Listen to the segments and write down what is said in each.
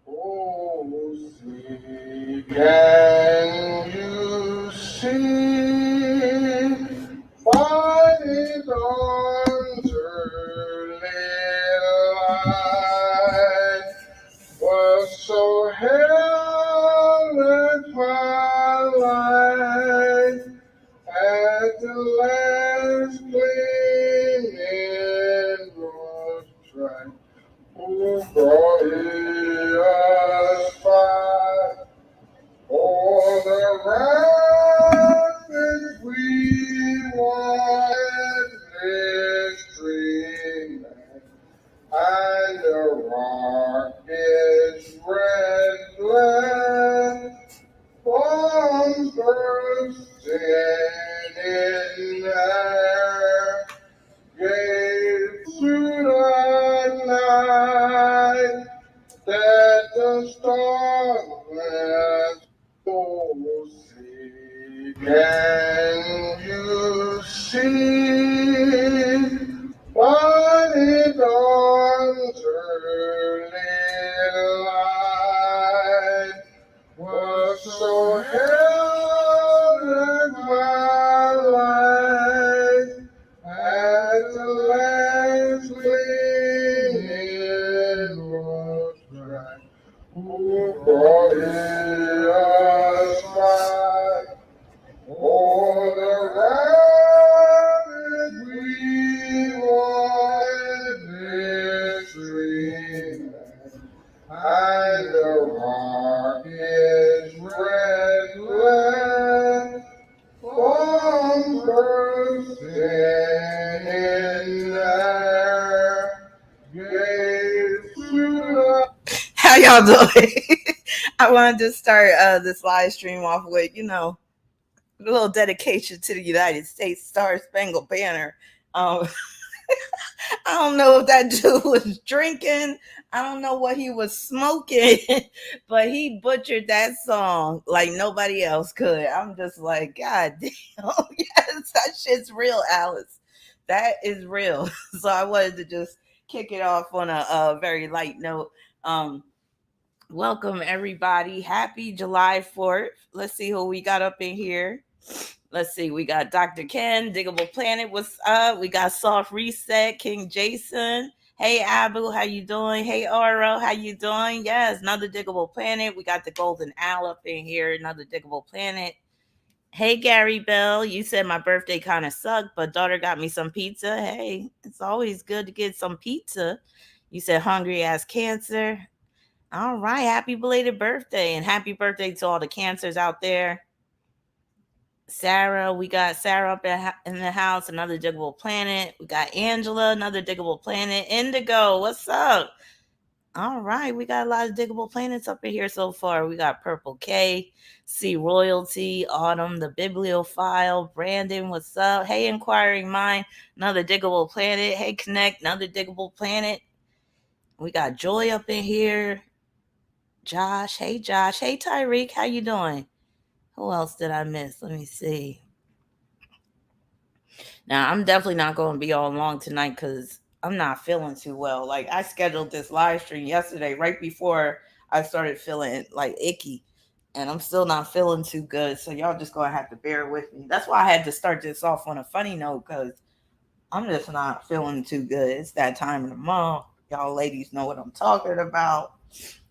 Oh, see, can you see what is on early light was so held twilight at the last gleaming was bright. Who brought us by all the rapid we wanted this dream and the rocket's red glare bombs bursting in air gave to the night that the stars will see. Can you see what it dawns early light was so held in twilight at the last gleaming was bright. Who brought us by all the rabbit we wanted this dream and the rocket's red glare bombs bursting in air gave to the. How y'all doing? I wanted to start this live stream off with, a little dedication to the United States Star Spangled Banner. Um, I don't know if that dude was drinking. I don't know what he was smoking, but he butchered that song like nobody else could. I'm just like, God damn, yes, that shit's real, Alice. That is real. So I wanted to just kick it off on a very light note. Um, Welcome everybody. Happy July 4th. Let's see who we got up in here. Let's see. We got Dr. Ken, Diggable Planet. What's up? We got Soft Reset, King Jason. Hey Abu, how you doing? Hey Oro, how you doing? Yes, another Diggable Planet. We got the Golden Owl up in here, another Diggable Planet. Hey Gary Bell, you said my birthday kind of sucked, but daughter got me some pizza. Hey, it's always good to get some pizza. You said hungry as cancer. All right. Happy belated birthday and happy birthday to all the cancers out there. Sarah, we got Sarah up in the house, another diggable planet. We got Angela, another diggable planet. Indigo, what's up? All right, we got a lot of diggable planets up in here so far. We got Purple K, C Royalty, Autumn, the Bibliophile, Brandon, what's up? Hey, Inquiring Mind, another diggable planet. Hey, Connect, another diggable planet. We got Joy up in here. Josh. Hey, Josh. Hey, Tyreek. How you doing? Who else did I miss? Let me see. Now, I'm definitely not going to be all long tonight because I'm not feeling too well. Like, I scheduled this live stream yesterday right before I started feeling like icky. And I'm still not feeling too good. So, y'all just going to have to bear with me. That's why I had to start this off on a funny note because I'm just not feeling too good. It's that time of the month. Y'all ladies know what I'm talking about.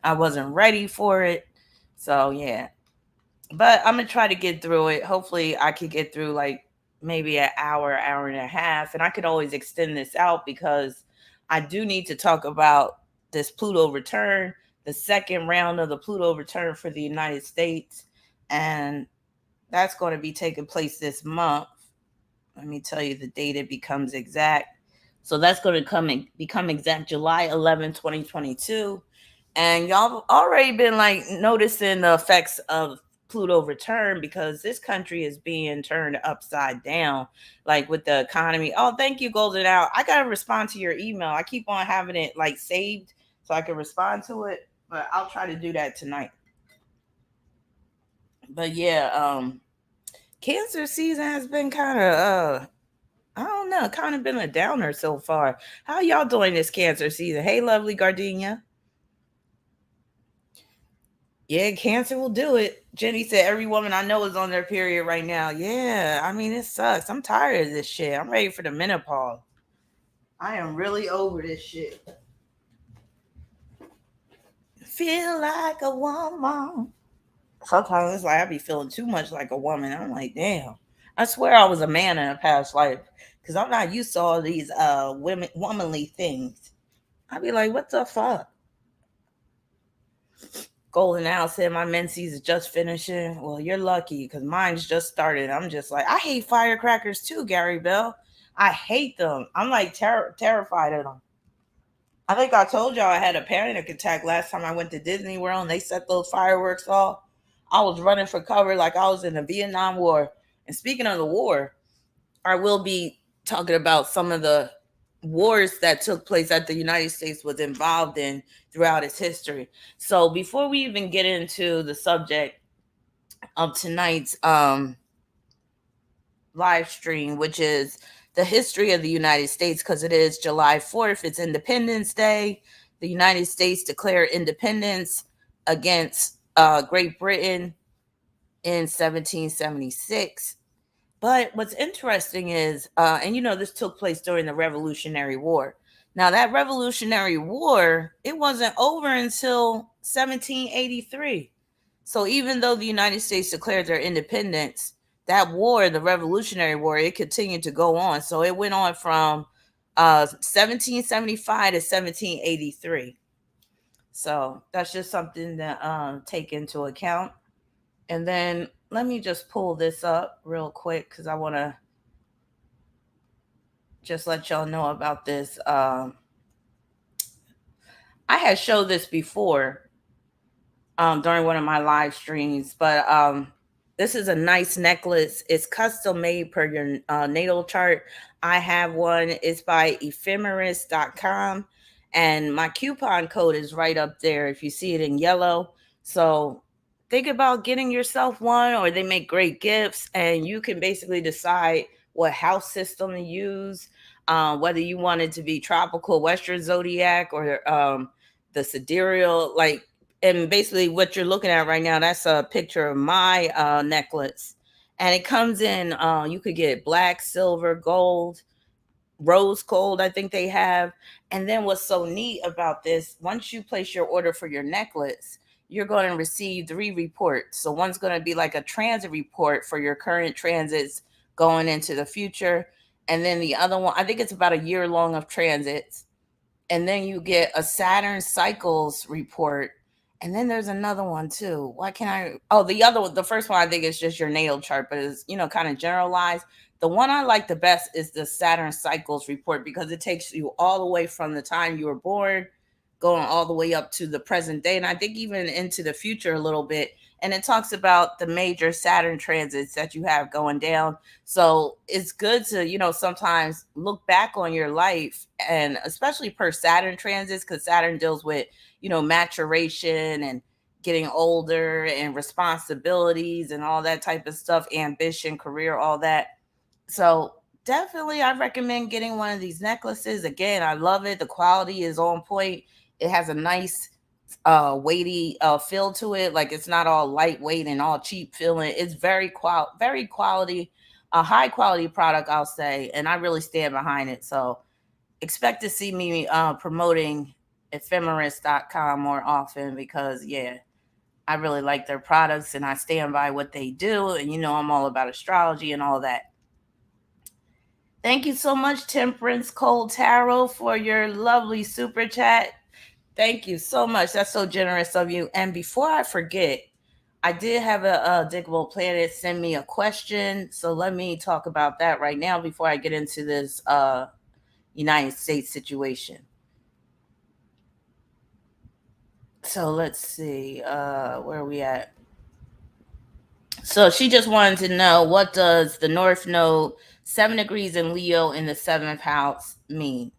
I wasn't ready for it. So, yeah, but I'm gonna try to get through it. Hopefully, I could get through like maybe an hour, hour and a half, and I could always extend this out because I do need to talk about this Pluto return, the second round of the Pluto return for the United States, and that's going to be taking place this month. Let me tell you the date it becomes exact. So that's going to become exact July 11th, 2022. And y'all already been like noticing the effects of Pluto return because this country is being turned upside down, like with the economy. Oh, thank you, Golden Hour. I gotta respond to your email. I keep on having it like saved so I can respond to it, but I'll try to do that tonight. But yeah, Cancer season has been kind of I don't know, kind of been a downer so far. How y'all doing this Cancer season? Hey, lovely Gardenia. Yeah, Cancer will do it. Jenny said every woman I know is on their period right now. Yeah, I mean, it sucks. I'm tired of this shit. I'm ready for the menopause. I am really over this shit. Feel like a woman. Sometimes it's like I be feeling too much like a woman. I'm like, damn. I swear I was a man in a past life because I'm not used to all these womanly things. I be like, what the fuck? Golden Owl said my menses is just finishing. Well, you're lucky because mine's just started. I'm just like, I hate firecrackers too, Gary Bell. I hate them. I'm like terrified of them. I think I told y'all I had a panic attack last time I went to Disney World and they set those fireworks off. I was running for cover like I was in the Vietnam War. And speaking of the war, I will be talking about some of the wars that took place that the United States was involved in throughout its history. So before we even get into the subject of tonight's live stream, which is the history of the United States, because it is July 4th, it's Independence Day. The United States declared independence against Great Britain in 1776. But what's interesting is, and you know, this took place during the Revolutionary War. Now, that Revolutionary War, it wasn't over until 1783. So even though the United States declared their independence, that war, the Revolutionary War, it continued to go on. So it went on from 1775 to 1783. So that's just something to take into account. And then let me just pull this up real quick because I want to just let y'all know about this. I had showed this before during one of my live streams, but this is a nice necklace. It's custom made per your natal chart. I have one. It's by ephemeris.com, and my coupon code is right up there if you see it in yellow. So think about getting yourself one, or they make great gifts, and you can basically decide what house system to use, whether you want it to be tropical, Western zodiac, or the sidereal, like. And basically what you're looking at right now, that's a picture of my necklace, and it comes in, you could get black, silver, gold, rose gold, I think they have. And then what's so neat about this, once you place your order for your necklace, you're going to receive 3 reports. So one's going to be like a transit report for your current transits going into the future, and then the other one, I think it's about a year long of transits, and then you get a Saturn cycles report. And then there's another one too. Why can't I? Oh, the other one, the first one, I think it's just your natal chart, but it's, you know, kind of generalized. The one I like the best is the Saturn cycles report because it takes you all the way from the time you were born, going all the way up to the present day, and I think even into the future a little bit. And it talks about the major Saturn transits that you have going down. So it's good to, you know, sometimes look back on your life, and especially per Saturn transits, because Saturn deals with, you know, maturation and getting older and responsibilities and all that type of stuff, ambition, career, all that. So definitely I recommend getting one of these necklaces. Again, I love it. The quality is on point. It has a nice weighty feel to it. Like it's not all lightweight and all cheap feeling. It's very quality, a high quality product, I'll say, and I really stand behind it. So expect to see me promoting ephemeris.com more often because yeah, I really like their products and I stand by what they do, and you know I'm all about astrology and all that. Thank you so much, Temperance Cold Tarot, for your lovely super chat. Thank you so much. That's so generous of you. And before I forget, I did have a Diggable Planet send me a question. So let me talk about that right now before I get into this United States situation. So let's see. Where are we at? So she just wanted to know, what does the North Node 7 degrees in Leo in the seventh house mean?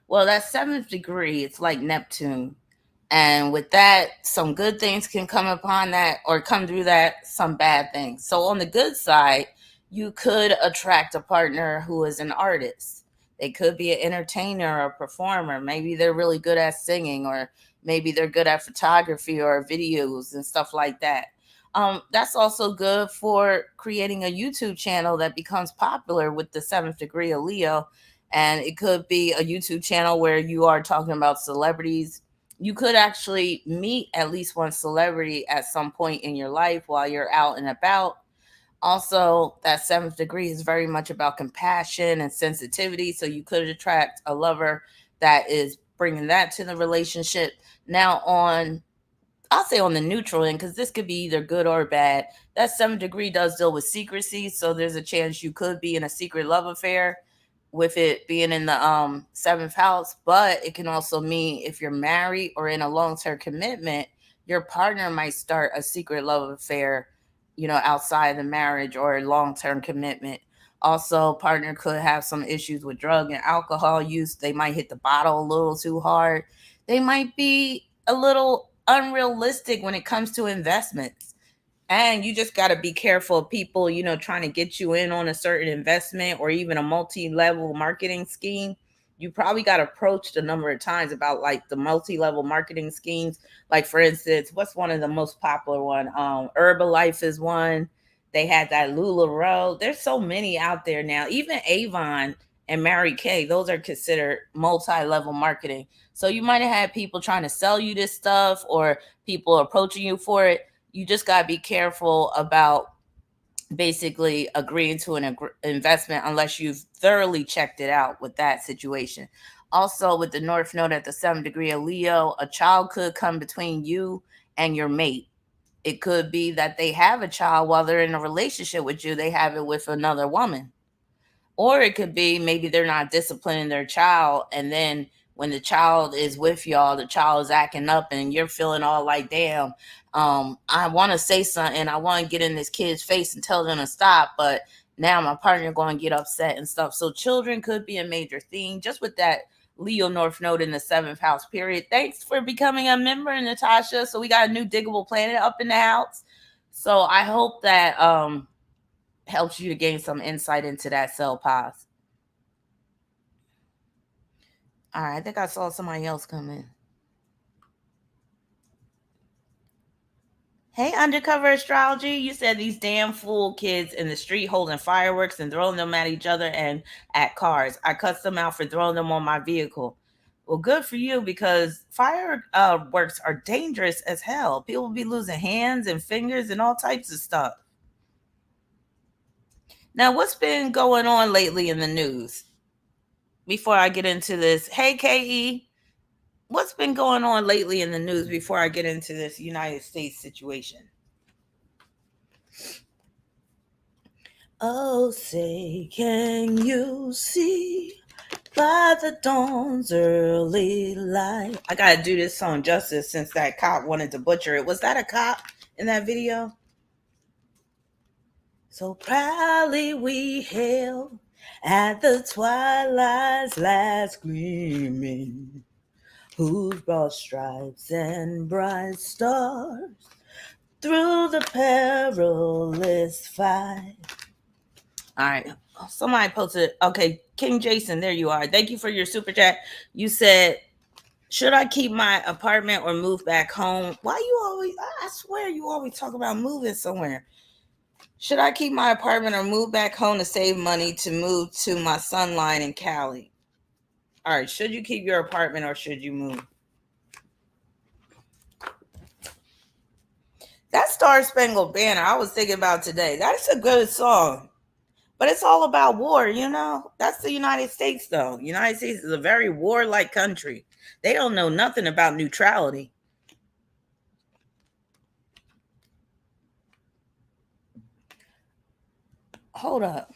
Well, that seventh degree, it's like Neptune. And with that, some good things can come upon that or come through that, some bad things. So on the good side, you could attract a partner who is an artist. They could be an entertainer or a performer. Maybe they're really good at singing, or maybe they're good at photography or videos and stuff like that. That's also good for creating a YouTube channel that becomes popular with the seventh degree of Leo. And it could be a YouTube channel where you are talking about celebrities. You could actually meet at least one celebrity at some point in your life while you're out and about. Also, that seventh degree is very much about compassion and sensitivity. So you could attract a lover that is bringing that to the relationship. Now, I'll say on the neutral end, because this could be either good or bad. That seventh degree does deal with secrecy, so there's a chance you could be in a secret love affair with it being in the seventh house. But it can also mean if you're married or in a long-term commitment, your partner might start a secret love affair, outside the marriage or a long-term commitment. Also, partner could have some issues with drug and alcohol use. They might hit the bottle a little too hard. They might be a little unrealistic when it comes to investments. And you just got to be careful of people, trying to get you in on a certain investment or even a multi-level marketing scheme. You probably got approached a number of times about like the multi-level marketing schemes. Like for instance, what's one of the most popular one? Herbalife is one. They had that LuLaRoe. There's so many out there now. Even Avon and Mary Kay, those are considered multi-level marketing. So you might have had people trying to sell you this stuff or people approaching you for it. You just got to be careful about basically agreeing to an investment unless you've thoroughly checked it out with that situation. Also, with the North Node at the seventh degree of Leo, a child could come between you and your mate. It could be that they have a child while they're in a relationship with you, they have it with another woman. Or it could be maybe they're not disciplining their child, and then when the child is with y'all, the child is acting up, and you're feeling all like, damn, I want to say something, I want to get in this kid's face and tell them to stop, but now my partner going to get upset and stuff. So children could be a major theme just with that Leo North Node in the seventh house period. Thanks for becoming a member, Natasha. So we got a new diggable planet up in the house. So I hope that helps you to gain some insight into that cell path. All right, I think I saw somebody else come in. Hey, Undercover Astrology, you said these damn fool kids in the street holding fireworks and throwing them at each other and at cars. I cussed them out for throwing them on my vehicle. Well, good for you, because fireworks are dangerous as hell. People be losing hands and fingers and all types of stuff. Now, what's been going on lately in the news? Before I get into this, hey, KE, what's been going on lately in the news before I get into this United States situation? Oh, say, can you see by the dawn's early light? I gotta do this song justice since that cop wanted to butcher it. Was that a cop in that video? So proudly we hail at the twilight's last gleaming, whose broad stripes and bright stars through the perilous fight. All right. Somebody posted, okay, King Jason, there you are. Thank you for your super chat. You said, should I keep my apartment or move back home? Why you always, I swear you always talk about moving somewhere. Should I keep my apartment or move back home to save money to move to my sunline in Cali? All right. Should you keep your apartment or should you move? That Star Spangled Banner, I was thinking about today. That's a good song. But it's all about war, That's the United States, though. The United States is a very warlike country. They don't know nothing about neutrality. Hold up.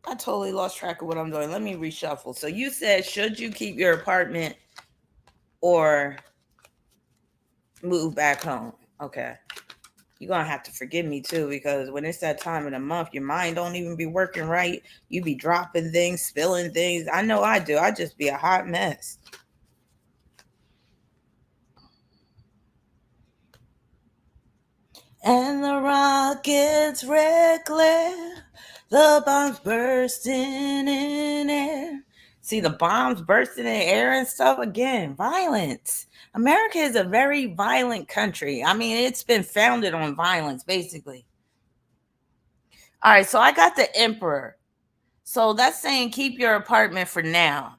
I totally lost track of what I'm doing. Let me reshuffle. So you said, should you keep your apartment or move back home? Okay. You're going to have to forgive me, too, because when it's that time of the month, your mind don't even be working right. You be dropping things, spilling things. I know I do. I just be a hot mess. And the rockets red glare, the bombs bursting in air. See the bombs bursting in air and stuff again. Violence. America is a very violent country. I mean, it's been founded on violence, basically. All right, so I got the Emperor. So that's saying keep your apartment for now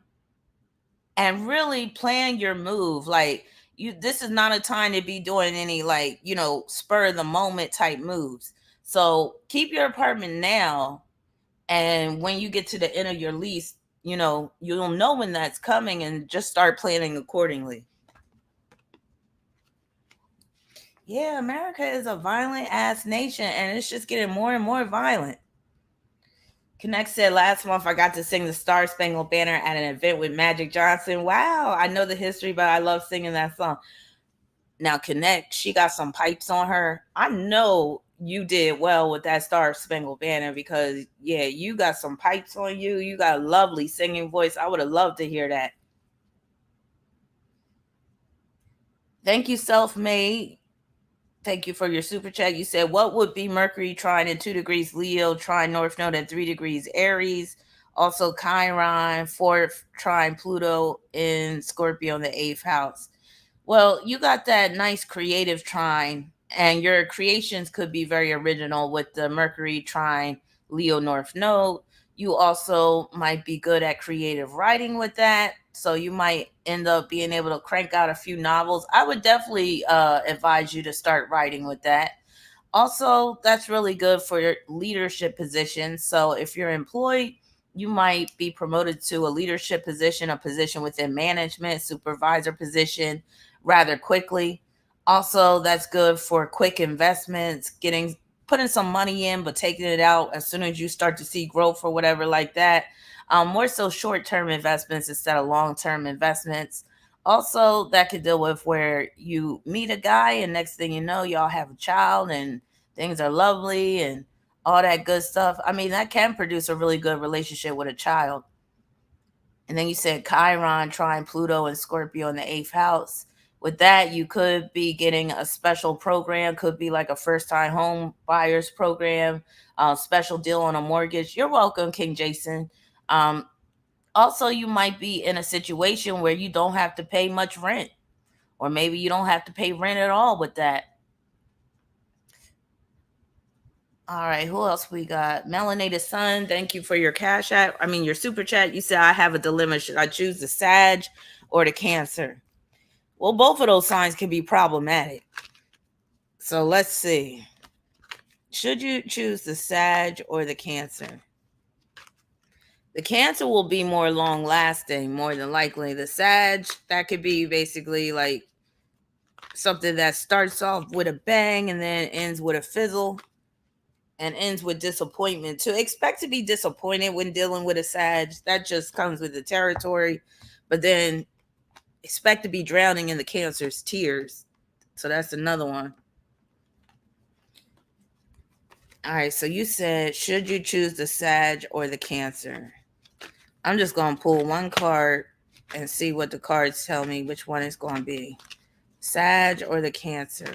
and really plan your move. Like, this is not a time to be doing any, like, spur of the moment type moves. So keep your apartment now, and when you get to the end of your lease, you'll know when that's coming and just start planning accordingly. Yeah, America is a violent ass nation, and it's just getting more and more violent. Connect said last month I got to sing the Star Spangled Banner at an event with Magic Johnson. Wow, I know the history, but I love singing that song. Now, Connect, she got some pipes on her. I know you did well with that Star Spangled Banner because, yeah, you got some pipes on you. You got a lovely singing voice. I would have loved to hear that. Thank you, Self Made. Thank you for your super chat. You said, what would be Mercury trine in 2 degrees Leo, trine North Node at 3 degrees Aries? Also, Chiron, 4th trine Pluto in Scorpio in the 8th house. Well, you got that nice creative trine, and your creations could be very original with the Mercury trine Leo North Node. You also might be good at creative writing with that. So you might end up being able to crank out a few novels. I would definitely advise you to start writing with that. Also, that's really good for your leadership position. So if you're employed, you might be promoted to a leadership position, a position within management, supervisor position rather quickly. Also, that's good for quick investments, putting some money in but taking it out as soon as you start to see growth or whatever like that. More so short-term investments instead of long-term investments. Also, that could deal with where you meet a guy and next thing you know, y'all have a child and things are lovely and all that good stuff. I mean, that can produce a really good relationship with a child. And then you said Chiron, trine Pluto, and Scorpio in the 8th house. With that, you could be getting a special program, could be like a first time home buyers program, special deal on a mortgage. You're welcome, King Jason. Um, Also, you might be in a situation where you don't have to pay much rent, or maybe you don't have to pay rent at all with that. All right, who else we got? Melanated Sun, thank you for your cash app. I mean, your super chat. You said, I have a dilemma. Should I choose the Sag or the Cancer? Well, both of those signs can be problematic. So let's see. Should you choose the Sag or the Cancer? The Cancer will be more long lasting, more than likely. The Sag, that could be basically like something that starts off with a bang and then ends with a fizzle and ends with disappointment. To expect to be disappointed when dealing with a Sag, that just comes with the territory. But then expect to be drowning in the Cancer's tears. So that's another one. All right, so you said, should you choose the Sag or the Cancer? I'm just going to pull one card and see what the cards tell me which one it's going to be. Sag or the Cancer?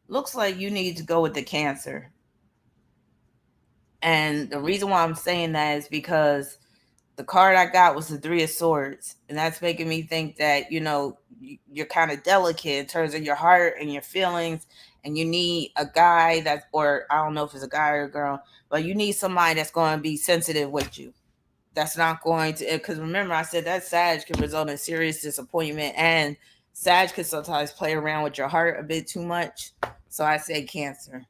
Looks like you need to go with the Cancer. And the reason why I'm saying that is because the card I got was the Three of Swords. And that's making me think that, you're kind of delicate in terms of your heart and your feelings. And you need a guy or I don't know if it's a guy or a girl, but you need somebody that's going to be sensitive with you. That's not going to, because remember, I said that Sag can result in serious disappointment. And Sag can sometimes play around with your heart a bit too much. So I say Cancer.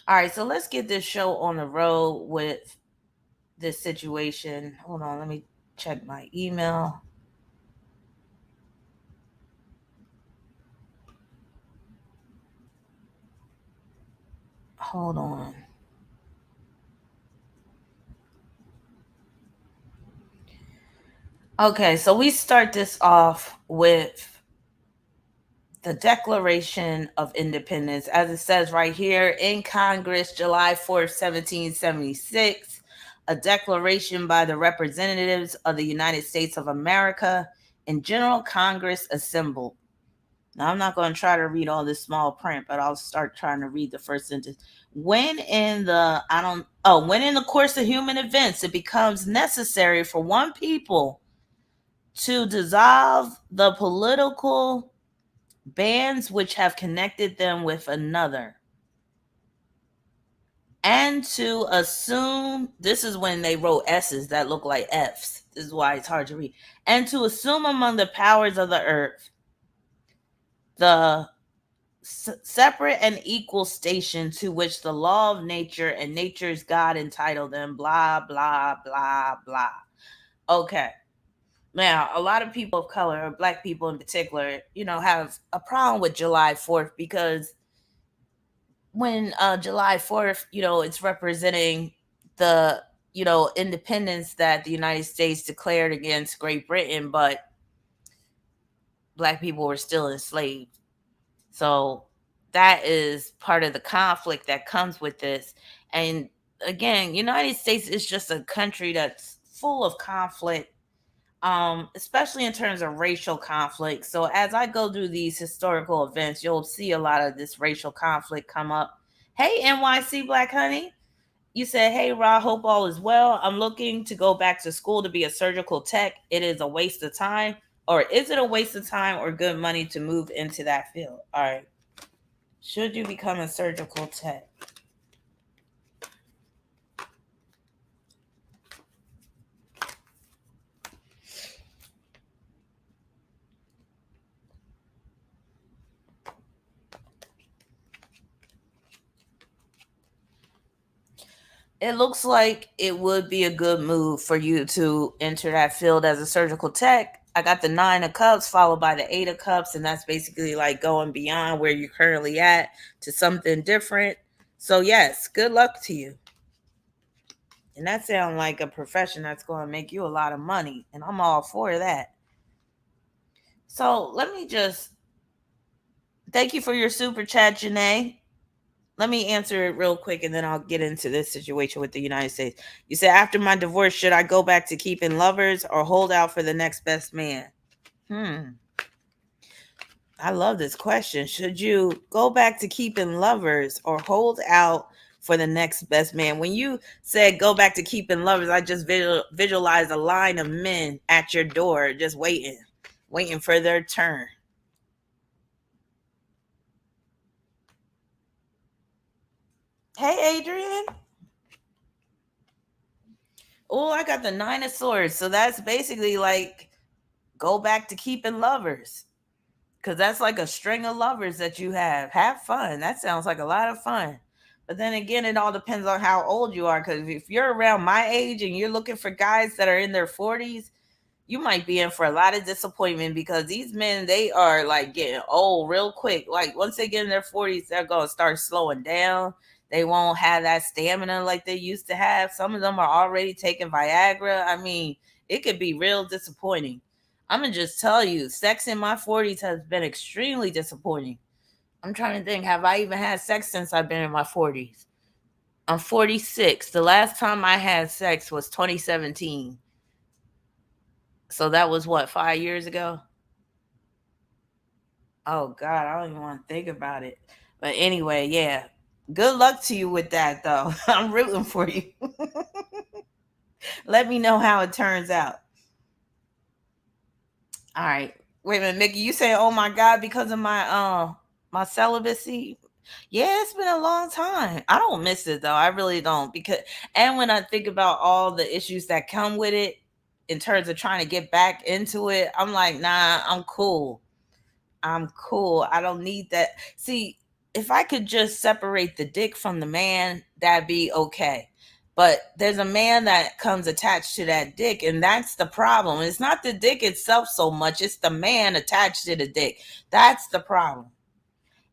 All right, so let's get this show on the road with this situation. Hold on, let me check my email. Hold on. Okay, so we start this off with the Declaration of Independence, as it says right here in Congress, July 4th, 1776, a declaration by the representatives of the United States of America in General Congress assembled. Now, I'm not going to try to read all this small print, but I'll start trying to read the first sentence. When in the when in the course of human events it becomes necessary for one people to dissolve the political bands which have connected them with another, and to assume, this is when they wrote S's that look like F's. This is why it's hard to read. And to assume among the powers of the earth the separate and equal station to which the law of nature and nature's God entitled them, blah, blah, blah, blah. Okay. Now, a lot of people of color, black people in particular, have a problem with July 4th because when July 4th, it's representing the, independence that the United States declared against Great Britain, but black people were still enslaved. So that is part of the conflict that comes with this. And again, United States is just a country that's full of conflict, especially in terms of racial conflict. So as I go through these historical events, you'll see a lot of this racial conflict come up. Hey, NYC Black Honey. You said, hey, Ra, hope all is well. I'm looking to go back to school to be a surgical tech. It is a waste of time. Or is it a waste of time or good money to move into that field? All right. Should you become a surgical tech? It looks like it would be a good move for you to enter that field as a surgical tech. I got the 9 of cups followed by the 8 of cups, and that's basically like going beyond where you're currently at to something different. So yes, good luck to you. And that sounds like a profession that's going to make you a lot of money, and I'm all for that. So let me just thank you for your super chat, Janae. Let me answer it real quick and then I'll get into this situation with the United States. You said, after my divorce, should I go back to keeping lovers or hold out for the next best man? I love this question. Should you go back to keeping lovers or hold out for the next best man? When you said go back to keeping lovers, I just visualized a line of men at your door just waiting for their turn. Hey, Adrian. Oh, I got the 9 of swords. So that's basically like go back to keeping lovers. Because that's like a string of lovers that you have. Have fun. That sounds like a lot of fun. But then again, it all depends on how old you are. Because if you're around my age and you're looking for guys that are in their 40s, you might be in for a lot of disappointment because these men, they are like getting old real quick. Like once they get in their 40s, they're going to start slowing down. They won't have that stamina like they used to have. Some of them are already taking Viagra. I mean, it could be real disappointing. I'm going to just tell you, sex in my 40s has been extremely disappointing. I'm trying to think, have I even had sex since I've been in my 40s? I'm 46. The last time I had sex was 2017. So that was what, 5 years ago? Oh God, I don't even want to think about it. But anyway, yeah. Good luck to you with that though. I'm rooting for you. Let me know how it turns out. All right. Wait a minute, Mickey. You say, "Oh my God," because of my celibacy. Yeah, it's been a long time. I don't miss it though. I really don't because and when I think about all the issues that come with it in terms of trying to get back into it, I'm like, nah, I'm cool. I'm cool. I don't need that. See, if I could just separate the dick from the man, that'd be okay. But there's a man that comes attached to that dick, and that's the problem. It's not the dick itself so much, it's the man attached to the dick. That's the problem.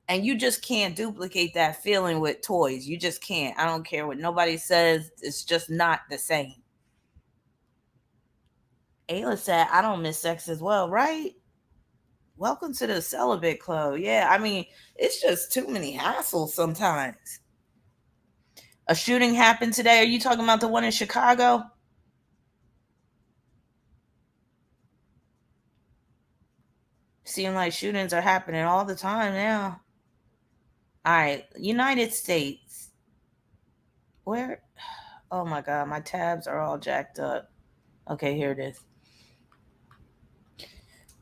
And you just can't duplicate that feeling with toys. You just can't. I don't care what nobody says. It's just not the same. Ayla said, I don't miss sex as well, right? Welcome to the celibate club. Yeah, I mean, it's just too many hassles sometimes. A shooting happened today. Are you talking about the one in Chicago? Seems like shootings are happening all the time now. All right, United States. Where? Oh my God, my tabs are all jacked up. Okay, here it is.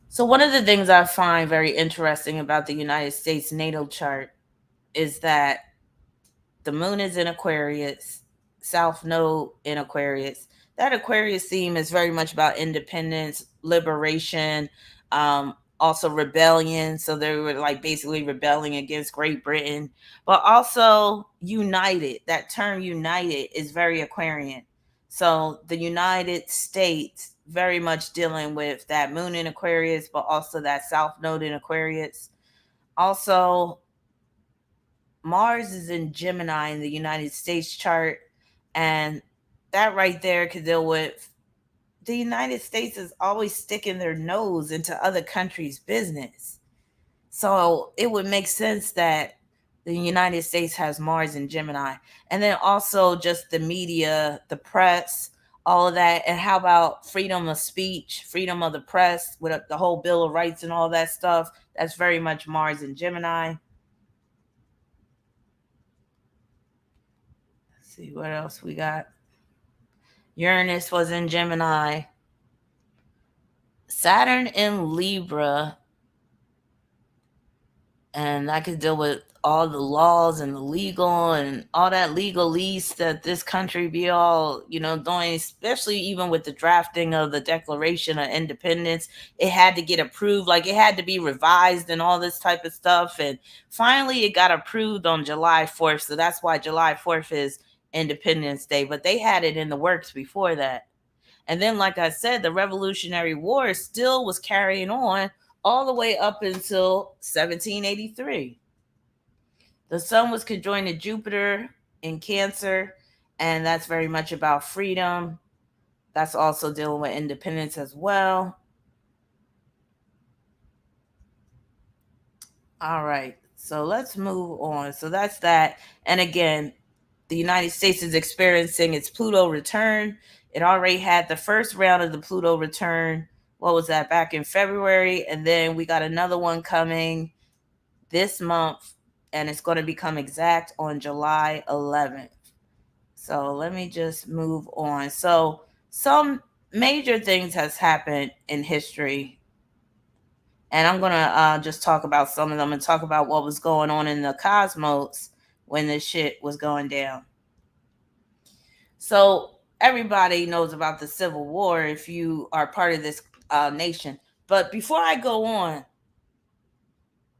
So, one of the things I find very interesting about the United States natal chart is that the moon is in Aquarius, South Node in Aquarius. That Aquarius theme is very much about independence, liberation, also rebellion. So they were like basically rebelling against Great Britain, but also united. That term united is very Aquarian. So the United States very much dealing with that moon in Aquarius, but also that South Node in Aquarius. Also, Mars is in Gemini in the United States chart, and that right there could deal with the United States is always sticking their nose into other countries' business. So it would make sense that the United States has Mars in Gemini. And then also just the media, the press, all of that. And how about freedom of speech, freedom of the press with the whole Bill of Rights and all that stuff? That's very much Mars in Gemini. Let's see what else we got. Uranus was in Gemini. Saturn in Libra. And I could deal with all the laws and the legal and all that legalese that this country be all, doing, especially even with the drafting of the Declaration of Independence. It had to get approved, like it had to be revised and all this type of stuff. And finally, it got approved on July 4th. So that's why July 4th is Independence Day. But they had it in the works before that. And then, like I said, the Revolutionary War still was carrying on all the way up until 1783. The sun was conjoined to Jupiter in Cancer, and that's very much about freedom. That's also dealing with independence as well. All right, so let's move on. So that's that. And again, the United States is experiencing its Pluto return. It already had the first round of the Pluto return. What was that? Back in February. And then we got another one coming this month, and it's going to become exact on July 11th. So let me just move on. So some major things has happened in history, and I'm going to just talk about some of them and talk about what was going on in the cosmos when this shit was going down. So everybody knows about the Civil War if you are part of this nation. But before I go on,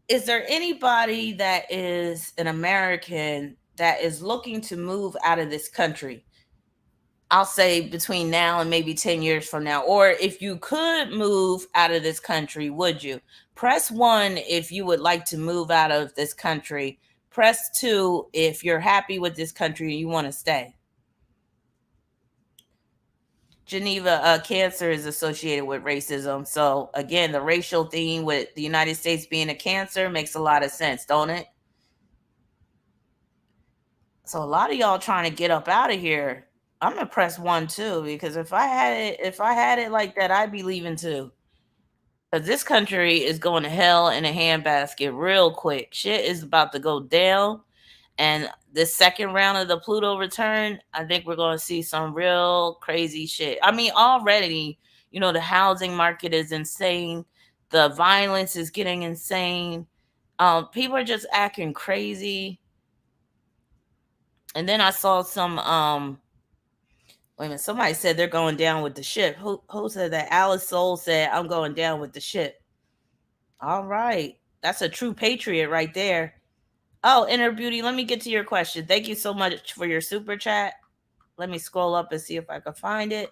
is there anybody that is an American that is looking to move out of this country? I'll say between now and maybe 10 years from now. Or if you could move out of this country, would you? Press 1 if you would like to move out of this country. Press 2 if you're happy with this country and you want to stay. Geneva, Cancer is associated with racism. So again, the racial theme with the United States being a Cancer makes a lot of sense, don't it? So a lot of y'all trying to get up out of here. I'm gonna press 1 too, because if I had it like that, I'd be leaving too. Because this country is going to hell in a handbasket real quick. Shit is about to go down. And this second round of the Pluto return, I think we're going to see some real crazy shit. I mean, already, the housing market is insane. The violence is getting insane. People are just acting crazy. And then I saw some wait a minute, somebody said they're going down with the ship. Who said that? Alice Soul said, I'm going down with the ship. All right. That's a true patriot right there. Oh, Inner Beauty, let me get to your question. Thank you so much for your super chat. Let me scroll up and see if I can find it.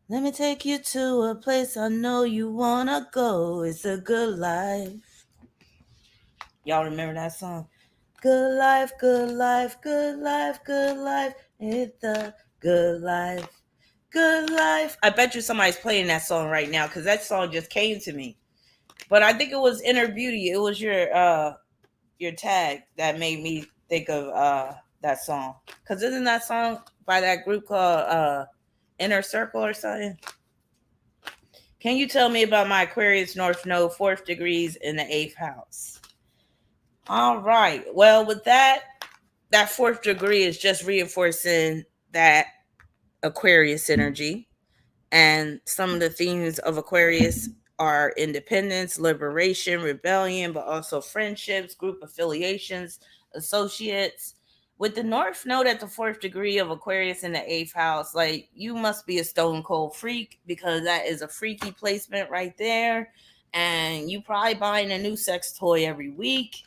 Let me take you to a place I know you wanna go. It's a good life. Y'all remember that song? Good life, good life, good life, good life. It's a good life. Good life. I bet you somebody's playing that song right now because that song just came to me. But I think it was Inner Beauty. It was your tag that made me think of that song. Because isn't that song by that group called Inner Circle or something? Can you tell me about my Aquarius North Node, fourth degrees in the eighth house? All right. Well, with that fourth degree is just reinforcing that Aquarius energy. And some of the themes of Aquarius are independence, liberation, rebellion, but also friendships, group affiliations, associates. With the North Node at the fourth degree of Aquarius in the eighth house, like you must be a stone cold freak because that is a freaky placement right there. And you probably buying a new sex toy every week,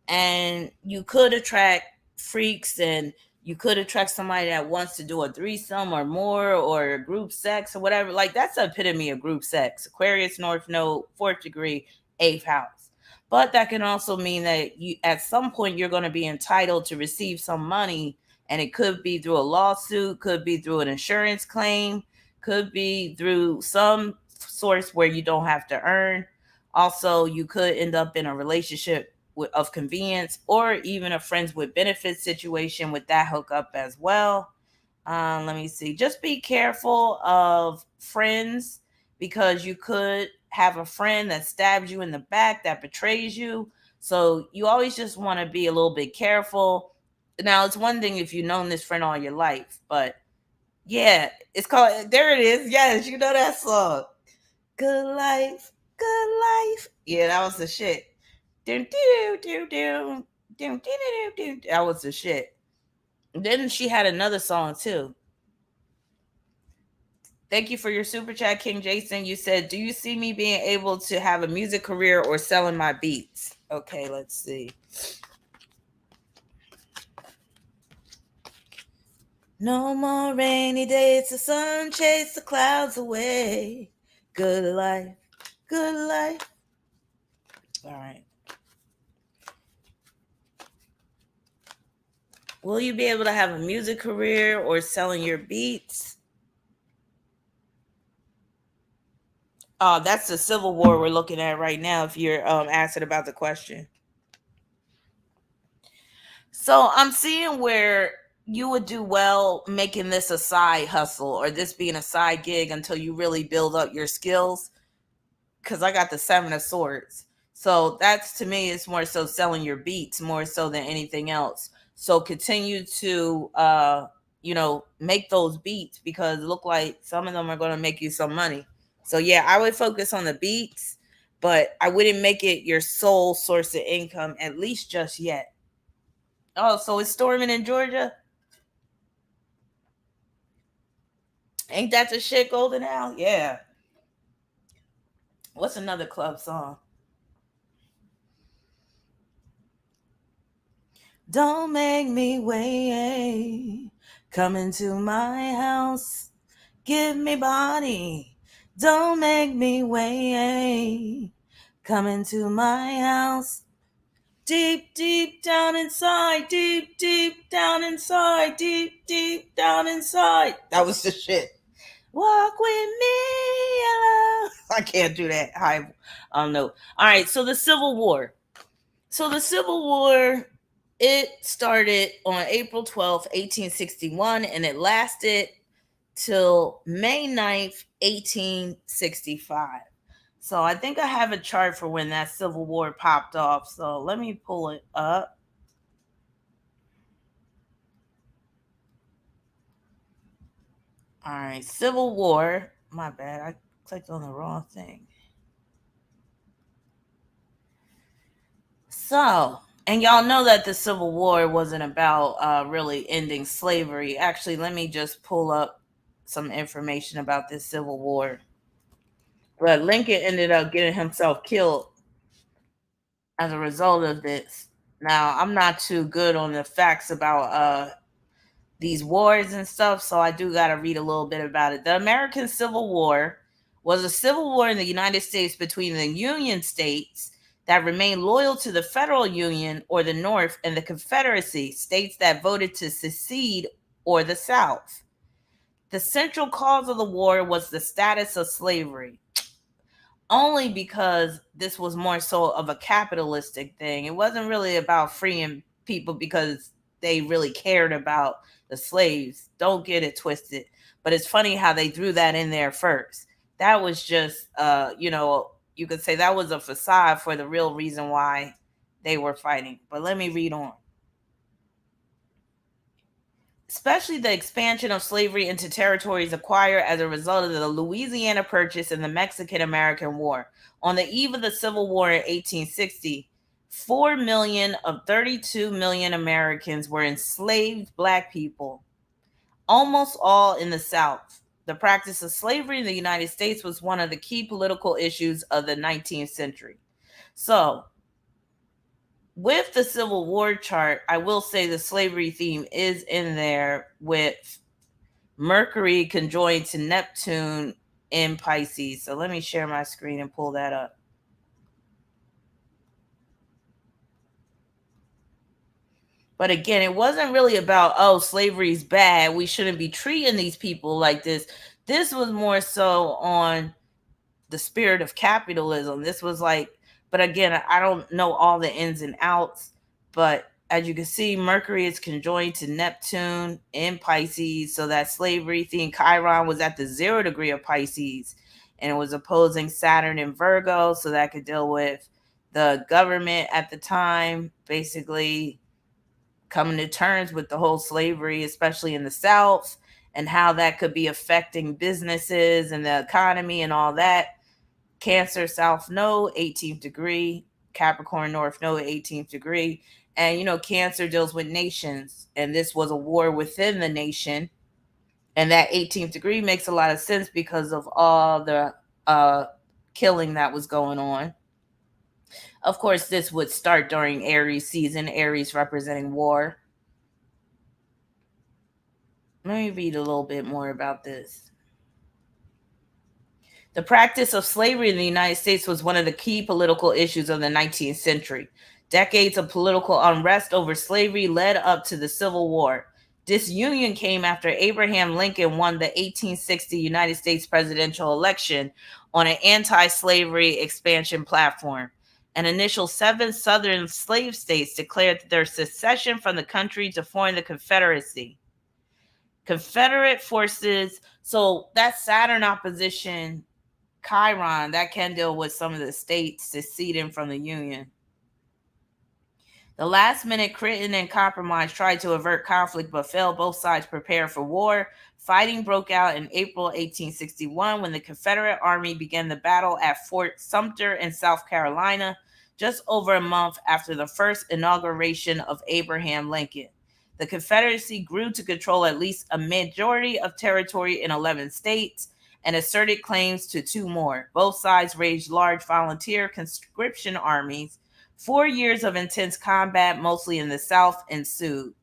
and you could attract freaks, and you could attract somebody that wants to do a threesome or more or group sex or whatever. Like that's the epitome of group sex. Aquarius North Node, fourth degree, eighth house. But that can also mean that you at some point you're going to be entitled to receive some money, and it could be through a lawsuit, could be through an insurance claim, could be through some source where you don't have to earn. Also, you could end up in a relationship of convenience, or even a friends with benefits situation with that hookup as well. Let me see. Just be careful of friends, because you could have a friend that stabs you in the back, that betrays you. So you always just want to be a little bit careful. Now, it's one thing if you've known this friend all your life, but yeah, it's called, there it is. Yes, you know that song. Good life, good life. Yeah, that was the shit. That was the shit. Then she had another song too. Thank you for your super chat, King Jason. You said, "Do you see me being able to have a music career or selling my beats?" Okay, let's see. No more rainy days, the sun chase the clouds away. Good life, good life. All right. Will you be able to have a music career or selling your beats? Oh, that's the civil war we're looking at right now, if you're asking about the question. So I'm seeing where you would do well making this a side hustle, or this being a side gig until you really build up your skills. Because I got the Seven of Swords. So that's, to me, it's more so selling your beats more so than anything else. So continue to make those beats, because it look like some of them are going to make you some money. So yeah, I would focus on the beats, but I wouldn't make it your sole source of income, at least just yet. Oh, so it's storming in Georgia? Ain't that the shit, Golden Owl? Yeah. What's another club song? Don't make me wait. Come into my house. Give me body. Don't make me wait. Come into my house. Deep, deep down inside. Deep, deep down inside. Deep, deep down inside. That was the shit. Walk with me alone. I can't do that high note. All right, so the Civil War. So the Civil War, it started on April 12th, 1861, and it lasted till May 9th, 1865. So I think I have a chart for when that Civil War popped off. So let me pull it up. All right, Civil War. My bad, I clicked on the wrong thing. So, and y'all know that the Civil War wasn't about really ending slavery. Actually, let me just pull up some information about this Civil War. But Lincoln ended up getting himself killed as a result of this. Now, I'm not too good on the facts about these wars and stuff, so I do got to read a little bit about it. The American Civil War was a civil war in the United States between the Union states that remained loyal to the federal union, or the North, and the Confederacy, states that voted to secede, or the South. The central cause of the war was the status of slavery, only because this was more so of a capitalistic thing. It wasn't really about freeing people because they really cared about the slaves. Don't get it twisted. But it's funny how they threw that in there first. that was just you could say that was a facade for the real reason why they were fighting. But let me read on. Especially the expansion of slavery into territories acquired as a result of the Louisiana Purchase and the Mexican American War. On the eve of the Civil War in 1860, 4 million of 32 million Americans were enslaved black people, almost all in the South. The practice of slavery in the United States was one of the key political issues of the 19th century. So, with the Civil War chart, I will say the slavery theme is in there with Mercury conjoined to Neptune in Pisces. So let me share my screen and pull that up. But again, it wasn't really about, oh, slavery is bad. We shouldn't be treating these people like this. This was more so on the spirit of capitalism. This was like, but again, I don't know all the ins and outs, but as you can see, Mercury is conjoined to Neptune in Pisces, so that slavery theme. Chiron was at the 0 degree of Pisces, and it was opposing Saturn in Virgo, so that could deal with the government at the time, basically coming to terms with the whole slavery, especially in the South, and how that could be affecting businesses and the economy and all that. Cancer South Node, 18th degree. Capricorn North Node, 18th degree. And, Cancer deals with nations. And this was a war within the nation. And that 18th degree makes a lot of sense because of all the killing that was going on. Of course, this would start during Aries season, Aries representing war. Let me read a little bit more about this. The practice of slavery in the United States was one of the key political issues of the 19th century. Decades of political unrest over slavery led up to the Civil War. Disunion came after Abraham Lincoln won the 1860 United States presidential election on an anti-slavery expansion platform. An initial 7 southern slave states declared their secession from the country to form the Confederacy. Confederate forces, so that Saturn opposition, Chiron, that can deal with some of the states seceding from the Union. The last minute Crittenden and compromise tried to avert conflict but failed. Both sides prepared for war. Fighting broke out in April 1861 when the Confederate Army began the battle at Fort Sumter in South Carolina, just over a month after the first inauguration of Abraham Lincoln. The Confederacy grew to control at least a majority of territory in 11 states and asserted claims to 2 more. Both sides raised large volunteer conscription armies. 4 years of intense combat, mostly in the South, ensued.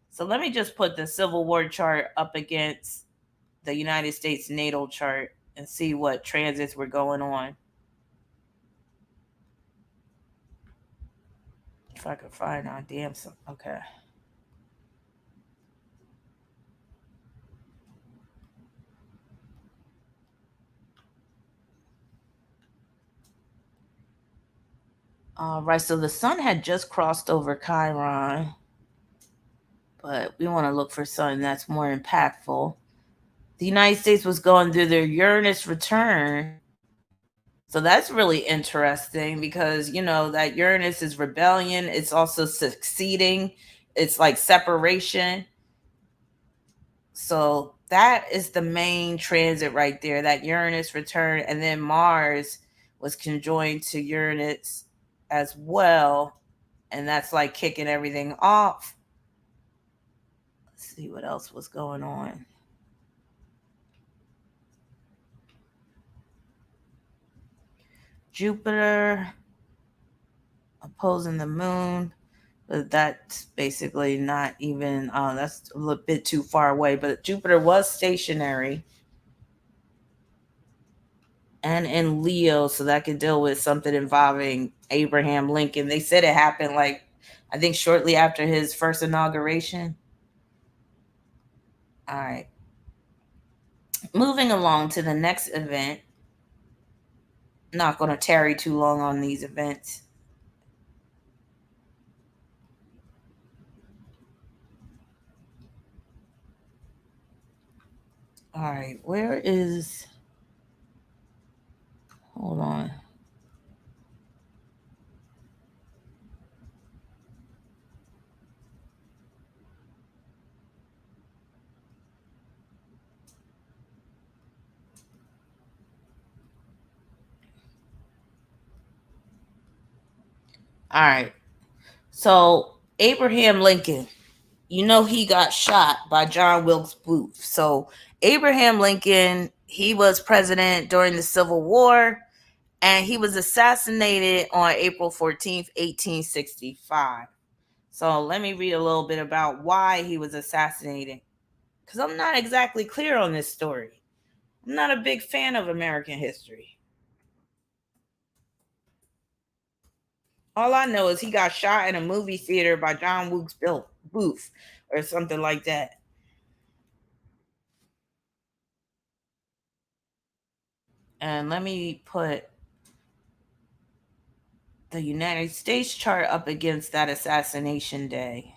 So let me just put the Civil War chart up against the United States natal chart and see what transits were going on. If I could find out, damn, okay. All right, so the sun had just crossed over Chiron, but we want to look for something that's more impactful. The United States was going through their Uranus return. So that's really interesting because, that Uranus is rebellion. It's also succeeding. It's like separation. So that is the main transit right there, that Uranus return. And then Mars was conjoined to Uranus as well. And that's like kicking everything off. Let's see what else was going on. Jupiter opposing the moon. But that's basically not even, that's a little bit too far away. But Jupiter was stationary and in Leo, so that could deal with something involving Abraham Lincoln. They said it happened I think shortly after his first inauguration. All right. Moving along to the next event. Not going to tarry too long on these events. All right, where is on. All right. So Abraham Lincoln, you know, he got shot by John Wilkes Booth. So Abraham Lincoln, he was president during the Civil War, and he was assassinated on April 14th, 1865. So let me read a little bit about why he was assassinated, because I'm not exactly clear on this story. I'm not a big fan of American history. All I know is he got shot in a movie theater by John Wilkes Booth or something like that. And let me put the United States chart up against that assassination day.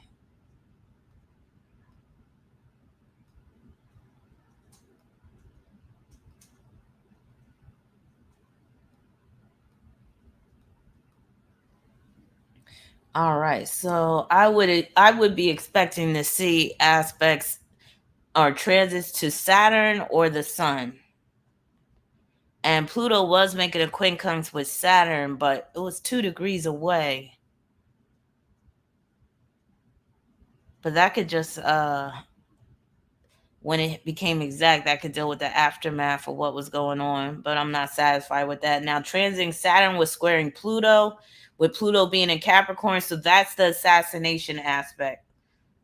All right, so I would be expecting to see aspects or transits to Saturn or the Sun. And Pluto was making a quincunx with Saturn, but it was 2 degrees away. But that could just when it became exact, that could deal with the aftermath of what was going on. But I'm not satisfied with that. Now, transiting Saturn was squaring Pluto, with Pluto being in Capricorn. So that's the assassination aspect.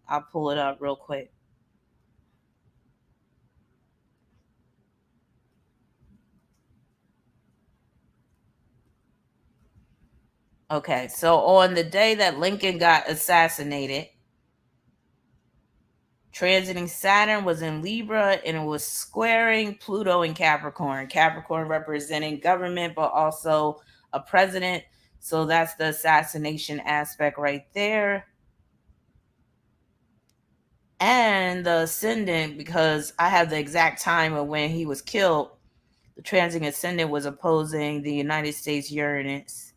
I'll pull it up real quick. Okay, so on the day that Lincoln got assassinated, transiting Saturn was in Libra and it was squaring Pluto in Capricorn. Capricorn representing government, but also a president. So that's the assassination aspect right there. And the ascendant, because I have the exact time of when he was killed, the transiting ascendant was opposing the United States Uranus.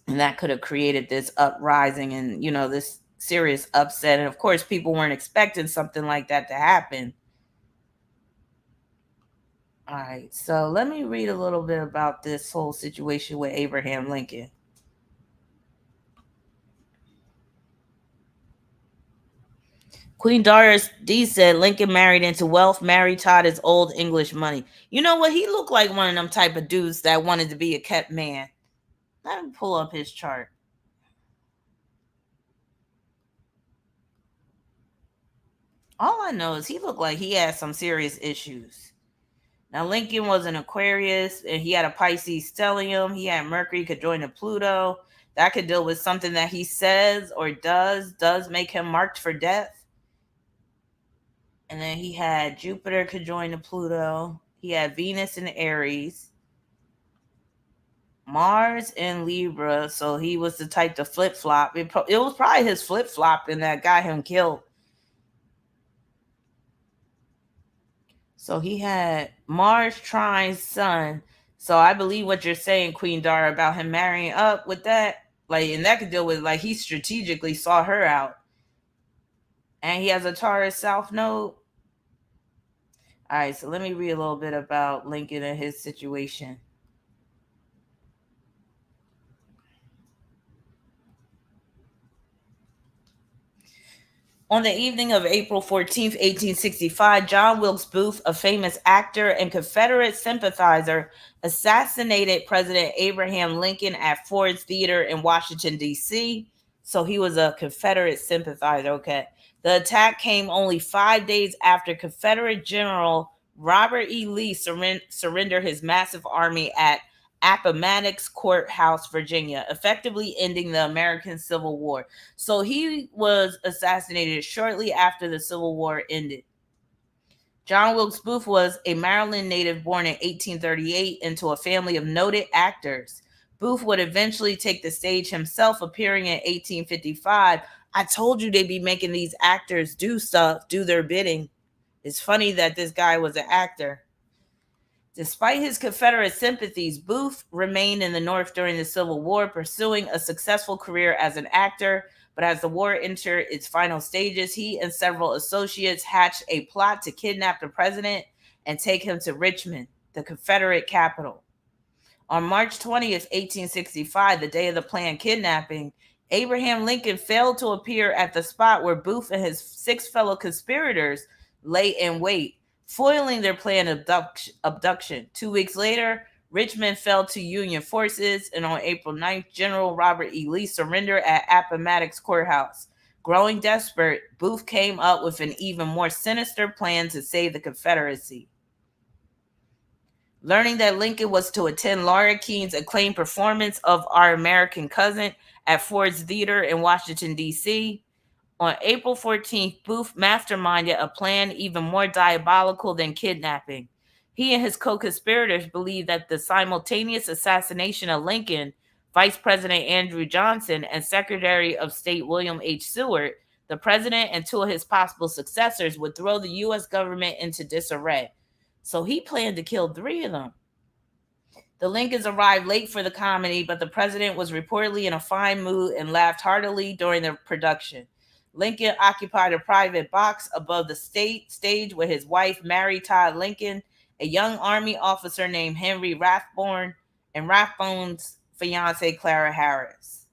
And that could have created this uprising and, this serious upset. And of course, people weren't expecting something like that to happen. All right, so let me read a little bit about this whole situation with Abraham Lincoln. Queen Doris D said Lincoln married into wealth, married Todd his old English money. You know what? He looked like one of them type of dudes that wanted to be a kept man. Let me pull up his chart. All I know is he looked like he had some serious issues. Now, Lincoln was an Aquarius, and he had a Pisces stellium. He had Mercury conjoined to Pluto. That could deal with something that he says or does make him marked for death. And then he had Jupiter conjoined to Pluto. He had Venus in Aries. Mars in Libra, so he was the type to flip flop. It was probably his flip flopping that got him killed. So he had Mars trine Sun. So I believe what you're saying, Queen Dara, about him marrying up with that. Like, and that could deal with, like, he strategically saw her out. And he has a Taurus South Node. All right, so let me read a little bit about Lincoln and his situation. On the evening of April 14th, 1865, John Wilkes Booth, a famous actor and Confederate sympathizer, assassinated President Abraham Lincoln at Ford's Theater in Washington, D.C. So he was a Confederate sympathizer. Okay. The attack came only 5 days after Confederate General Robert E. Lee surrendered his massive army at Appomattox Courthouse, Virginia, effectively ending the American Civil War. So he was assassinated shortly after the Civil War ended. John Wilkes Booth was a Maryland native born in 1838 into a family of noted actors. Booth would eventually take the stage himself, appearing in 1855. I told you they'd be making these actors do stuff, do their bidding. It's funny that this guy was an actor. Despite his Confederate sympathies, Booth remained in the North during the Civil War, pursuing a successful career as an actor. But as the war entered its final stages, he and several associates hatched a plot to kidnap the president and take him to Richmond, the Confederate capital. On March 20th, 1865, the day of the planned kidnapping, Abraham Lincoln failed to appear at the spot where Booth and his 6 fellow conspirators lay in wait, foiling their planned abduction. 2 weeks later, Richmond fell to Union forces, and on April 9th, General Robert E. Lee surrendered at Appomattox Courthouse. Growing desperate, Booth came up with an even more sinister plan to save the Confederacy. Learning that Lincoln was to attend Laura Keene's acclaimed performance of Our American Cousin at Ford's Theater in Washington, D.C., on April 14th, Booth masterminded a plan even more diabolical than kidnapping. He and his co conspirators believed that the simultaneous assassination of Lincoln, Vice President Andrew Johnson, and Secretary of State William H. Seward, the president and 2 of his possible successors, would throw the U.S. government into disarray. So he planned to kill 3 of them. The Lincolns arrived late for the comedy, but the president was reportedly in a fine mood and laughed heartily during the production. Lincoln occupied a private box above the stage with his wife, Mary Todd Lincoln, a young Army officer named Henry Rathbone, and Rathbone's fiancee, Clara Harris.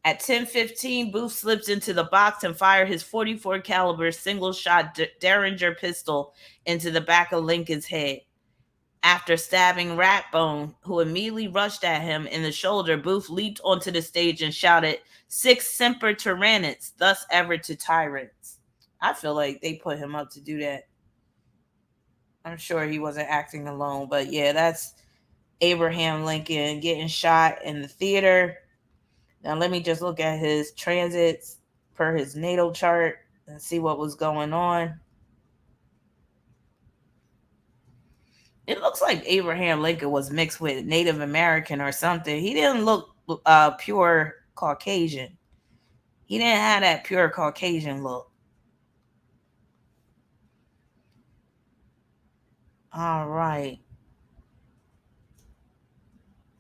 At 10:15, Booth slipped into the box and fired his 44 caliber single-shot Derringer pistol into the back of Lincoln's head. After stabbing Rathbone, who immediately rushed at him in the shoulder, Booth leaped onto the stage and shouted, "Sic semper tyrannis, thus ever to tyrants." I feel like they put him up to do that. I'm sure he wasn't acting alone, but yeah, that's Abraham Lincoln getting shot in the theater. Now let me just look at his transits per his natal chart and see what was going on. It looks like Abraham Lincoln was mixed with Native American or something. He didn't look pure Caucasian. He didn't have that pure Caucasian look. All right.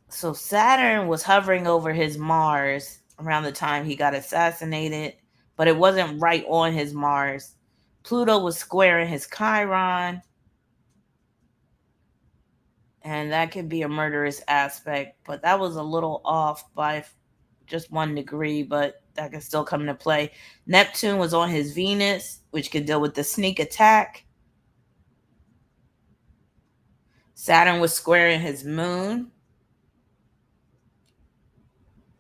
So Saturn was hovering over his Mars around the time he got assassinated, but it wasn't right on his Mars. Pluto was squaring his Chiron, and that could be a murderous aspect, but that was a little off by just 1 degree, but that could still come into play. Neptune was on his Venus, which could deal with the sneak attack. Saturn was squaring his moon.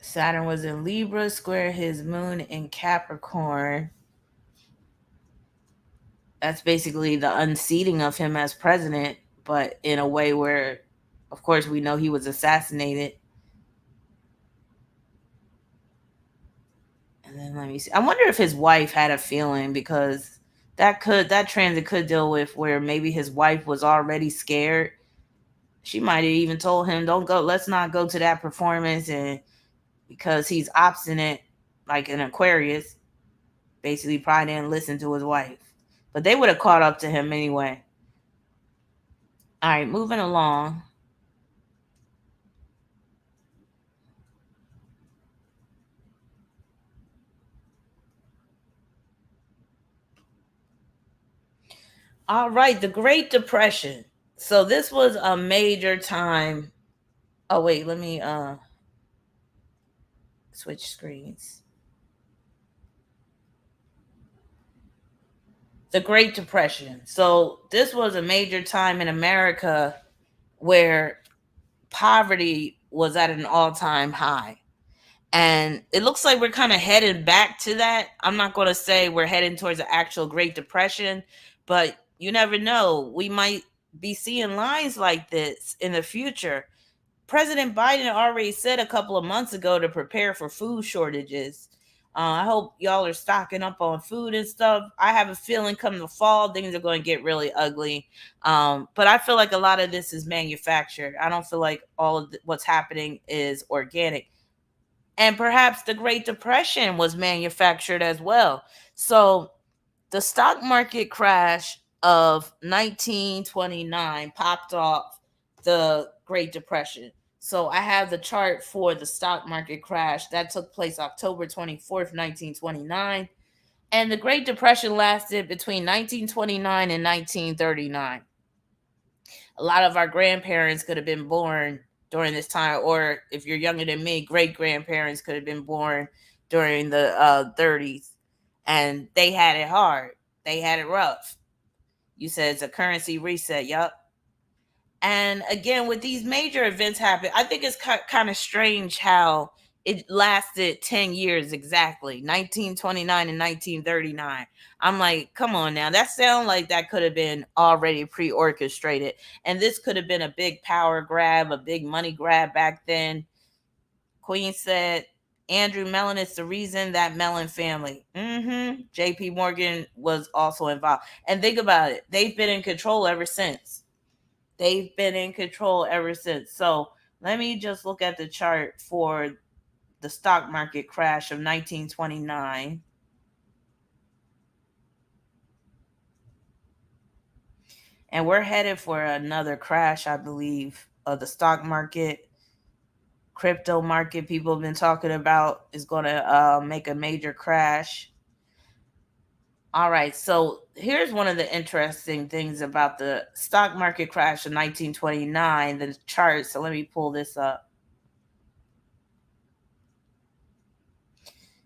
Saturn was in Libra, square his moon in Capricorn. That's basically the unseating of him as president, but in a way where, of course, we know he was assassinated. And then let me see. I wonder if his wife had a feeling, because that transit could deal with where maybe his wife was already scared. She might have even told him, "Don't go. Let's not go to that performance," and because he's obstinate, like an Aquarius, basically probably didn't listen to his wife. But they would have caught up to him anyway. All right, moving along. All right, the Great Depression. So this was a major time. Oh wait, let me switch screens. The Great Depression. So this was a major time in America where poverty was at an all-time high. And it looks like we're kind of headed back to that. I'm not going to say we're heading towards the actual Great Depression, but you never know. We might be seeing lines like this in the future. President Biden already said a couple of months ago to prepare for food shortages. I hope y'all are stocking up on food and stuff. I have a feeling come the fall, things are going to get really ugly. But I feel like a lot of this is manufactured. I don't feel like all of what's happening is organic. And perhaps the Great Depression was manufactured as well. So the stock market crash of 1929 popped off the Great Depression. So I have the chart for the stock market crash that took place October 24th, 1929. And the Great Depression lasted between 1929 and 1939. A lot of our grandparents could have been born during this time, or if you're younger than me, great grandparents could have been born during the 30s. And they had it hard, they had it rough. You said it's a currency reset. Yup. And again, with these major events happen, I think it's kind of strange how it lasted 10 years exactly, 1929 and 1939. I'm like, come on now. That sounds like that could have been already pre-orchestrated. And this could have been a big power grab, a big money grab back then. Queen said, Andrew Mellon is the reason that Mellon family. JP Morgan was also involved. And think about it. They've been in control ever since. They've been in control ever since. So let me just look at the chart for the stock market crash of 1929. And we're headed for another crash, I believe, of the stock market. Crypto market, people have been talking about, is going to make a major crash. All right, so here's one of the interesting things about the stock market crash of 1929, the chart. So let me pull this up.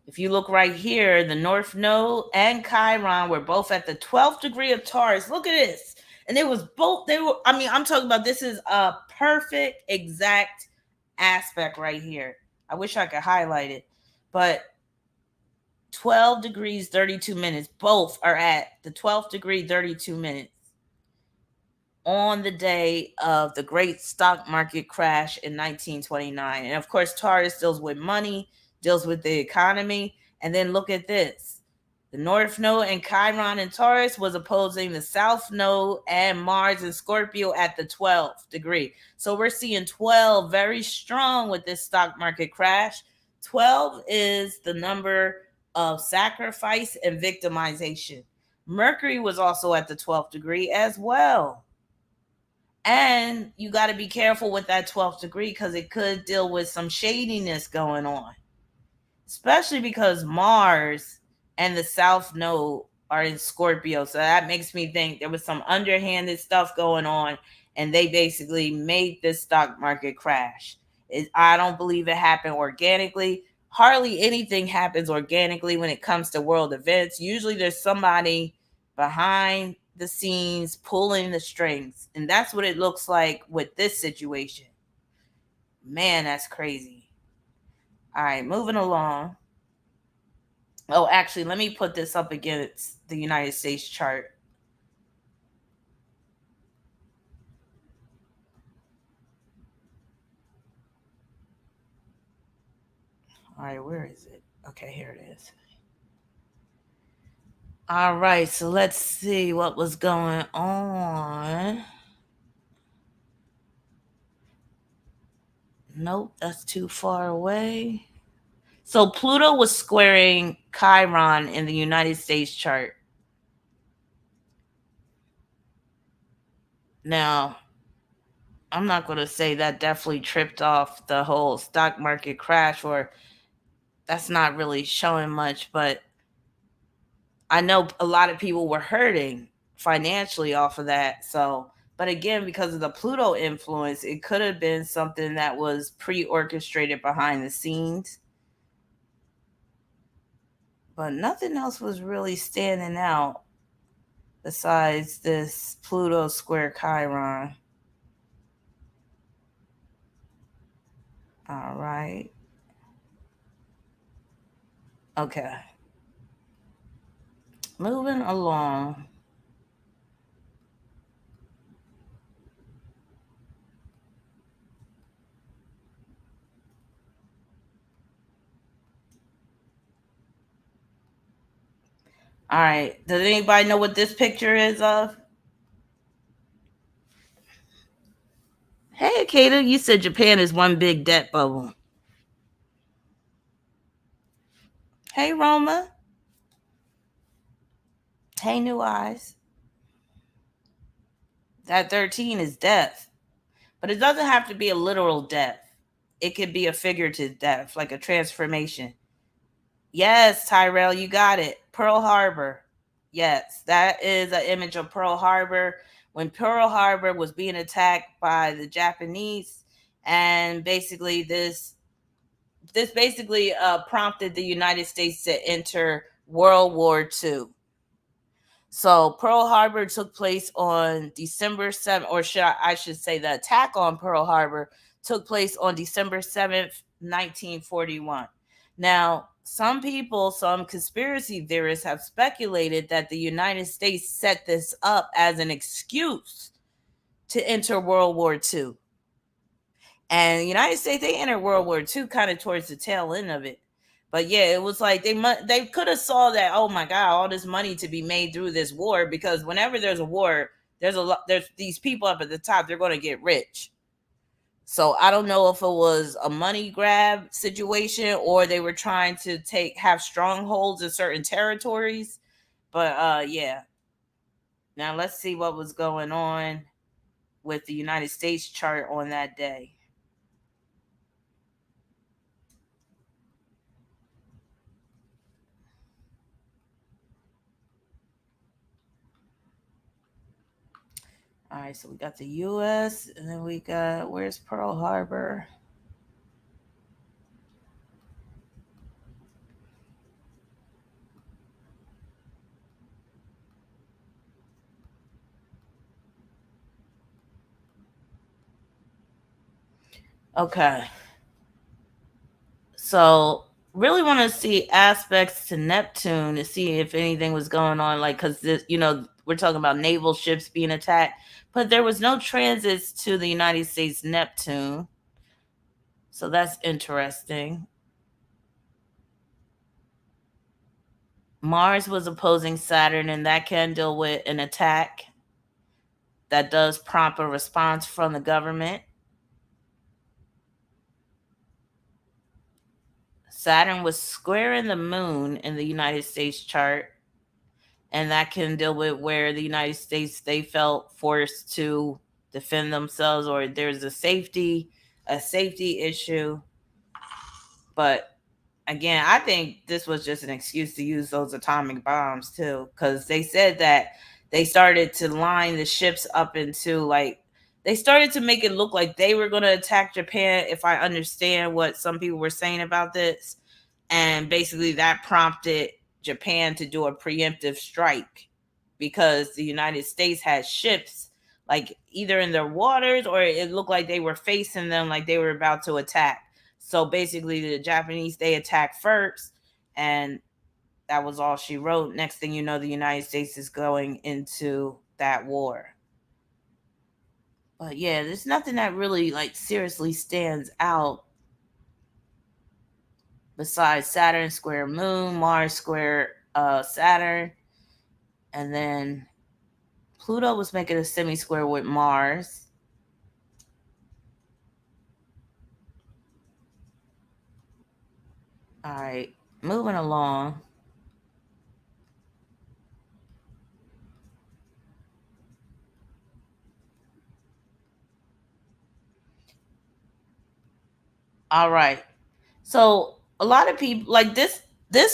If you look right here, the North Node and Chiron were both at the 12th degree of Taurus. Look at this. And it was both, I'm talking about, this is a perfect, exact aspect right here. I wish I could highlight it. But 12 degrees, 32 minutes. Both are at the 12th degree, 32 minutes on the day of the great stock market crash in 1929. And of course, Taurus deals with money, deals with the economy. And then look at this. The North Node and Chiron in Taurus was opposing the South Node and Mars in Scorpio at the 12th degree. So we're seeing 12 very strong with this stock market crash. 12 is the number of sacrifice and victimization. Mercury was also at the 12th degree as well. And you got to be careful with that 12th degree because it could deal with some shadiness going on, especially because Mars and the South Node are in Scorpio. So that makes me think there was some underhanded stuff going on, and they basically made this stock market crash. I don't believe it happened organically. Hardly anything happens organically when it comes to world events. Usually there's somebody behind the scenes pulling the strings, and that's what it looks like with this situation. Man, that's crazy. All right, moving along. Oh, actually, let me put this up against the United States chart. All right, where is it? Okay, here it is. All right, so let's see what was going on. Nope, that's too far away. So Pluto was squaring Chiron in the United States chart. Now, I'm not going to say that definitely tripped off the whole stock market crash, or that's not really showing much, but I know a lot of people were hurting financially off of that. So, but again, because of the Pluto influence, it could have been something that was pre-orchestrated behind the scenes. But nothing else was really standing out besides this Pluto square Chiron. All right. Okay. Moving along. All right. Does anybody know what this picture is of? Hey, Akita, you said Japan is one big debt bubble. Hey, Roma. Hey, New Eyes. That 13 is death. But it doesn't have to be a literal death. It could be a figurative death, like a transformation. Yes, Tyrell, you got it. Pearl Harbor. Yes, that is an image of Pearl Harbor when Pearl Harbor was being attacked by the Japanese, and basically this basically prompted the United States to enter World War II. So Pearl Harbor took place on December 7th, or I should say the attack on Pearl Harbor took place on December 7th, 1941. Now, some people, some conspiracy theorists have speculated that the United States set this up as an excuse to enter World War II. And the United States, they entered World War II kind of towards the tail end of it. But yeah, it was like they could have saw that, oh my God, all this money to be made through this war, because whenever there's a war, there's these people up at the top, they're going to get rich. So I don't know if it was a money grab situation or they were trying to have strongholds in certain territories. But yeah. Now let's see what was going on with the United States chart on that day. All right, so we got the U.S. and then we got, where's Pearl Harbor? Okay. So really want to see aspects to Neptune to see if anything was going on, like, because this, we're talking about naval ships being attacked, but there was no transits to the United States Neptune. So that's interesting. Mars was opposing Saturn, and that can deal with an attack that does prompt a response from the government. Saturn was squaring the moon in the United States chart, and that can deal with where the United States, they felt forced to defend themselves, or there's a safety issue. But again, I think this was just an excuse to use those atomic bombs too, because they said that they started to line the ships up into, like, they started to make it look like they were going to attack Japan, if I understand what some people were saying about this. And basically that prompted Japan to do a preemptive strike, because the United States had ships like either in their waters, or it looked like they were facing them, like they were about to attack. So basically the Japanese, they attacked first, and that was all she wrote. Next thing you know, the United States is going into that war. But yeah, there's nothing that really like seriously stands out besides Saturn square Moon, Mars square Saturn, and then Pluto was making a semi-square with Mars. All right, moving along. All right. So a lot of people like this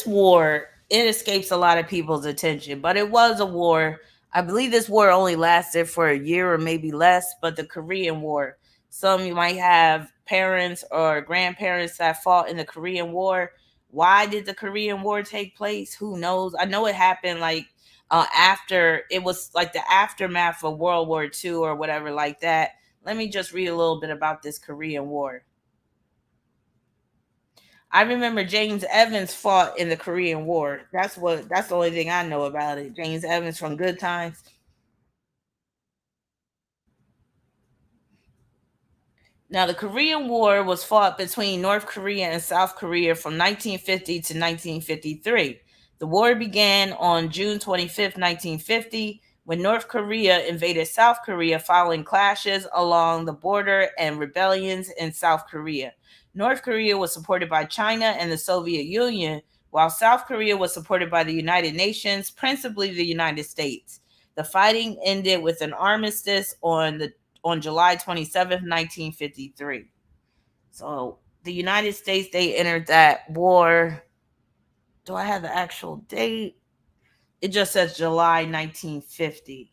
war, it escapes a lot of people's attention, but it was a war. I believe this war only lasted for a year or maybe less, but the Korean War. Some you might have parents or grandparents that fought in the Korean War. Why did the Korean War take place? Who knows? I know it happened like after, it was like the aftermath of World War II or whatever like that. Let me just read a little bit about this Korean War. I remember James Evans fought in the Korean War. That's the only thing I know about it. James Evans from Good Times. Now, the Korean War was fought between North Korea and South Korea from 1950 to 1953. The war began on June 25th, 1950, when North Korea invaded South Korea following clashes along the border and rebellions in South Korea. North Korea was supported by China and the Soviet Union, while South Korea was supported by the United Nations, principally the United States. The fighting ended with an armistice on July 27th, 1953. So the United States, they entered that war. Do I have the actual date? It just says July 1950.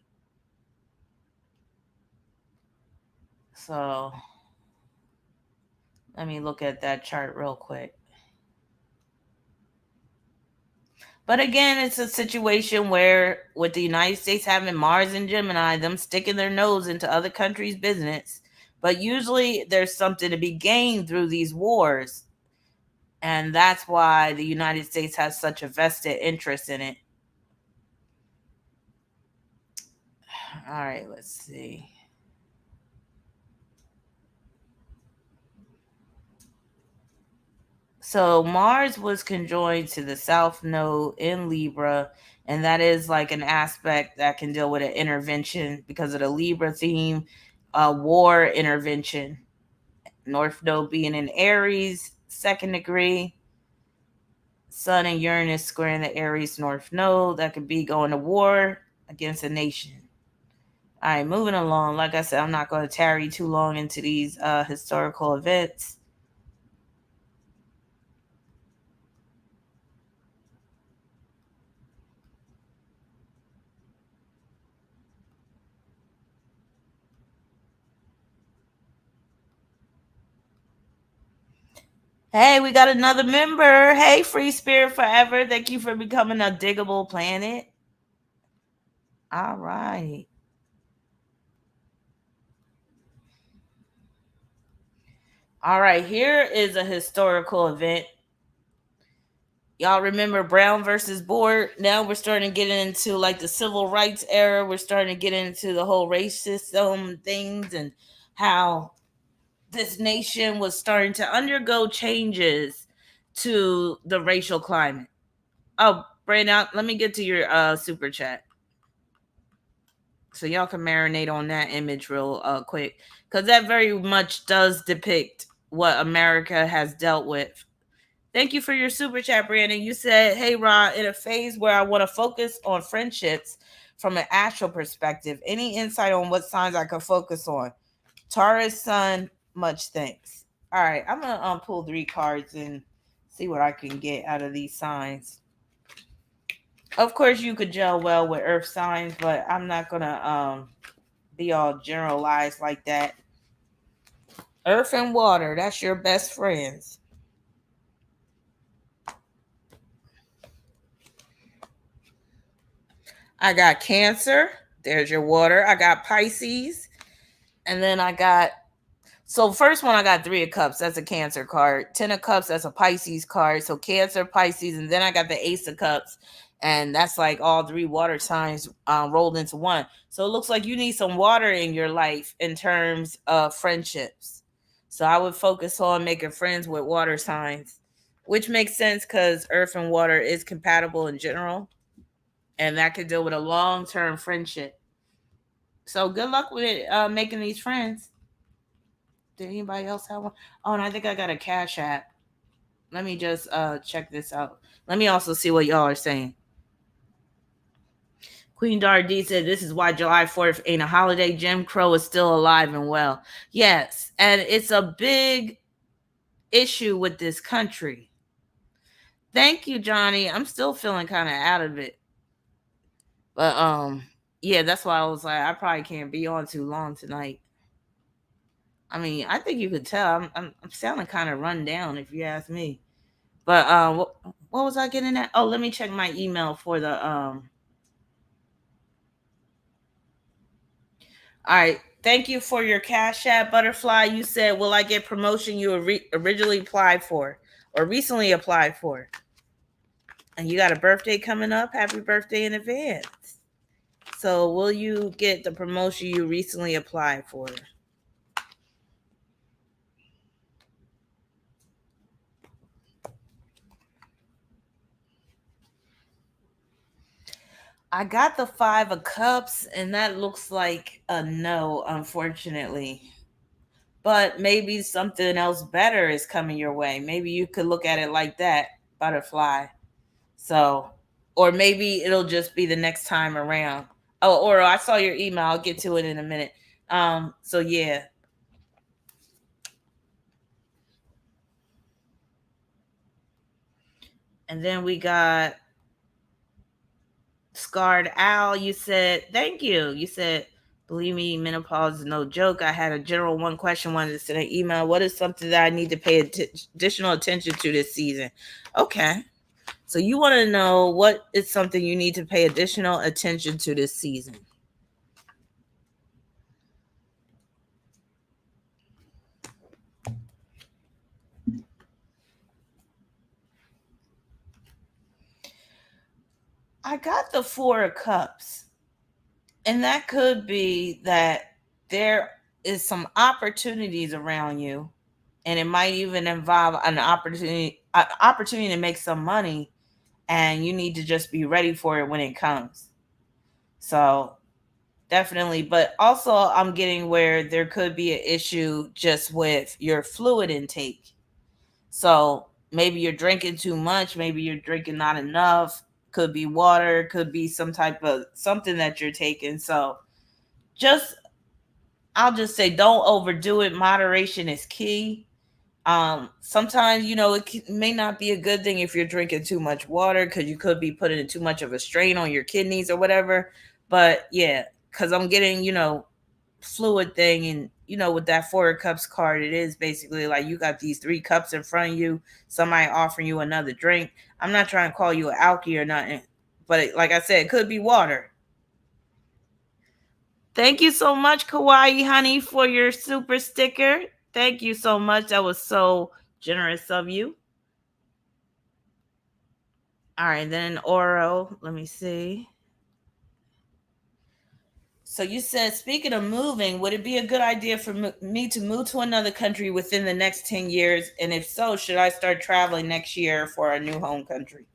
So let me look at that chart real quick. But again, it's a situation where, with the United States having Mars and Gemini, them sticking their nose into other countries' business. But usually there's something to be gained through these wars. And that's why the United States has such a vested interest in it. All right, let's see. So Mars was conjoined to the South Node in Libra, and that is like an aspect that can deal with an intervention because of the Libra theme, war intervention. North Node being in Aries, second degree. Sun and Uranus squaring the Aries North Node. That could be going to war against a nation. All right, moving along. Like I said, I'm not going to tarry too long into these historical events. Hey, we got another member. Hey, Free Spirit Forever. Thank you for becoming a diggable planet. All right. All right, here is a historical event. Y'all remember Brown versus Board? Now we're starting to get into like the civil rights era. We're starting to get into the whole race system things and how this nation was starting to undergo changes to the racial climate. Oh, Brandon, let me get to your super chat so y'all can marinate on that image real quick, because that very much does depict what America has dealt with. Thank you for your super chat, Brandon. You said, "Hey, Rod, in a phase where I want to focus on friendships from an astral perspective, any insight on what signs I could focus on?" Taurus Sun, much thanks. All right, I'm gonna pull 3 cards and see what I can get out of these signs. Of course, you could gel well with Earth signs, but I'm not gonna be all generalized like that. Earth and water, that's your best friends. I got Cancer. There's your water. I got Pisces. And then I got, so first one I got 3 of Cups. That's a Cancer card. 10 of Cups, that's a Pisces card. So Cancer, Pisces, and then I got the Ace of Cups. And that's like all 3 water signs rolled into one. So it looks like you need some water in your life in terms of friendships. So I would focus on making friends with water signs, which makes sense because earth and water is compatible in general. And that could deal with a long-term friendship. So good luck with it, making these friends. Did anybody else have one? Oh, and I think I got a Cash App. Let me just check this out. Let me also see what y'all are saying. Queen Dardy said, "This is why July 4th ain't a holiday. Jim Crow is still alive and well." Yes, and it's a big issue with this country. Thank you, Johnny. I'm still feeling kind of out of it. But yeah, that's why I was like, I probably can't be on too long tonight. I mean, I think you could tell I'm sounding kind of run down if you ask me. But what was I getting at? Oh, let me check my email for the All right. Thank you for your Cash App, Butterfly. You said, "Will I get promotion you originally applied for or recently applied for?" And you got a birthday coming up. Happy birthday in advance. So, will you get the promotion you recently applied for? I got the 5 of Cups, and that looks like a no, unfortunately. But maybe something else better is coming your way. Maybe you could look at it like that, Butterfly. So, or maybe it'll just be the next time around. Oh, Oro, I saw your email. I'll get to it in a minute. So yeah. And then we got Scarred Owl. You said, thank you. You said, believe me, menopause is no joke. I had a general one question, wanted to send an email. What is something that I need to pay additional attention to this season? Okay. So you want to know what is something you need to pay additional attention to this season. I got the Four of Cups. And that could be that there is some opportunities around you, and it might even involve an opportunity to make some money, and you need to just be ready for it when it comes. So definitely, but also I'm getting where there could be an issue just with your fluid intake. So maybe you're drinking too much, maybe you're drinking not enough. Could be water, could be some type of something that you're taking. So just I'll just say don't overdo it. Moderation is key. Sometimes it may not be a good thing if you're drinking too much water because you could be putting too much of a strain on your kidneys or whatever. But yeah, because I'm getting fluid thing, and with that Four of Cups card, it is basically like you got these three cups in front of you. Somebody offering you another drink. I'm not trying to call you an alky or nothing, but like I said, it could be water. Thank you so much, Kawaii Honey, for your super sticker. Thank you so much. That was so generous of you. All right, then Oro. Let me see. So you said, speaking of moving, would it be a good idea for me to move to another country within the next 10 years? And if so, should I start traveling next year for a new home country?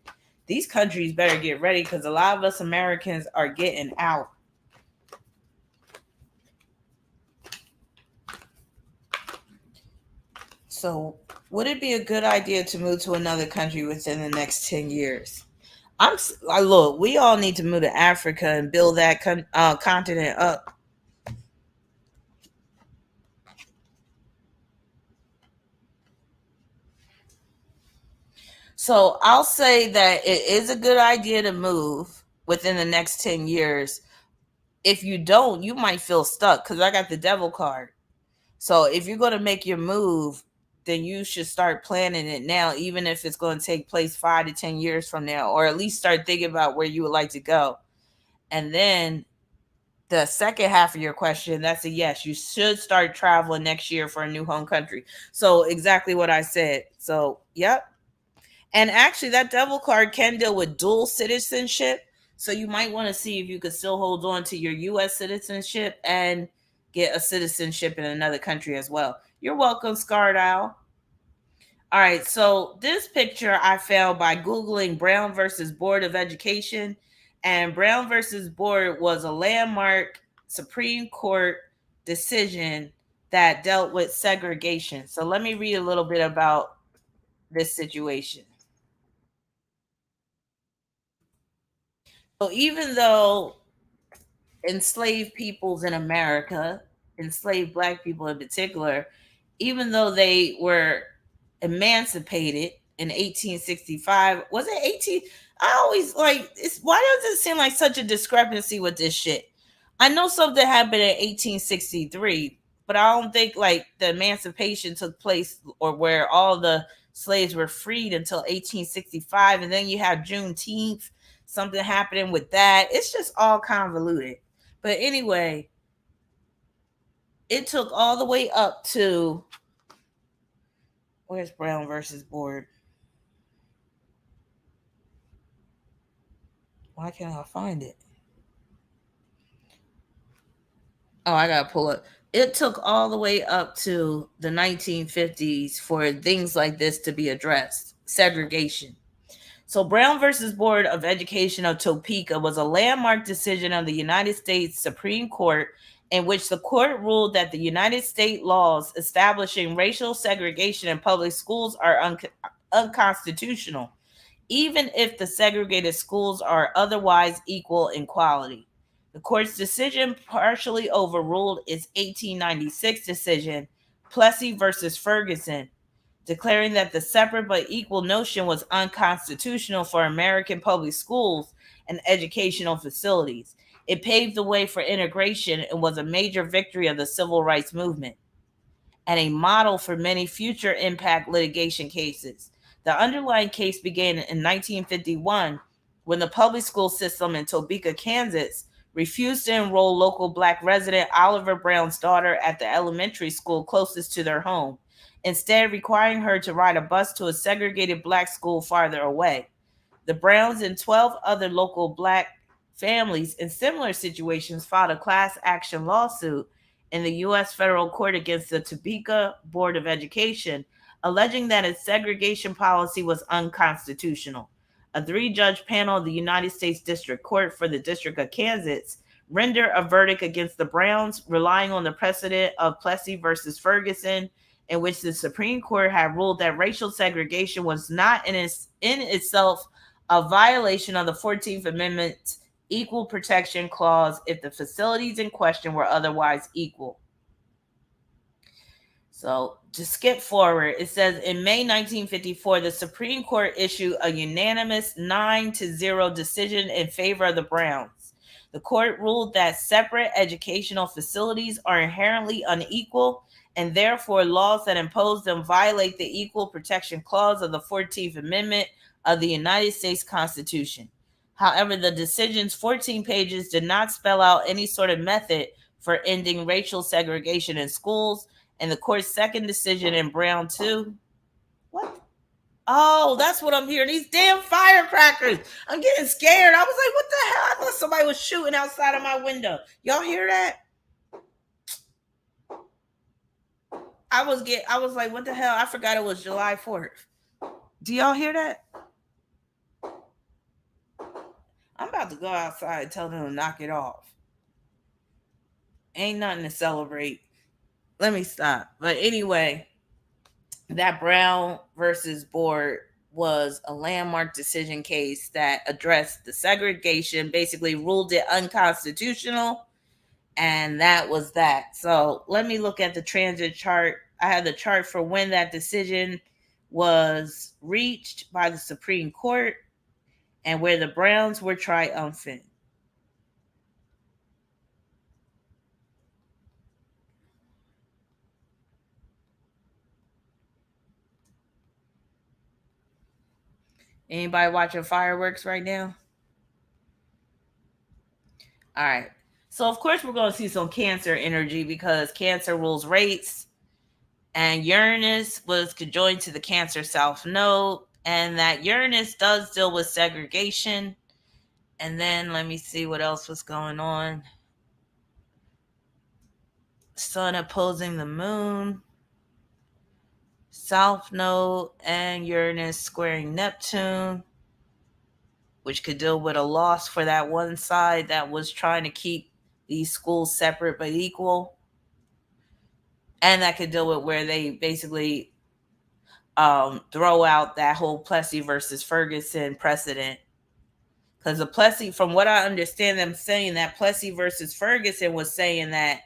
These countries better get ready because a lot of us Americans are getting out. So, would it be a good idea to move to another country within the next 10 years? Look, we all need to move to Africa and build that continent up. So, I'll say that it is a good idea to move within the next 10 years. If you don't, you might feel stuck because I got the devil card. So, if you're going to make your move, then you should start planning it now, even if it's going to take place 5 to 10 years from now, or at least start thinking about where you would like to go. And then the second half of your question, that's a yes. You should start traveling next year for a new home country. So exactly what I said. So, yep. And actually, that devil card can deal with dual citizenship. So you might want to see if you could still hold on to your U.S. citizenship and get a citizenship in another country as well. You're welcome, Scarred Owl. All right, so this picture I found by Googling Brown versus Board of Education. And Brown versus Board was a landmark Supreme Court decision that dealt with segregation. So let me read a little bit about this situation. So even though enslaved peoples in America, enslaved black people in particular, even though they were emancipated in 1865, was it 18? I always like it's why does it seem like such a discrepancy with this shit? I know something happened in 1863, but I don't think like the emancipation took place or where all the slaves were freed until 1865, and then you have Juneteenth, something happening with that. It's just all convoluted. But anyway, it took all the way up to where's Brown versus Board? Why can't I find it? Oh, I gotta pull it. It took all the way up to the 1950s for things like this to be addressed. Segregation. So, Brown versus Board of Education of Topeka was a landmark decision of the United States Supreme Court in which the court ruled that the United States laws establishing racial segregation in public schools are unconstitutional, even if the segregated schools are otherwise equal in quality. The court's decision partially overruled its 1896 decision, Plessy versus Ferguson, declaring that the separate but equal notion was unconstitutional for American public schools and educational facilities. It paved the way for integration and was a major victory of the civil rights movement and a model for many future impact litigation cases. The underlying case began in 1951 when the public school system in Topeka, Kansas refused to enroll local black resident Oliver Brown's daughter at the elementary school closest to their home, instead requiring her to ride a bus to a segregated black school farther away. The Browns and 12 other local black families in similar situations filed a class action lawsuit in the U.S. federal court against the Topeka Board of Education, alleging that its segregation policy was unconstitutional. A three-judge panel of the United States District Court for the District of Kansas rendered a verdict against the Browns, relying on the precedent of Plessy versus Ferguson, in which the Supreme Court had ruled that racial segregation was not in itself a violation of the 14th Amendment's Equal Protection Clause if the facilities in question were otherwise equal. So to skip forward, it says in May 1954, the Supreme Court issued a unanimous 9-0 decision in favor of the Browns. The court ruled that separate educational facilities are inherently unequal, and therefore laws that impose them violate the Equal Protection Clause of the 14th Amendment of the United States Constitution. However, the decision's 14 pages did not spell out any sort of method for ending racial segregation in schools, and the court's second decision in Brown 2. What? Oh, that's what I'm hearing. These damn firecrackers. I'm getting scared. I was like, what the hell? I thought somebody was shooting outside of my window. Y'all hear that? I was like, what the hell? I forgot it was July 4th. Do y'all hear that? I'm about to go outside and tell them to knock it off. Ain't nothing to celebrate. Let me stop. But anyway, that Brown versus Board was a landmark decision case that addressed the segregation, basically ruled it unconstitutional, and that was that. So let me look at the transit chart. I have the chart for when that decision was reached by the Supreme Court and where the Browns were triumphant. Anybody watching fireworks right now? All right. So, of course, we're going to see some Cancer energy because Cancer rules rates. And Uranus was conjoined to the Cancer South Node. And that Uranus does deal with segregation. And then let me see what else was going on. Sun opposing the Moon. South Node and Uranus squaring Neptune, which could deal with a loss for that one side that was trying to keep these schools separate but equal. And that could deal with where they basically throw out that whole Plessy versus Ferguson precedent. Because the Plessy, from what I understand them saying, that Plessy versus Ferguson was saying that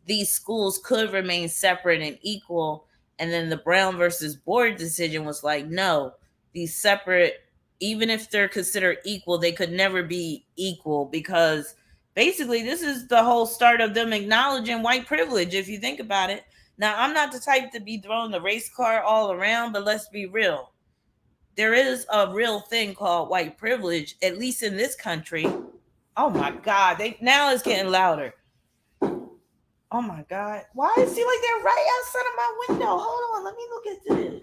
these schools could remain separate and equal. And then the Brown versus Board decision was like, no, these separate, even if they're considered equal, they could never be equal because basically this is the whole start of them acknowledging white privilege, if you think about it. Now, I'm not the type to be throwing the race card all around, but let's be real. There is a real thing called white privilege, at least in this country. Oh my God, now it's getting louder. Oh my God. Why does it seem like they're right outside of my window? Hold on, let me look at this.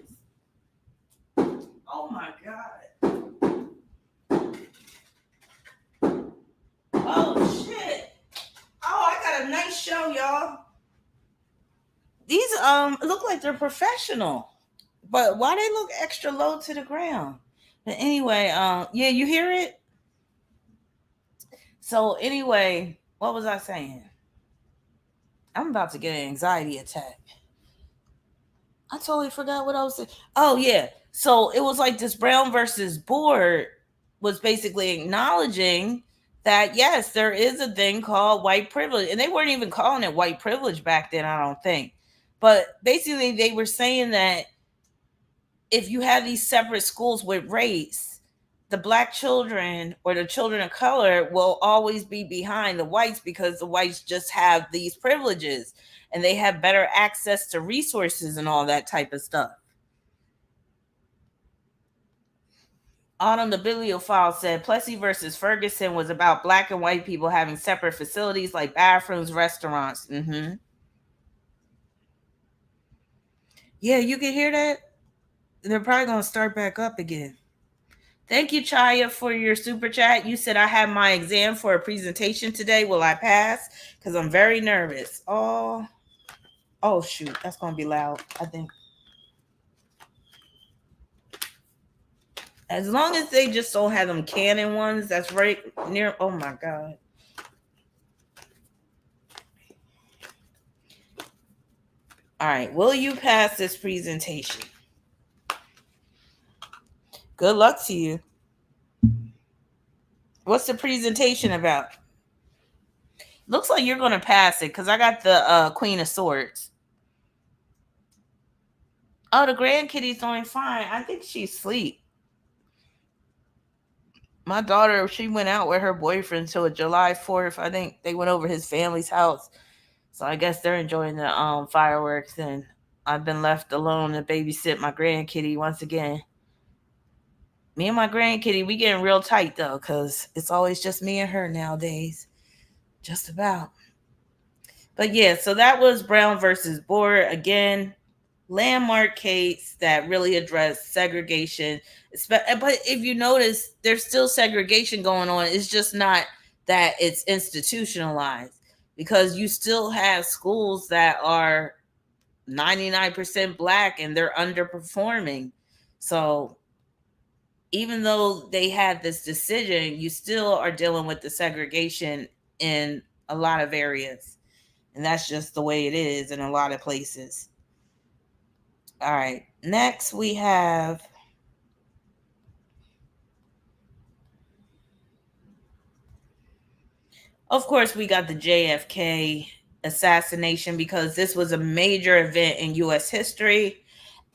Oh my God. Oh shit. Oh, I got a nice show, y'all. These look like they're professional. But why they look extra low to the ground? But anyway, yeah, you hear it? So anyway, what was I saying? I'm about to get an anxiety attack. I totally forgot what I was saying. Oh, yeah. So it was like this Brown versus Board was basically acknowledging that yes, there is a thing called white privilege. And they weren't even calling it white privilege back then, I don't think. But basically, they were saying that if you have these separate schools with race, the black children or the children of color will always be behind the whites because the whites just have these privileges and they have better access to resources and all that type of stuff. Autumn the bibliophile said Plessy versus Ferguson was about black and white people having separate facilities like bathrooms, restaurants. Yeah, you can hear that? They're probably going to start back up again. Thank you, Chaya, for your super chat. You said I have my exam for a presentation today. Will I pass? Because I'm very nervous. Oh, shoot. That's going to be loud, I think. As long as they just don't have them cannon ones, that's right near. Oh, my God. All right. Will you pass this presentation? Good luck to you. What's the presentation about? Looks like you're going to pass it because I got the Queen of Swords. Oh, the grandkitty's doing fine. I think she's asleep. My daughter, she went out with her boyfriend till July 4th. I think they went over his family's house. So I guess they're enjoying the fireworks, and I've been left alone to babysit my grandkitty once again. Me and my grandkitty, we getting real tight though, because it's always just me and her nowadays. Just about. But yeah, so that was Brown versus Board. Again, landmark case that really addressed segregation. But if you notice, there's still segregation going on. It's just not that it's institutionalized, because you still have schools that are 99% black and they're underperforming. So even though they had this decision, you still are dealing with the segregation in a lot of areas. And that's just the way it is in a lot of places. All right. Next, we have of course, we got the JFK assassination because this was a major event in U.S. history.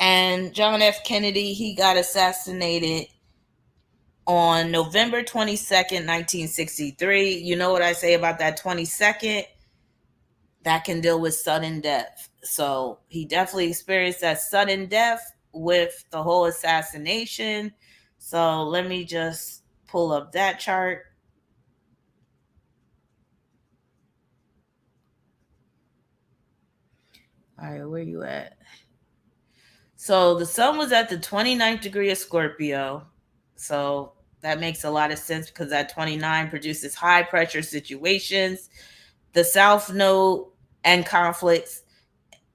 And John F. Kennedy, he got assassinated on November 22nd, 1963. You know what I say about that 22nd? That can deal with sudden death. So he definitely experienced that sudden death with the whole assassination. So let me just pull up that chart. All right, where you at? So the sun was at the 29th degree of Scorpio. So that makes a lot of sense because that 29 produces high pressure situations. The South Node and conflicts.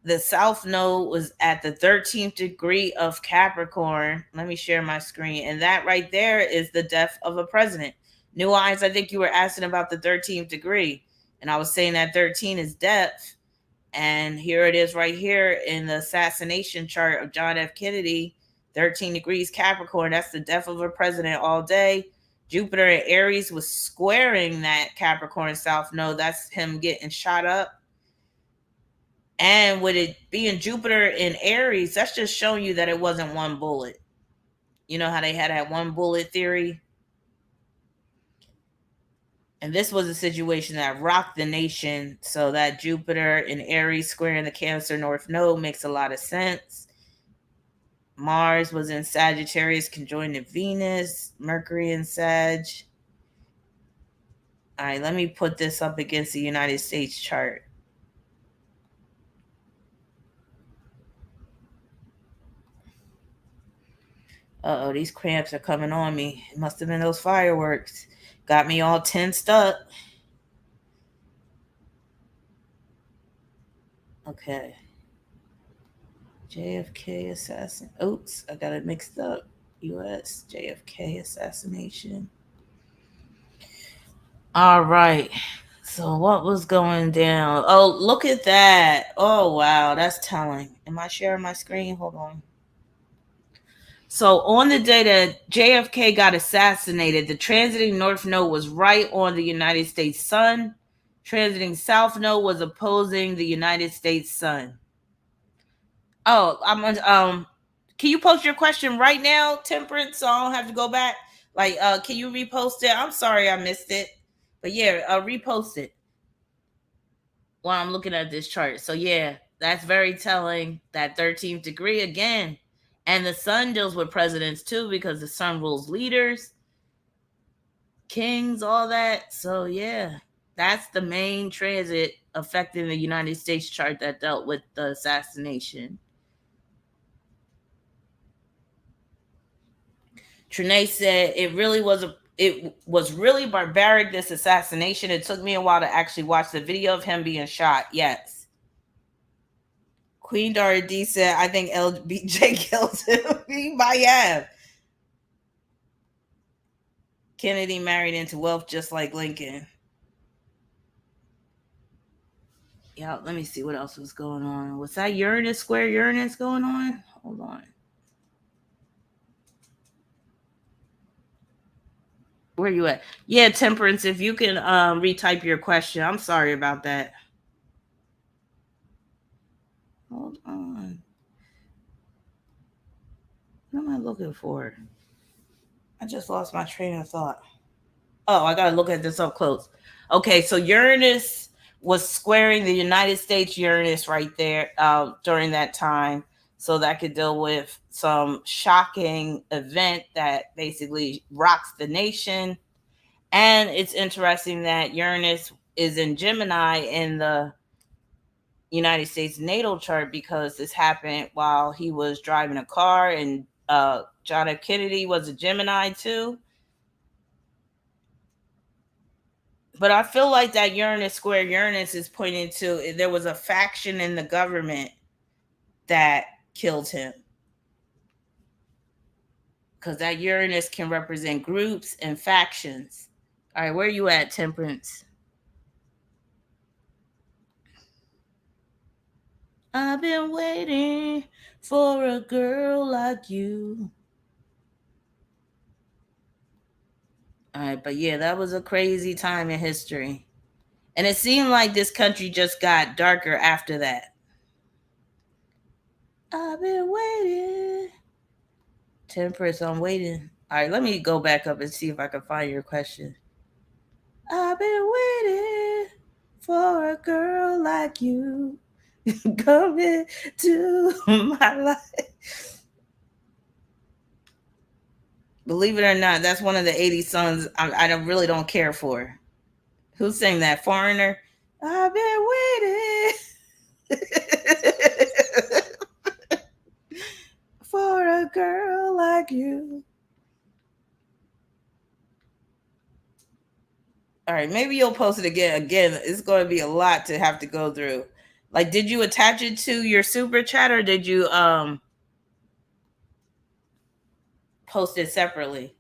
The South Node was at the 13th degree of Capricorn. Let me share my screen. And that right there is the death of a president. New Eyes, I think you were asking about the 13th degree. And I was saying that 13 is death. And here it is right here in the assassination chart of John F. Kennedy, 13 degrees Capricorn. That's the death of a president all day. Jupiter in Aries was squaring that Capricorn South Node. That's him getting shot up. And with it being Jupiter in Aries, that's just showing you that it wasn't one bullet. You know how they had that one bullet theory? And this was a situation that rocked the nation. So that Jupiter in Aries squaring the Cancer North Node makes a lot of sense. Mars was in Sagittarius conjoining Venus, Mercury in Sag. All right, let me put this up against the United States chart. Uh-oh, these cramps are coming on me. It must have been those fireworks. Got me all tensed up. Okay. JFK assassin. Oops, I got it mixed up. U.S. JFK assassination. All right. So what was going down? Oh, look at that. Oh, wow. That's telling. Am I sharing my screen? Hold on. So on the day that JFK got assassinated, the transiting north node was right on the United States sun. Transiting south node was opposing the United States sun. Oh, can you post your question right now, Temperance, so I don't have to go back? Like, can you repost it? I'm sorry I missed it. But yeah, repost it while I'm looking at this chart. So yeah, that's very telling. That 13th degree again. And the sun deals with presidents too, because the sun rules leaders, kings, all that. So yeah, that's the main transit affecting the United States chart that dealt with the assassination. Trinae said it was really barbaric, this assassination. It took me a while to actually watch the video of him being shot. Yes. Queen Dara D said, I think LBJ killed him. He might have. Kennedy married into wealth just like Lincoln. Yeah, let me see what else was going on. Was that Uranus square Uranus going on? Hold on. Where you at? Yeah, Temperance, if you can retype your question. I'm sorry about that. Hold on. What am I looking for? I just lost my train of thought. Oh, I gotta look at this up close. Okay, so Uranus was squaring the United States Uranus right there during that time. So that could deal with some shocking event that basically rocks the nation. And it's interesting that Uranus is in Gemini in the United States natal chart, because this happened while he was driving a car, and John F. Kennedy was a Gemini too. But I feel like that Uranus square Uranus is pointing to there was a faction in the government that killed him. Because that Uranus can represent groups and factions. All right, where are you at, Temperance? I've been waiting for a girl like you. All right, but yeah, that was a crazy time in history. And it seemed like this country just got darker after that. I've been waiting. Temperance, I'm waiting. All right, let me go back up and see if I can find your question. I've been waiting for a girl like you coming to my life. Believe it or not, that's one of the 80s songs I don't care for. Who sang that? Foreigner? I've been waiting for a girl like you. All right, maybe you'll post it again. Again, it's going to be a lot to have to go through. Like, did you attach it to your super chat, or did you post it separately?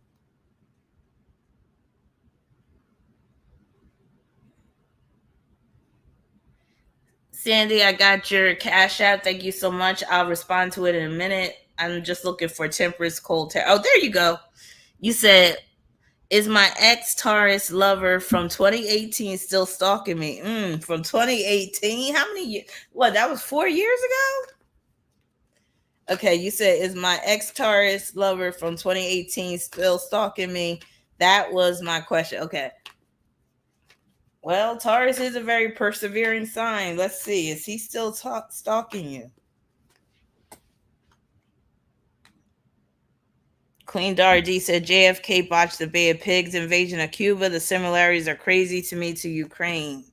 Sandy, I got your Cash App. Thank you so much. I'll respond to it in a minute. I'm just looking for Temperance Cold. Oh, there you go. You said, is my ex Taurus lover from 2018 still stalking me? From 2018? How many years? What, that was 4 years ago? Okay, you said, is my ex Taurus lover from 2018 still stalking me? That was my question. Okay. Well, Taurus is a very persevering sign. Let's see. Is he still stalking you? Queen Dardy said JFK botched the Bay of Pigs invasion of Cuba. The similarities are crazy to me to Ukraine.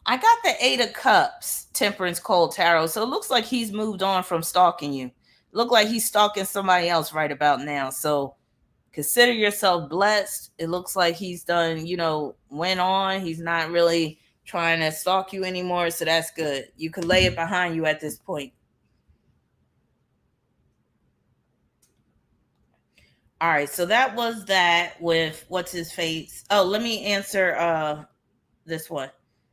I got the 8 of Cups, Temperance Cold Tarot. So it looks like he's moved on from stalking you. Look like he's stalking somebody else right about now. So consider yourself blessed. It looks like he's done, went on. He's not really trying to stalk you anymore. So that's good. You could lay it behind you at this point. All right, so that was that with what's his face. Oh, let me answer this one.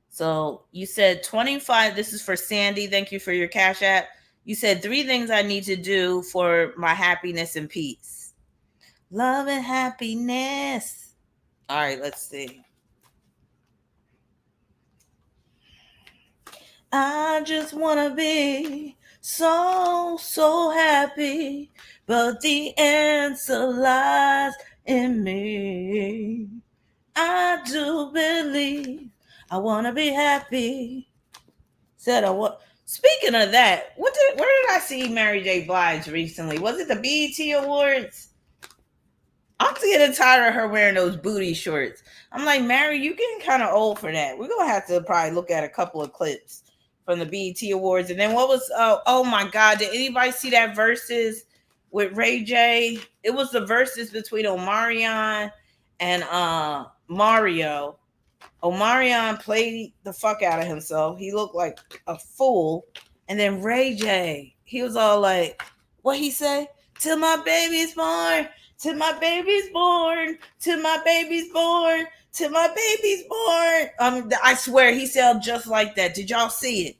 So you said 25. This is for Sandy. Thank you for your Cash App. You said 3 things I need to do for my happiness and peace. Love and happiness. All right, let's see. I just want to be so happy, but the answer lies in me. I do believe I want to be happy. Said I want. Speaking of that, where did I see Mary J. Blige recently? Was it the BET Awards? I'm getting tired of her wearing those booty shorts. I'm like, Mary, you getting kind of old for that. We're gonna have to probably look at a couple of clips from the BET Awards. And then what was? Oh my God, did anybody see that versus with Ray J? It was the versus between Omarion and Mario. Omarion played the fuck out of himself. He looked like a fool. And then Ray J, he was all like, what he say? Till my baby's born, till my baby's born, till my baby's born, till my baby's born. I swear he sounded just like that. Did y'all see it?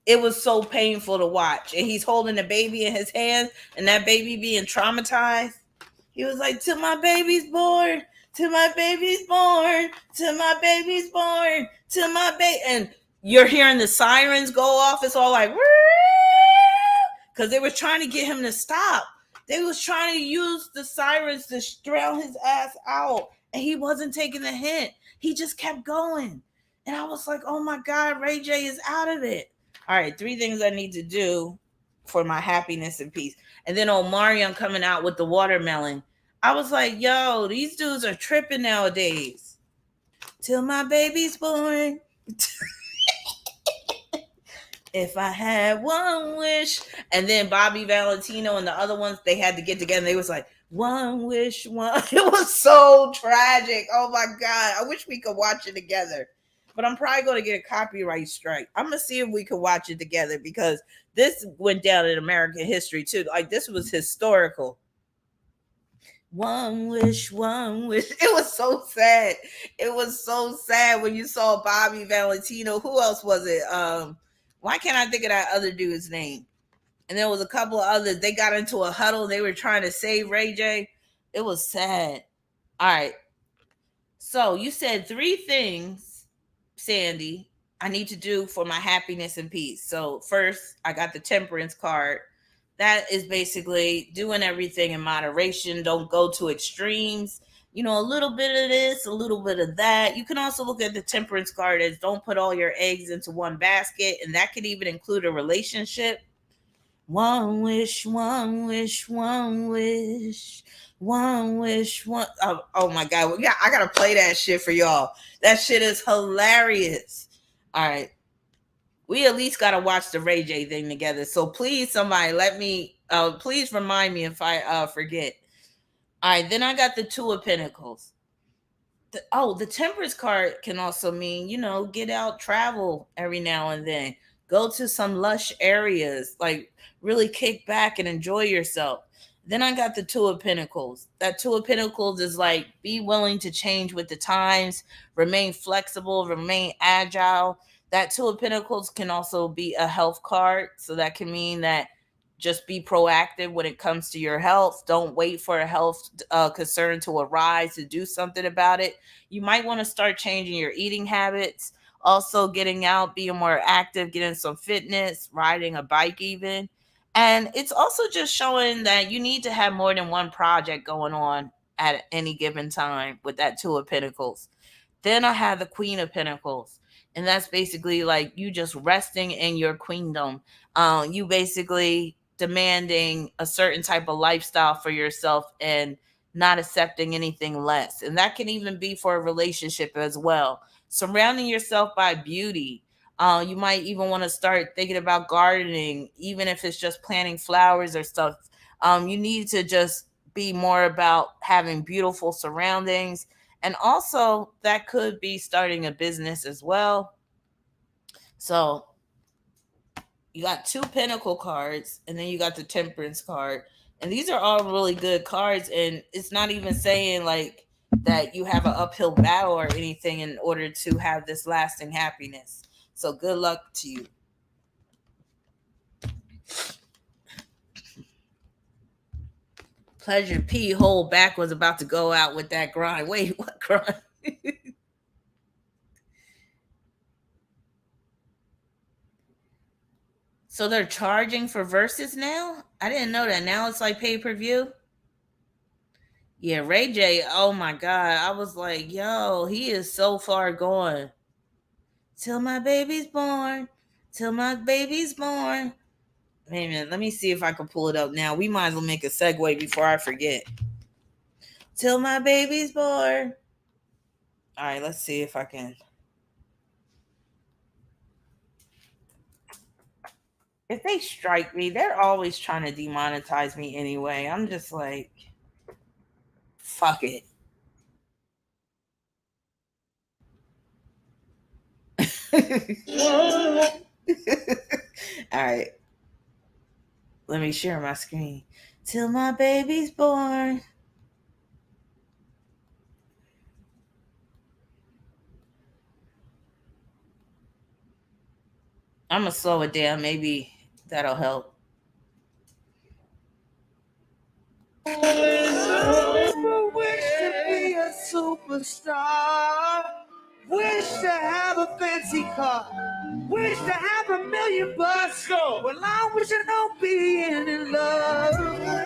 It was so painful to watch. And he's holding the baby in his hands, and that baby being traumatized. He was like, till my baby's born, till my baby's born, till my baby's born, till my baby. And you're hearing the sirens go off. It's all like, because they were trying to get him to stop. They was trying to use the sirens to drown his ass out. And he wasn't taking the hint. He just kept going. And I was like, oh my God, Ray J is out of it. All right, 3 things I need to do for my happiness and peace. And then Omarion coming out with the watermelon. I was like, yo, these dudes are tripping nowadays. Till my baby's born. If I had one wish. And then Bobby Valentino and the other ones, they had to get together. And they was like, one wish, one. It was so tragic. Oh my God. I wish we could watch it together. But I'm probably going to get a copyright strike. I'm going to see if we can watch it together because this went down in American history too. Like, this was historical. One wish, one wish. It was so sad. It was so sad when you saw Bobby Valentino. Who else was it? Why can't I think of that other dude's name? And there was a couple of others. They got into a huddle. They were trying to save Ray J. It was sad. All right. So you said 3 things, Sandy, I need to do for my happiness and peace. So first, I got the temperance card. That is basically doing everything in moderation. Don't go to extremes. You know, a little bit of this, a little bit of that. You can also look at the temperance card as don't put all your eggs into one basket. And that could even include a relationship. One wish, one wish, one wish. One wish, one. Oh my God. Yeah, I got to play that shit for y'all. That shit is hilarious. All right. We at least got to watch the Ray J thing together. So please, somebody, please remind me if I forget. All right. Then I got the 2 of Pentacles. The temperance card can also mean, get out, travel every now and then. Go to some lush areas, like really kick back and enjoy yourself. Then I got the 2 of Pentacles. That 2 of Pentacles is like, be willing to change with the times, remain flexible, remain agile. That 2 of Pentacles can also be a health card. So that can mean that just be proactive when it comes to your health. Don't wait for a health concern to arise to do something about it. You might want to start changing your eating habits. Also getting out, being more active, getting some fitness, riding a bike even. And it's also just showing that you need to have more than one project going on at any given time with that 2 of Pentacles. Then I have the Queen of Pentacles. And that's basically like you just resting in your queendom. You basically demanding a certain type of lifestyle for yourself and not accepting anything less. And that can even be for a relationship as well. Surrounding yourself by beauty. You might even want to start thinking about gardening, even if it's just planting flowers or stuff. You need to just be more about having beautiful surroundings. And also, that could be starting a business as well. So, you got 2 Pentacle cards, and then you got the Temperance card. And these are all really good cards. And it's not even saying like that you have an uphill battle or anything in order to have this lasting happiness. So, good luck to you. Pleasure P hold back was about to go out with that grind. Wait, what grind? So they're charging for verses now? I didn't know that. Now it's like pay per view. Yeah, Ray J. Oh my god, I was like, yo, he is so far gone. Till my baby's born. Till my baby's born. Wait a minute, let me see if I can pull it up now. We might as well make a segue before I forget. Till my baby's born. All right, let's see if I can. If they strike me, they're always trying to demonetize me anyway. I'm just like, fuck it. All right, let me share my screen. Till my baby's born. I'm gonna slow it down. Maybe that'll help. Wish to be a superstar. Wish to have a fancy car. Wish to have $1,000,000 bucks. Well, I wish I don't be in love.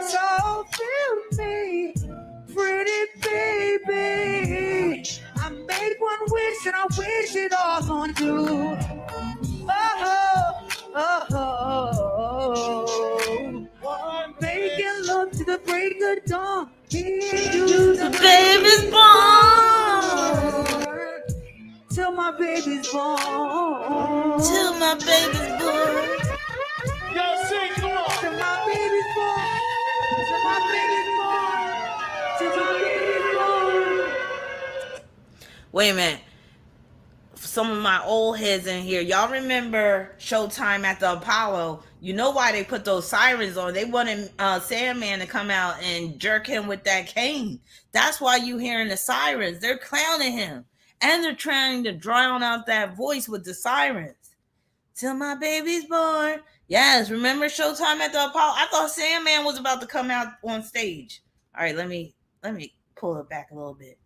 So feel me, pretty baby. I made one wish and I wish it all on you. Oh, oh, oh, oh. Making love to the break of dawn. The baby's born. Till my baby's born. Till my baby's born. Yo, sing, come on. Till my baby's born. Till my baby's born. Till my baby's born. Wait a minute. Some of my old heads in here, y'all remember Showtime at the Apollo? You know why they put those sirens on? They wanted Sandman to come out and jerk him with that cane. That's why you hearing the sirens. They're clowning him, and they're trying to drown out that voice with the sirens. Till my baby's born. Yes, remember Showtime at the Apollo? I thought Sandman was about to come out on stage. All right, let me pull it back a little bit.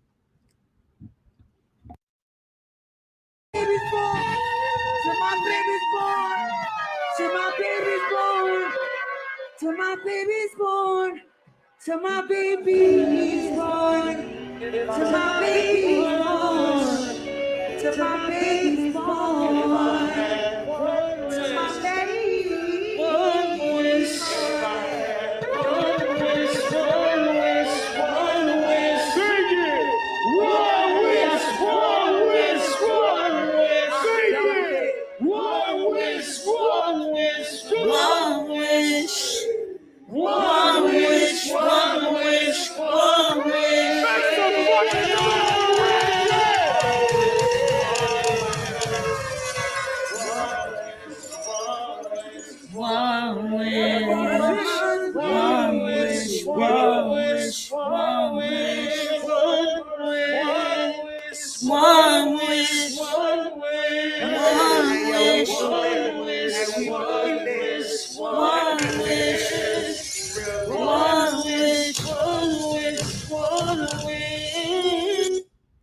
Baby's born. Till my baby's born. Till my baby's born. Till my baby's born. Till my baby's born. Till my baby's born. Till my baby's born. Till my baby's born.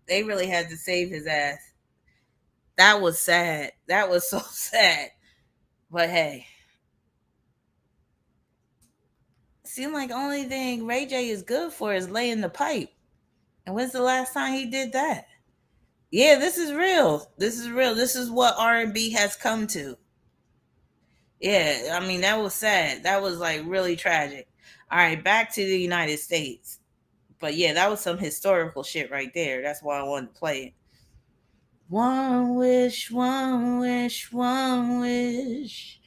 They really had to save his ass. That was sad. That was so sad. But hey, seemed like the only thing Ray J is good for is laying the pipe. And when's the last time he did that? Yeah, this is real. This is real. This is what R&B has come to. Yeah, I mean, that was sad. That was like really tragic. All right, back to the United States. But yeah, that was some historical shit right there. That's why I wanted to play it. One wish, one wish, one wish.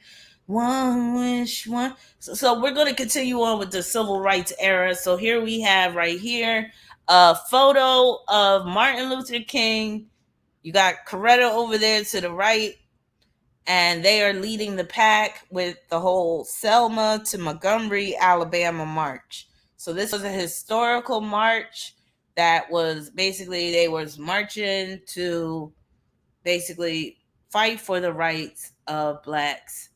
One wish, one. So we're going to continue on with the civil rights era. So here we have right here a photo of Martin Luther King. You got Coretta over there to the right, and they are leading the pack with the whole Selma to Montgomery, Alabama march. So this was a historical march that was basically, they was marching to basically fight for the rights of blacks.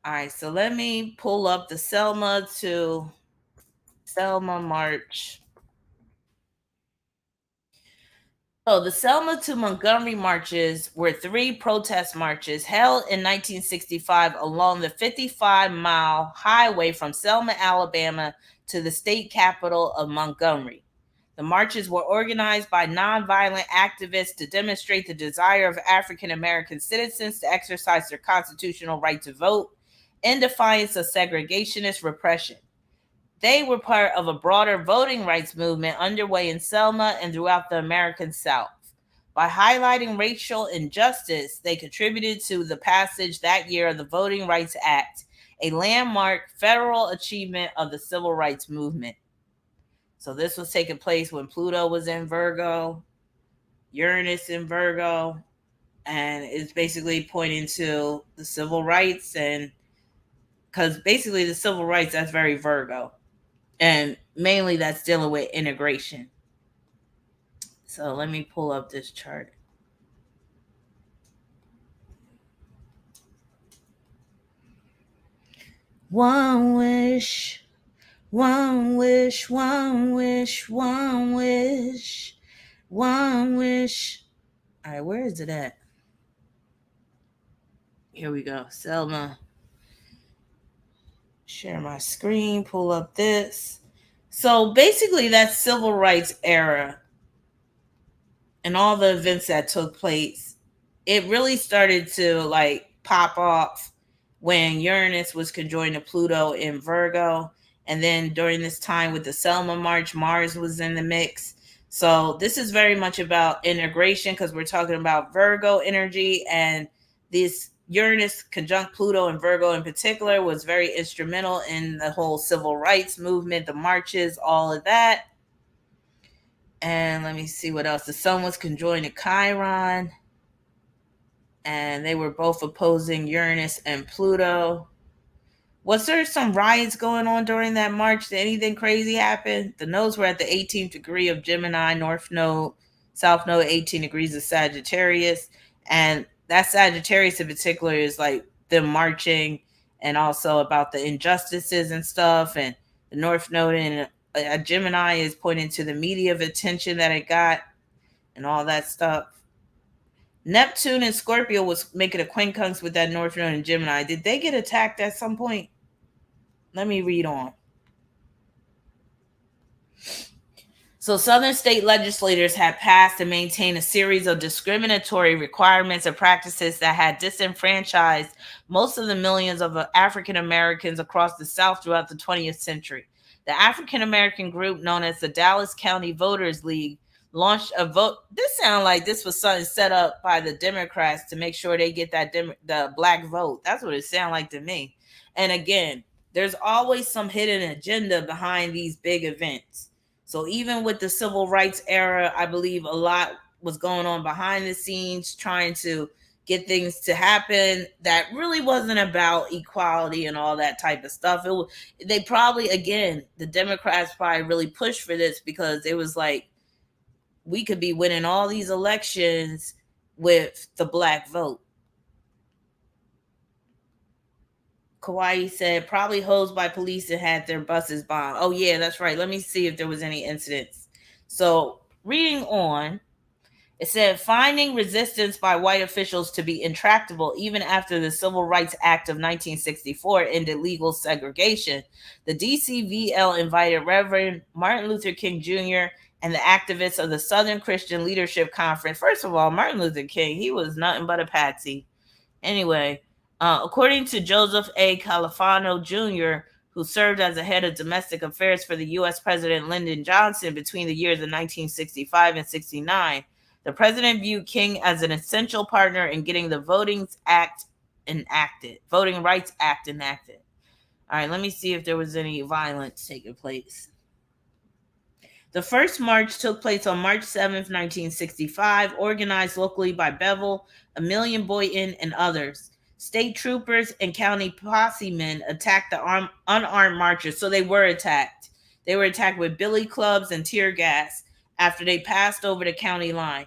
All right, so let me pull up the Selma to Selma March. So the Selma to Montgomery marches were 3 protest marches held in 1965 along the 55-mile highway from Selma, Alabama to the state capital of Montgomery. The marches were organized by nonviolent activists to demonstrate the desire of African American citizens to exercise their constitutional right to vote in defiance of segregationist repression. They were part of a broader voting rights movement underway in Selma and throughout the American South. By highlighting racial injustice, they contributed to the passage that year of the Voting Rights Act, a landmark federal achievement of the civil rights movement. So this was taking place when Pluto was in Virgo, Uranus in Virgo, and it's basically pointing to the civil rights, and because basically the civil rights, that's very Virgo. And mainly that's dealing with integration. So let me pull up this chart. One wish, one wish, one wish, one wish, one wish. All right, where is it at? Here we go. Selma. Share my screen, pull up this. So basically, that civil rights era and all the events that took place, it really started to like pop off when Uranus was conjoined to Pluto in Virgo. And then during this time with the Selma March, Mars was in the mix. So this is very much about integration because we're talking about Virgo energy, and this Uranus conjunct Pluto and Virgo in particular was very instrumental in the whole civil rights movement, the marches, all of that. And let me see what else. The Sun was conjoined to Chiron, and they were both opposing Uranus and Pluto. Was there some riots going on during that March? Did anything crazy happen? The nodes were at the 18th degree of Gemini, North Node, South Node, 18 degrees of Sagittarius. And that Sagittarius in particular is like them marching, and also about the injustices and stuff. And the North Node in Gemini is pointing to the media of attention that it got and all that stuff. Neptune and Scorpio was making a quincunx with that North Node in Gemini. Did they get attacked at some point? Let me read on. So Southern state legislators had passed and maintained a series of discriminatory requirements and practices that had disenfranchised most of the millions of African Americans across the South throughout the 20th century. The African American group known as the Dallas County Voters League launched a vote. This sounds like this was something set up by the Democrats to make sure they get that the black vote. That's what it sounded like to me. And again, there's always some hidden agenda behind these big events. So even with the civil rights era, I believe a lot was going on behind the scenes trying to get things to happen that really wasn't about equality and all that type of stuff. They probably, again, the Democrats probably really pushed for this because it was like, we could be winning all these elections with the black vote. Kauai said probably hosed by police and had their buses bombed. Oh yeah, that's right. Let me see if there was any incidents. So reading on, it said finding resistance by white officials to be intractable even after the Civil Rights Act of 1964 ended legal segregation, the DCVL invited Reverend Martin Luther King Jr. and the activists of the Southern Christian Leadership Conference. First of all, Martin Luther King, he was nothing but a patsy. Anyway, according to Joseph A. Califano Jr., who served as the head of domestic affairs for the U.S. President Lyndon Johnson between the years of 1965 and 69, the president viewed King as an essential partner in getting the Voting Rights Act enacted. All right, let me see if there was any violence taking place. The first march took place on March 7th, 1965, organized locally by Bevel, Emilion Boynton, and others. State troopers and county posse men attacked the unarmed marchers, so they were attacked. They were attacked with billy clubs and tear gas after they passed over the county line.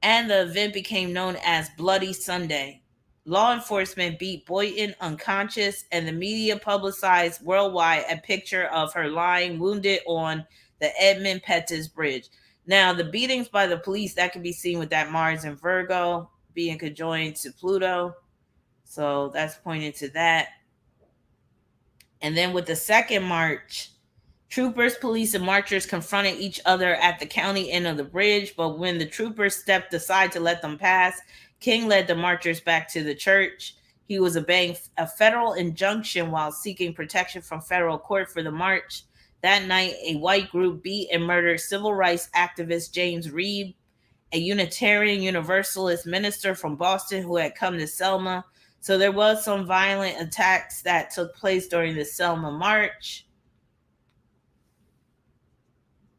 And the event became known as Bloody Sunday. law enforcement beat Boynton unconscious, and the media publicized worldwide a picture of her lying wounded on the Edmund Pettus Bridge. Now, the beatings by the police, that can be seen with that Mars and Virgo being conjoined to Pluto. So that's pointing to that. And then with the second march, troopers, police, and marchers confronted each other at the county end of the bridge, but when the troopers stepped aside to let them pass, King led the marchers back to the church. He was obeying a federal injunction while seeking protection from federal court for the march. That night, a white group beat and murdered civil rights activist James Reeb, a Unitarian Universalist minister from Boston who had come to Selma. So there was some violent attacks that took place during the Selma March.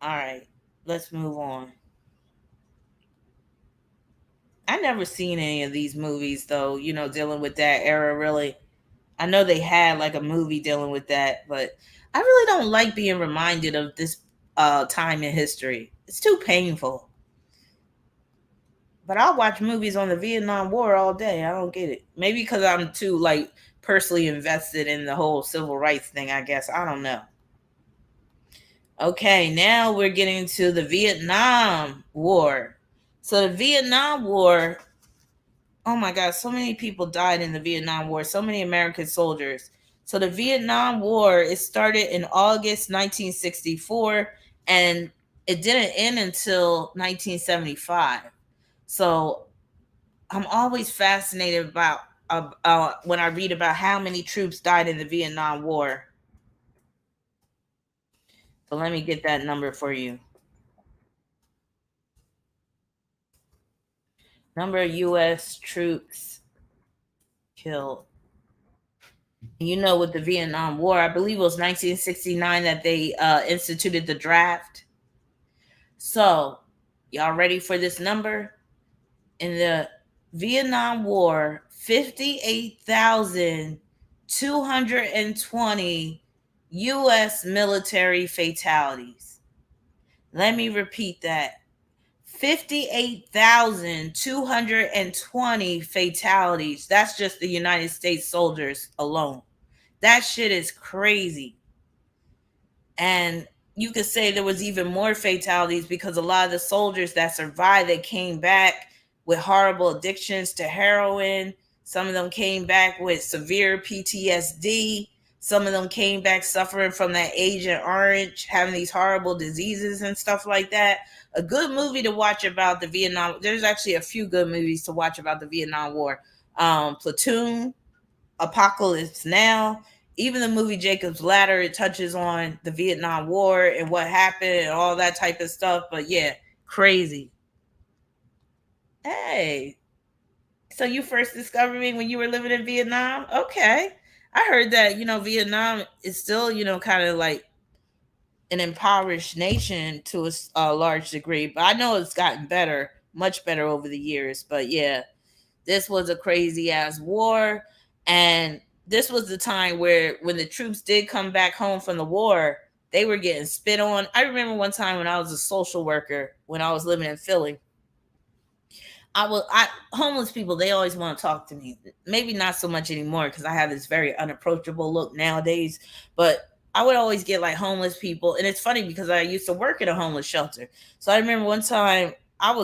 All right, let's move on. I never seen any of these movies though, dealing with that era really. I know they had like a movie dealing with that, but I really don't like being reminded of this time in history. It's too painful. But I'll watch movies on the Vietnam War all day. I don't get it. Maybe because I'm too like personally invested in the whole civil rights thing, I guess. I don't know. Okay, now we're getting to the Vietnam War. So the Vietnam War, oh my God, so many people died in the Vietnam War, so many American soldiers. So the Vietnam War, it started in August 1964 and it didn't end until 1975. So I'm always fascinated about when I read about how many troops died in the Vietnam War. So let me get that number for you. Number of U.S. troops killed. With the Vietnam War, I believe it was 1969 that they instituted the draft. So, y'all ready for this number? In the Vietnam War, 58,220 U.S. military fatalities. Let me repeat that. 58,220 fatalities. That's just the United States soldiers alone. That shit is crazy. And you could say there was even more fatalities because a lot of the soldiers that survived, they came back with horrible addictions to heroin. Some of them came back with severe PTSD. Some of them came back suffering from that Agent Orange, having these horrible diseases and stuff like that. A good movie to watch about the Vietnam. There's actually a few good movies to watch about the Vietnam War. Platoon, Apocalypse Now, even the movie Jacob's Ladder, it touches on the Vietnam War and what happened and all that type of stuff. But yeah, crazy. Hey, so you first discovered me when you were living in Vietnam? Okay. I heard that, Vietnam is still, kind of like an impoverished nation to a large degree, but I know it's gotten better, much better over the years. But yeah, this was a crazy ass war. And this was the time where when the troops did come back home from the war, they were getting spit on. I remember one time when I was a social worker, when I was living in Philly, homeless people, they always want to talk to me. Maybe not so much anymore because I have this very unapproachable look nowadays, but I would always get like homeless people. And it's funny because I used to work at a homeless shelter. So I remember one time I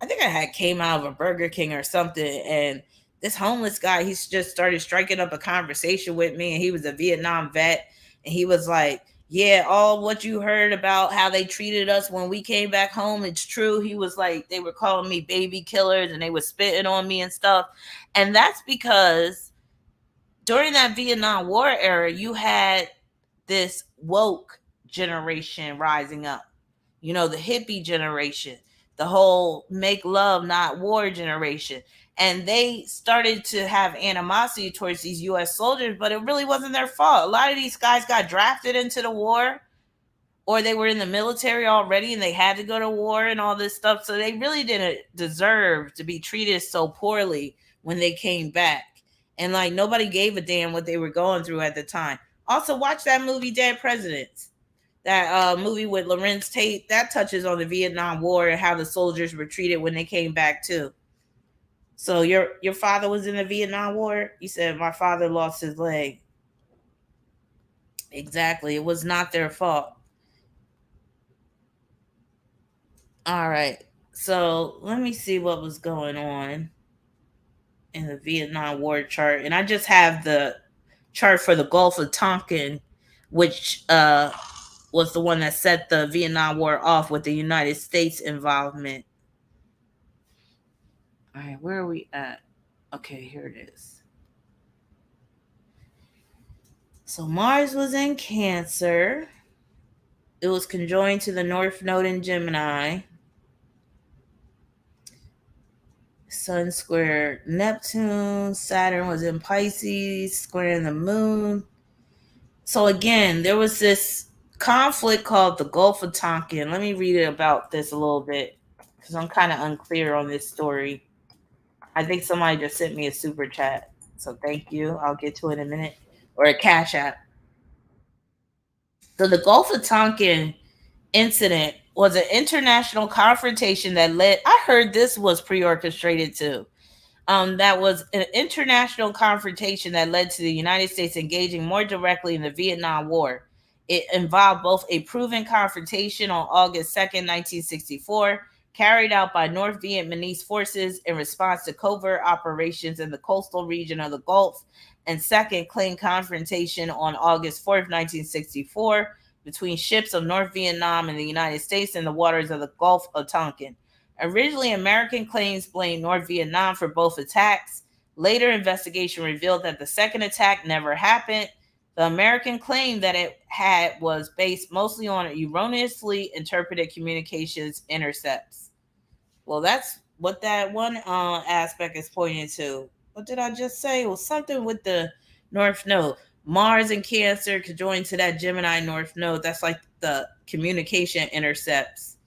think I had came out of a Burger King or something, and this homeless guy, he just started striking up a conversation with me, and he was a Vietnam vet, and he was like, yeah, all what you heard about how they treated us when we came back home, it's true. He was like, they were calling me baby killers and they were spitting on me and stuff. And that's because during that Vietnam War era, you had this woke generation rising up, the hippie generation, the whole make love, not war generation. And they started to have animosity towards these U.S. soldiers, but it really wasn't their fault. A lot of these guys got drafted into the war, or they were in the military already and they had to go to war and all this stuff. So they really didn't deserve to be treated so poorly when they came back. And like nobody gave a damn what they were going through at the time. Also, watch that movie Dead Presidents. That movie with Lawrence Tate, that touches on the Vietnam War and how the soldiers were treated when they came back too. So your father was in the Vietnam War? You said my father lost his leg. Exactly. It was not their fault. All right. So let me see what was going on in the Vietnam War chart. And I just have the chart for the Gulf of Tonkin, which was the one that set the Vietnam War off with the United States involvement. All right, where are we at? Okay, here it is. So Mars was in Cancer. It was conjoined to the North Node in Gemini. Sun square Neptune. Saturn was in Pisces, squaring the moon. So again, there was this conflict called the Gulf of Tonkin. Let me read it about this a little bit because I'm kind of unclear on this story. I think somebody just sent me a super chat. So thank you. I'll get to it in a minute. Or a cash app. So the Gulf of Tonkin incident was an international confrontation that led, I heard this was pre-orchestrated too. That was an international confrontation that led to the United States engaging more directly in the Vietnam War. It involved both a proven confrontation on August 2nd, 1964, carried out by North Vietnamese forces in response to covert operations in the coastal region of the Gulf, and second claimed confrontation on August 4th, 1964, between ships of North Vietnam and the United States in the waters of the Gulf of Tonkin. Originally, American claims blamed North Vietnam for both attacks. Later investigation revealed that the second attack never happened. The American claim that it had was based mostly on erroneously interpreted communications intercepts. Well, that's what that one aspect is pointing to. What did I just say? It was something with the North Node. Mars and Cancer could join to that Gemini North Node. That's like the communication intercepts.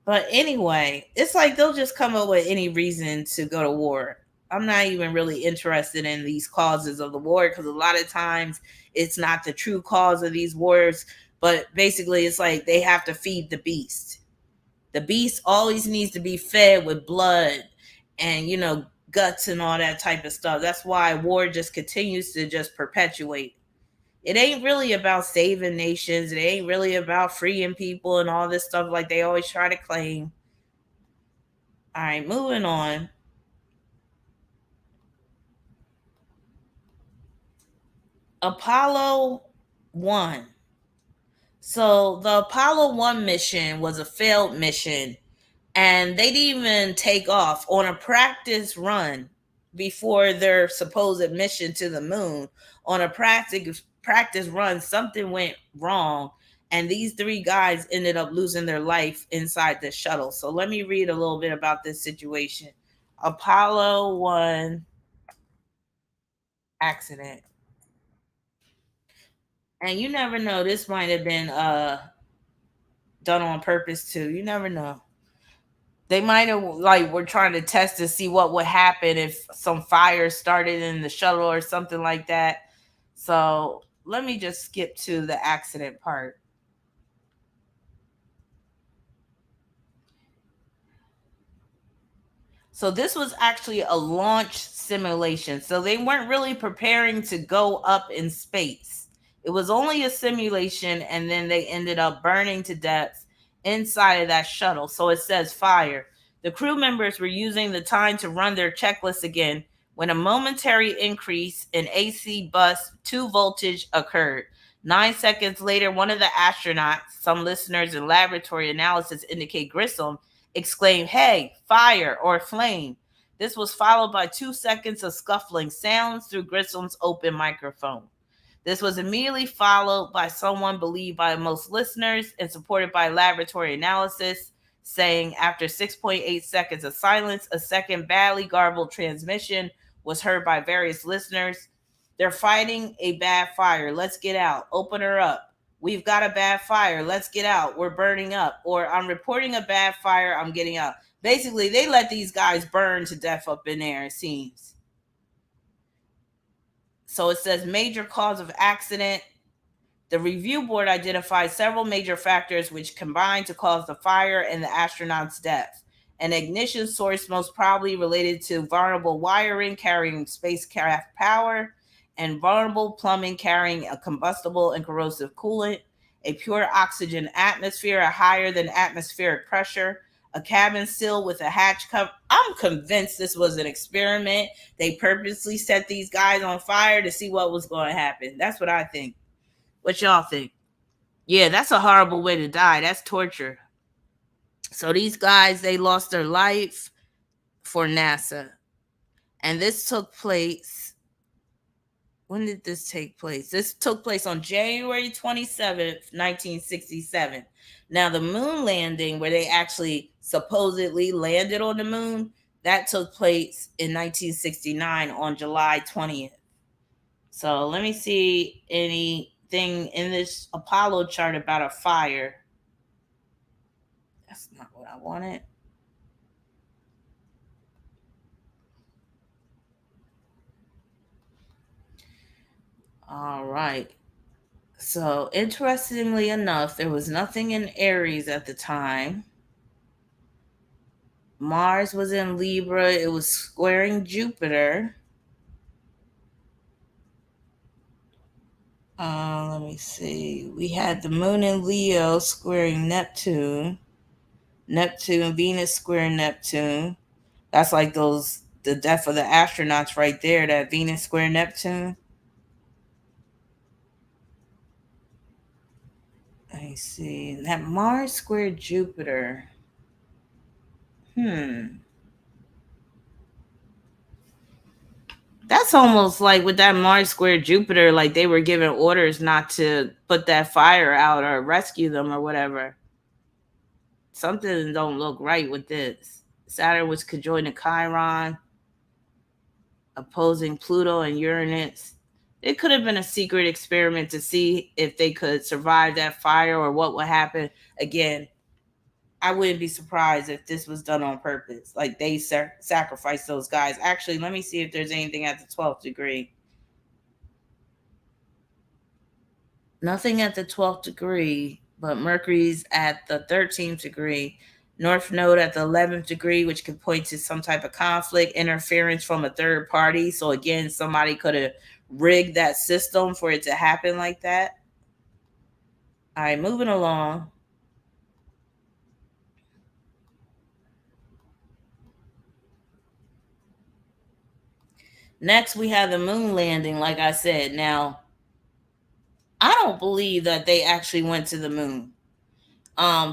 But anyway, it's like they'll just come up with any reason to go to war. I'm not even really interested in these causes of the war because a lot of times it's not the true cause of these wars, but basically it's like they have to feed the beast. The beast always needs to be fed with blood and, guts and all that type of stuff. That's why war just continues to just perpetuate. It ain't really about saving nations. It ain't really about freeing people and all this stuff like they always try to claim. All right, moving on. Apollo 1. So the Apollo 1 mission was a failed mission, and they didn't even take off on a practice run before their supposed mission to the moon. On a practice run, something went wrong, and these three guys ended up losing their life inside the shuttle. So let me read a little bit about this situation. Apollo 1 accident. And you never know, this might have been done on purpose too. You never know. They might have like were trying to test to see what would happen if some fire started in the shuttle or something like that. So let me just skip to the accident part. So this was actually a launch simulation. So they weren't really preparing to go up in space. It was only a simulation, and then they ended up burning to death inside of that shuttle. So it says fire. The crew members were using the time to run their checklist again when a momentary increase in AC bus 2 voltage occurred. 9 seconds later, one of the astronauts, some listeners and laboratory analysis indicate Grissom, exclaimed, "Hey, fire," or flame. This was followed by 2 seconds of scuffling sounds through Grissom's open microphone. This was immediately followed by someone believed by most listeners and supported by laboratory analysis, saying after 6.8 seconds of silence, a second badly garbled transmission was heard by various listeners. "They're fighting a bad fire. Let's get out. Open her up. We've got a bad fire. Let's get out. We're burning up." Or, "I'm reporting a bad fire. I'm getting out." Basically, they let these guys burn to death up in there, it seems. So it says major cause of accident. The review board identified several major factors which combined to cause the fire and the astronaut's death. an ignition source most probably related to vulnerable wiring carrying spacecraft power, and vulnerable plumbing carrying a combustible and corrosive coolant, a pure oxygen atmosphere, a higher than atmospheric pressure, a cabin still with a hatch cover. I'm convinced this was an experiment. They purposely set these guys on fire to see what was going to happen. That's what I think. What y'all think? Yeah, that's a horrible way to die. That's torture. So these guys, they lost their life for NASA. And this took place. When did this take place? This took place on January 27th, 1967. Now, the moon landing, where they actually supposedly landed on the moon, that took place in 1969 on July 20th. So let me see anything in this Apollo chart about a fire. That's not what I wanted. All right. So, interestingly enough, there was nothing in Aries at the time. Mars was in Libra. It was squaring Jupiter. Let me see. We had the moon in Leo squaring Neptune. Neptune, Venus squaring Neptune. That's like the death of the astronauts right there, that Venus square Neptune. Let me see. That Mars square Jupiter. That's almost like with that Mars square Jupiter, like they were given orders not to put that fire out or rescue them or whatever. Something don't look right with this. Saturn was conjoined to Chiron, opposing Pluto and Uranus. It could have been a secret experiment to see if they could survive that fire or what would happen. Again, I wouldn't be surprised if this was done on purpose. Like they sacrificed those guys. Actually, let me see if there's anything at the 12th degree. Nothing at the 12th degree, but Mercury's at the 13th degree. North Node at the 11th degree, which could point to some type of conflict, interference from a third party. So again, somebody could have rigged that system for it to happen like that. All right, moving along. Next, we have the moon landing, like I said. Now, I don't believe that they actually went to the moon.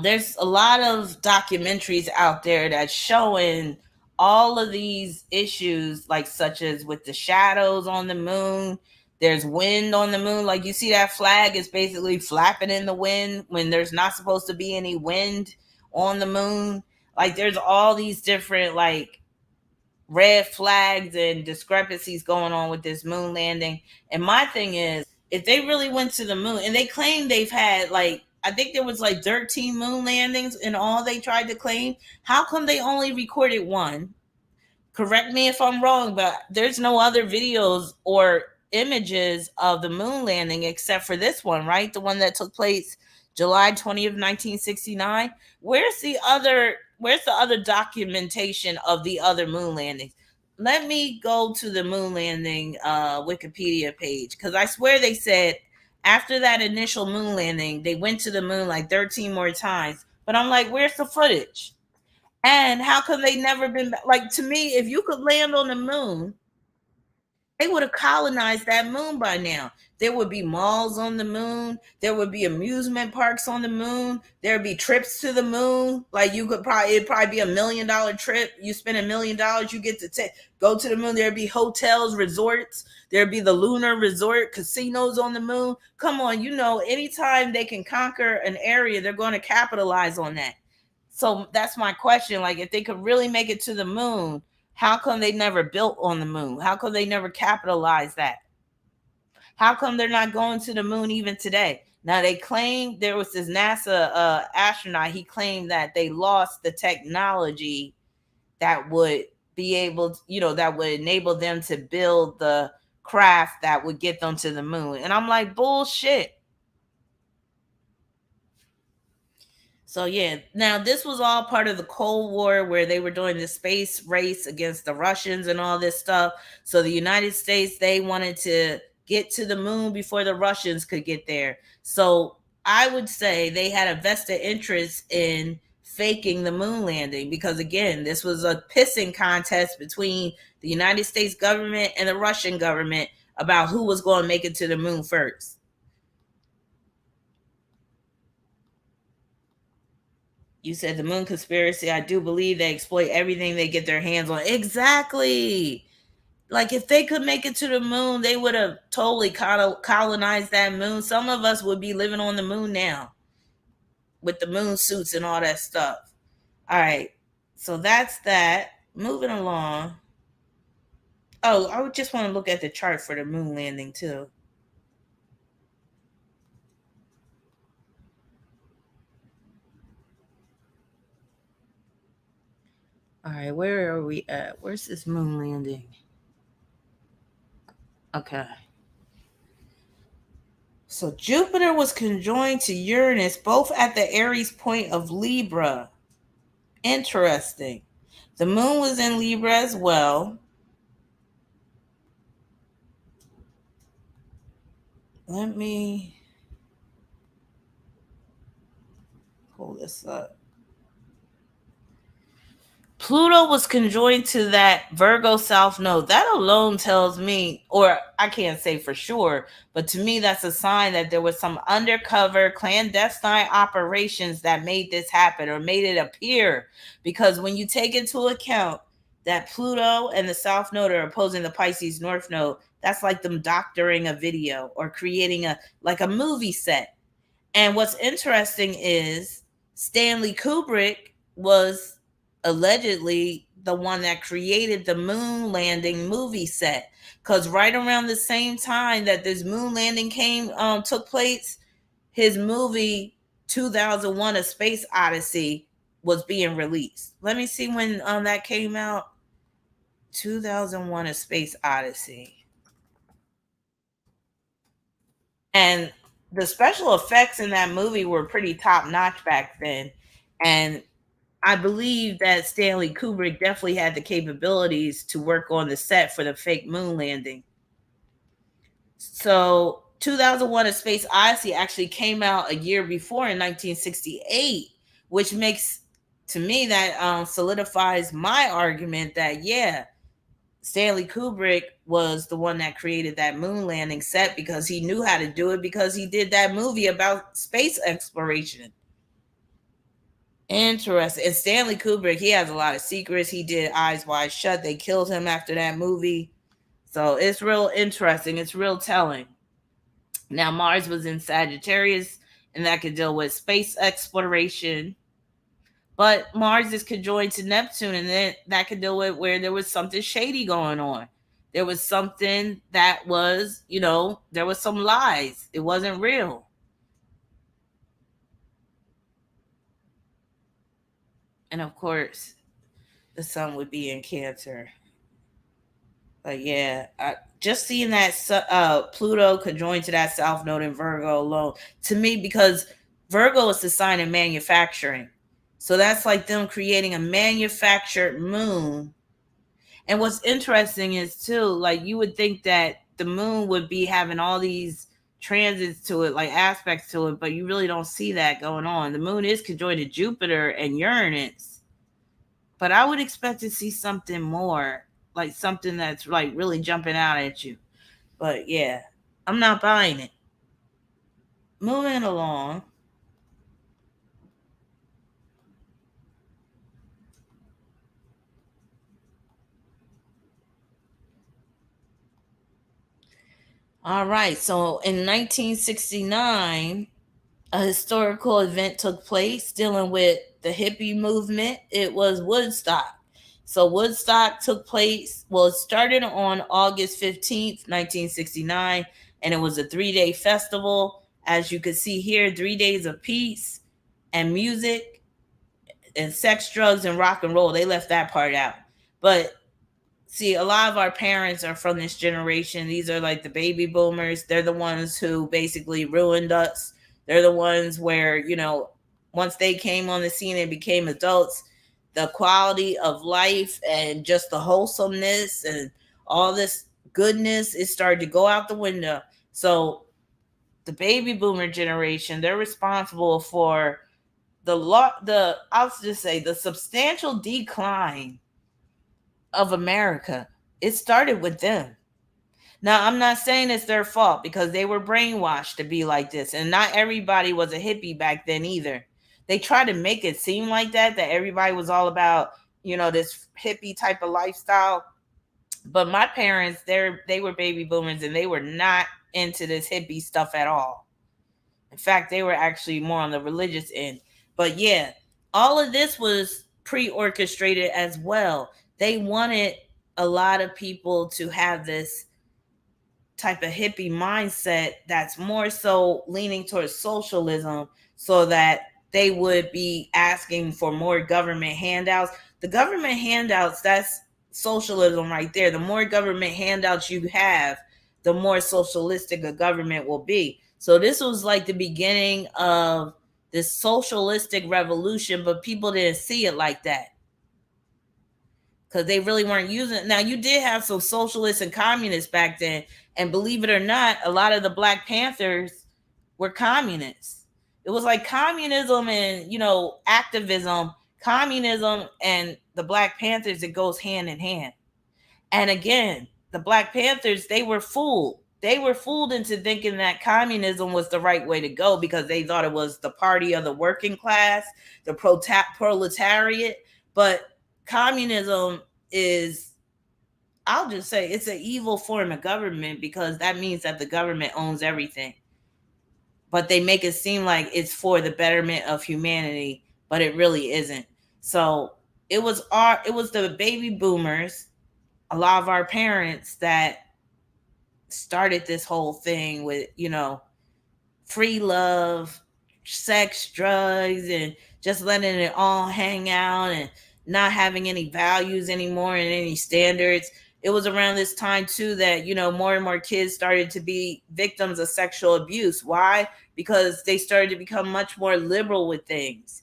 There's a lot of documentaries out there that's showing all of these issues, like such as with the shadows on the moon. There's wind on the moon. Like you see that flag is basically flapping in the wind when there's not supposed to be any wind on the moon. Like there's all these different like red flags and discrepancies going on with this moon landing. And my thing is, if they really went to the moon, and they claim they've had like, I think there was like 13 moon landings in all they tried to claim. How come they only recorded one? Correct me if I'm wrong, but there's no other videos or images of the moon landing except for this one, right? The one that took place July 20th, 1969. Where's the other documentation of the other moon landings? Let me go to the moon landing Wikipedia page, because I swear they said after that initial moon landing, they went to the moon like 13 more times. But I'm like, where's the footage? And how come they never been back? Like, to me, if you could land on the moon, they would have colonized that moon by now. There would be malls on the moon. There would be amusement parks on the moon. There would be trips to the moon. Like it'd probably be $1 million trip. You spend $1 million, you get to go to the moon. There'd be hotels, resorts. There'd be the lunar resort, casinos on the moon. Come on, anytime they can conquer an area, they're going to capitalize on that. So that's my question. Like, if they could really make it to the moon, how come they never built on the moon? How come they never capitalized that? How come they're not going to the moon even today? Now, they claim there was this NASA astronaut. He claimed that they lost the technology that would be able to, that would enable them to build the craft that would get them to the moon. And I'm like, bullshit. So yeah, now this was all part of the Cold War where they were doing the space race against the Russians and all this stuff. So the United States, they wanted to get to the moon before the Russians could get there. So I would say they had a vested interest in faking the moon landing because again, this was a pissing contest between the United States government and the Russian government about who was going to make it to the moon first. You said the moon conspiracy. I do believe they exploit everything they get their hands on. Exactly. Like if they could make it to the moon, they would have totally colonized that moon. Some of us would be living on the moon now with the moon suits and all that stuff. All right. So that's that. Moving along. Oh, I would just want to look at the chart for the moon landing too. All right, where are we at? Where's this moon landing? Okay. So Jupiter was conjoined to Uranus, both at the Aries point of Libra. Interesting. The moon was in Libra as well. Let me pull this up. Pluto was conjoined to that Virgo South Node. That alone tells me, or I can't say for sure, but to me, that's a sign that there was some undercover clandestine operations that made this happen or made it appear. Because when you take into account that Pluto and the South Node are opposing the Pisces North Node, that's like them doctoring a video or creating a movie set. And what's interesting is Stanley Kubrick was allegedly the one that created the moon landing movie set, because right around the same time that this moon landing took place, his movie 2001 A Space Odyssey was being released. Let me see when that came out. 2001 A Space Odyssey. And the special effects in that movie were pretty top notch back then. And I believe that Stanley Kubrick definitely had the capabilities to work on the set for the fake moon landing. So 2001 A Space Odyssey actually came out a year before in 1968, which makes, to me, that solidifies my argument that, yeah, Stanley Kubrick was the one that created that moon landing set because he knew how to do it, because he did that movie about space exploration. Interesting. And Stanley Kubrick, he has a lot of secrets. He did Eyes Wide Shut. They killed him after that movie. So it's real interesting. It's real telling. Now, Mars was in Sagittarius, and that could deal with space exploration. But Mars is conjoined to Neptune, and then that could deal with where there was something shady going on. There was something that was, there was some lies. It wasn't real. And of course, the sun would be in Cancer. But yeah, just seeing that Pluto conjoined to that South Node in Virgo alone, to me, because Virgo is the sign of manufacturing. So that's like them creating a manufactured moon. And what's interesting is too, like you would think that the moon would be having all these transits to it, like aspects to it, but you really don't see that going on. The moon is conjoined to Jupiter and Uranus. But I would expect to see something more, like something that's like really jumping out at you. But yeah, I'm not buying it. Moving along. All right. So in 1969, a historical event took place dealing with the hippie movement. It was Woodstock. So Woodstock took place, well, it started on August 15th, 1969, and it was a 3-day festival. As you can see here, 3 days of peace and music and sex, drugs, and rock and roll. They left that part out. But see, a lot of our parents are from this generation. These are like the baby boomers. They're the ones who basically ruined us. They're the ones where, once they came on the scene and became adults, the quality of life and just the wholesomeness and all this goodness, it started to go out the window. So the baby boomer generation, they're responsible for I'll just say the substantial decline of America. It started with them. Now, I'm not saying it's their fault because they were brainwashed to be like this. And not everybody was a hippie back then either. They tried to make it seem like that everybody was all about, this hippie type of lifestyle. But my parents, they were baby boomers and they were not into this hippie stuff at all. In fact, they were actually more on the religious end. But yeah, all of this was pre-orchestrated as well. They wanted a lot of people to have this type of hippie mindset that's more so leaning towards socialism, so that they would be asking for more government handouts. The government handouts, that's socialism right there. The more government handouts you have, the more socialistic a government will be. So this was like the beginning of this socialistic revolution, but people didn't see it like that because they really weren't using it. Now, you did have some socialists and communists back then, and believe it or not, a lot of the Black Panthers were communists. It was like communism and, activism, communism and the Black Panthers, it goes hand in hand. And again, the Black Panthers, they were fooled. They were fooled into thinking that communism was the right way to go because they thought it was the party of the working class, the proletariat. But communism is, I'll just say, it's an evil form of government because that means that the government owns everything. But they make it seem like it's for the betterment of humanity, but it really isn't. So it was the baby boomers, a lot of our parents, that started this whole thing with, free love, sex, drugs, and just letting it all hang out and not having any values anymore and any standards. It was around this time too that, more and more kids started to be victims of sexual abuse. Why? Because they started to become much more liberal with things.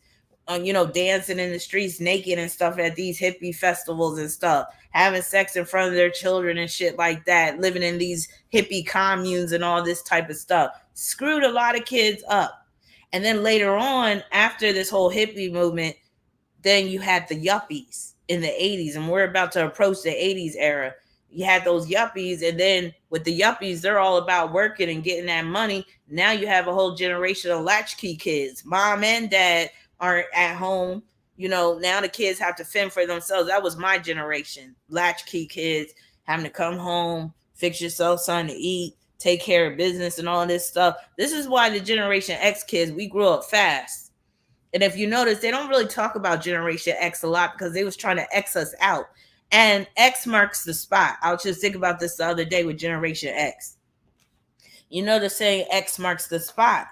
Dancing in the streets naked and stuff at these hippie festivals and stuff, having sex in front of their children and shit like that, living in these hippie communes and all this type of stuff. Screwed a lot of kids up. And then later on, after this whole hippie movement, then you had the yuppies in the 80s, and we're about to approach the 80s era. You had those yuppies, and then with the yuppies, they're all about working and getting that money. Now you have a whole generation of latchkey kids. Mom and dad aren't at home. Now the kids have to fend for themselves. That was my generation. Latchkey kids having to come home, fix yourself something to eat, take care of business and all this stuff. This is why the Generation X kids, we grew up fast. And if you notice, they don't really talk about Generation X a lot because they was trying to X us out. And X marks the spot. I was just thinking about this the other day with Generation X. The saying X marks the spot.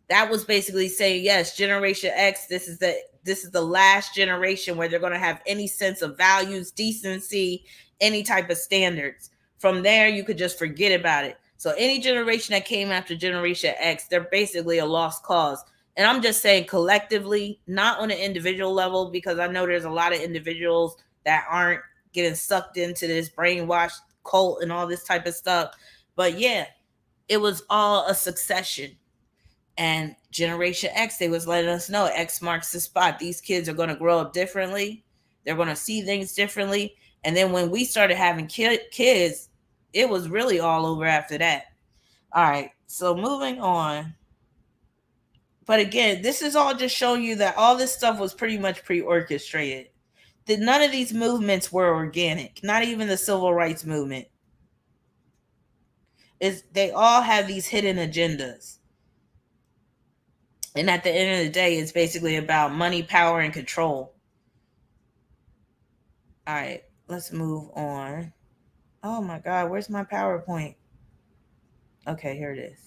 That was basically saying, yes, Generation X, this is the last generation where they're going to have any sense of values, decency, any type of standards. From there, you could just forget about it. So any generation that came after Generation X, they're basically a lost cause. And I'm just saying collectively, not on an individual level, because I know there's a lot of individuals that aren't getting sucked into this brainwashed cult and all this type of stuff. But yeah, it was all a succession. And Generation X, they was letting us know X marks the spot. These kids are going to grow up differently. They're going to see things differently. And then when we started having kids, it was really all over after that. All right, so moving on. But again, this is all just showing you that all this stuff was pretty much pre-orchestrated. That none of these movements were organic, not even the civil rights movement. They all have these hidden agendas. And at the end of the day, it's basically about money, power, and control. All right, let's move on. Oh my God, where's my PowerPoint? Okay, here it is.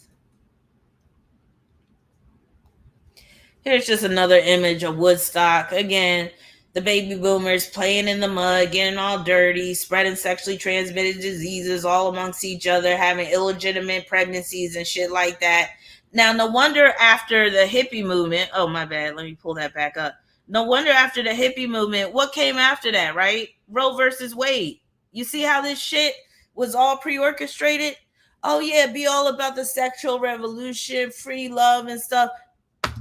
Here's just another image of Woodstock. Again, the baby boomers playing in the mud, getting all dirty, spreading sexually transmitted diseases all amongst each other, having illegitimate pregnancies and shit like that. Now, no wonder after the hippie movement, oh, my bad, let me pull that back up. No wonder after the hippie movement, what came after that, right? Roe versus Wade. You see how this shit was all pre orchestrated? Oh, yeah, be all about the sexual revolution, free love and stuff.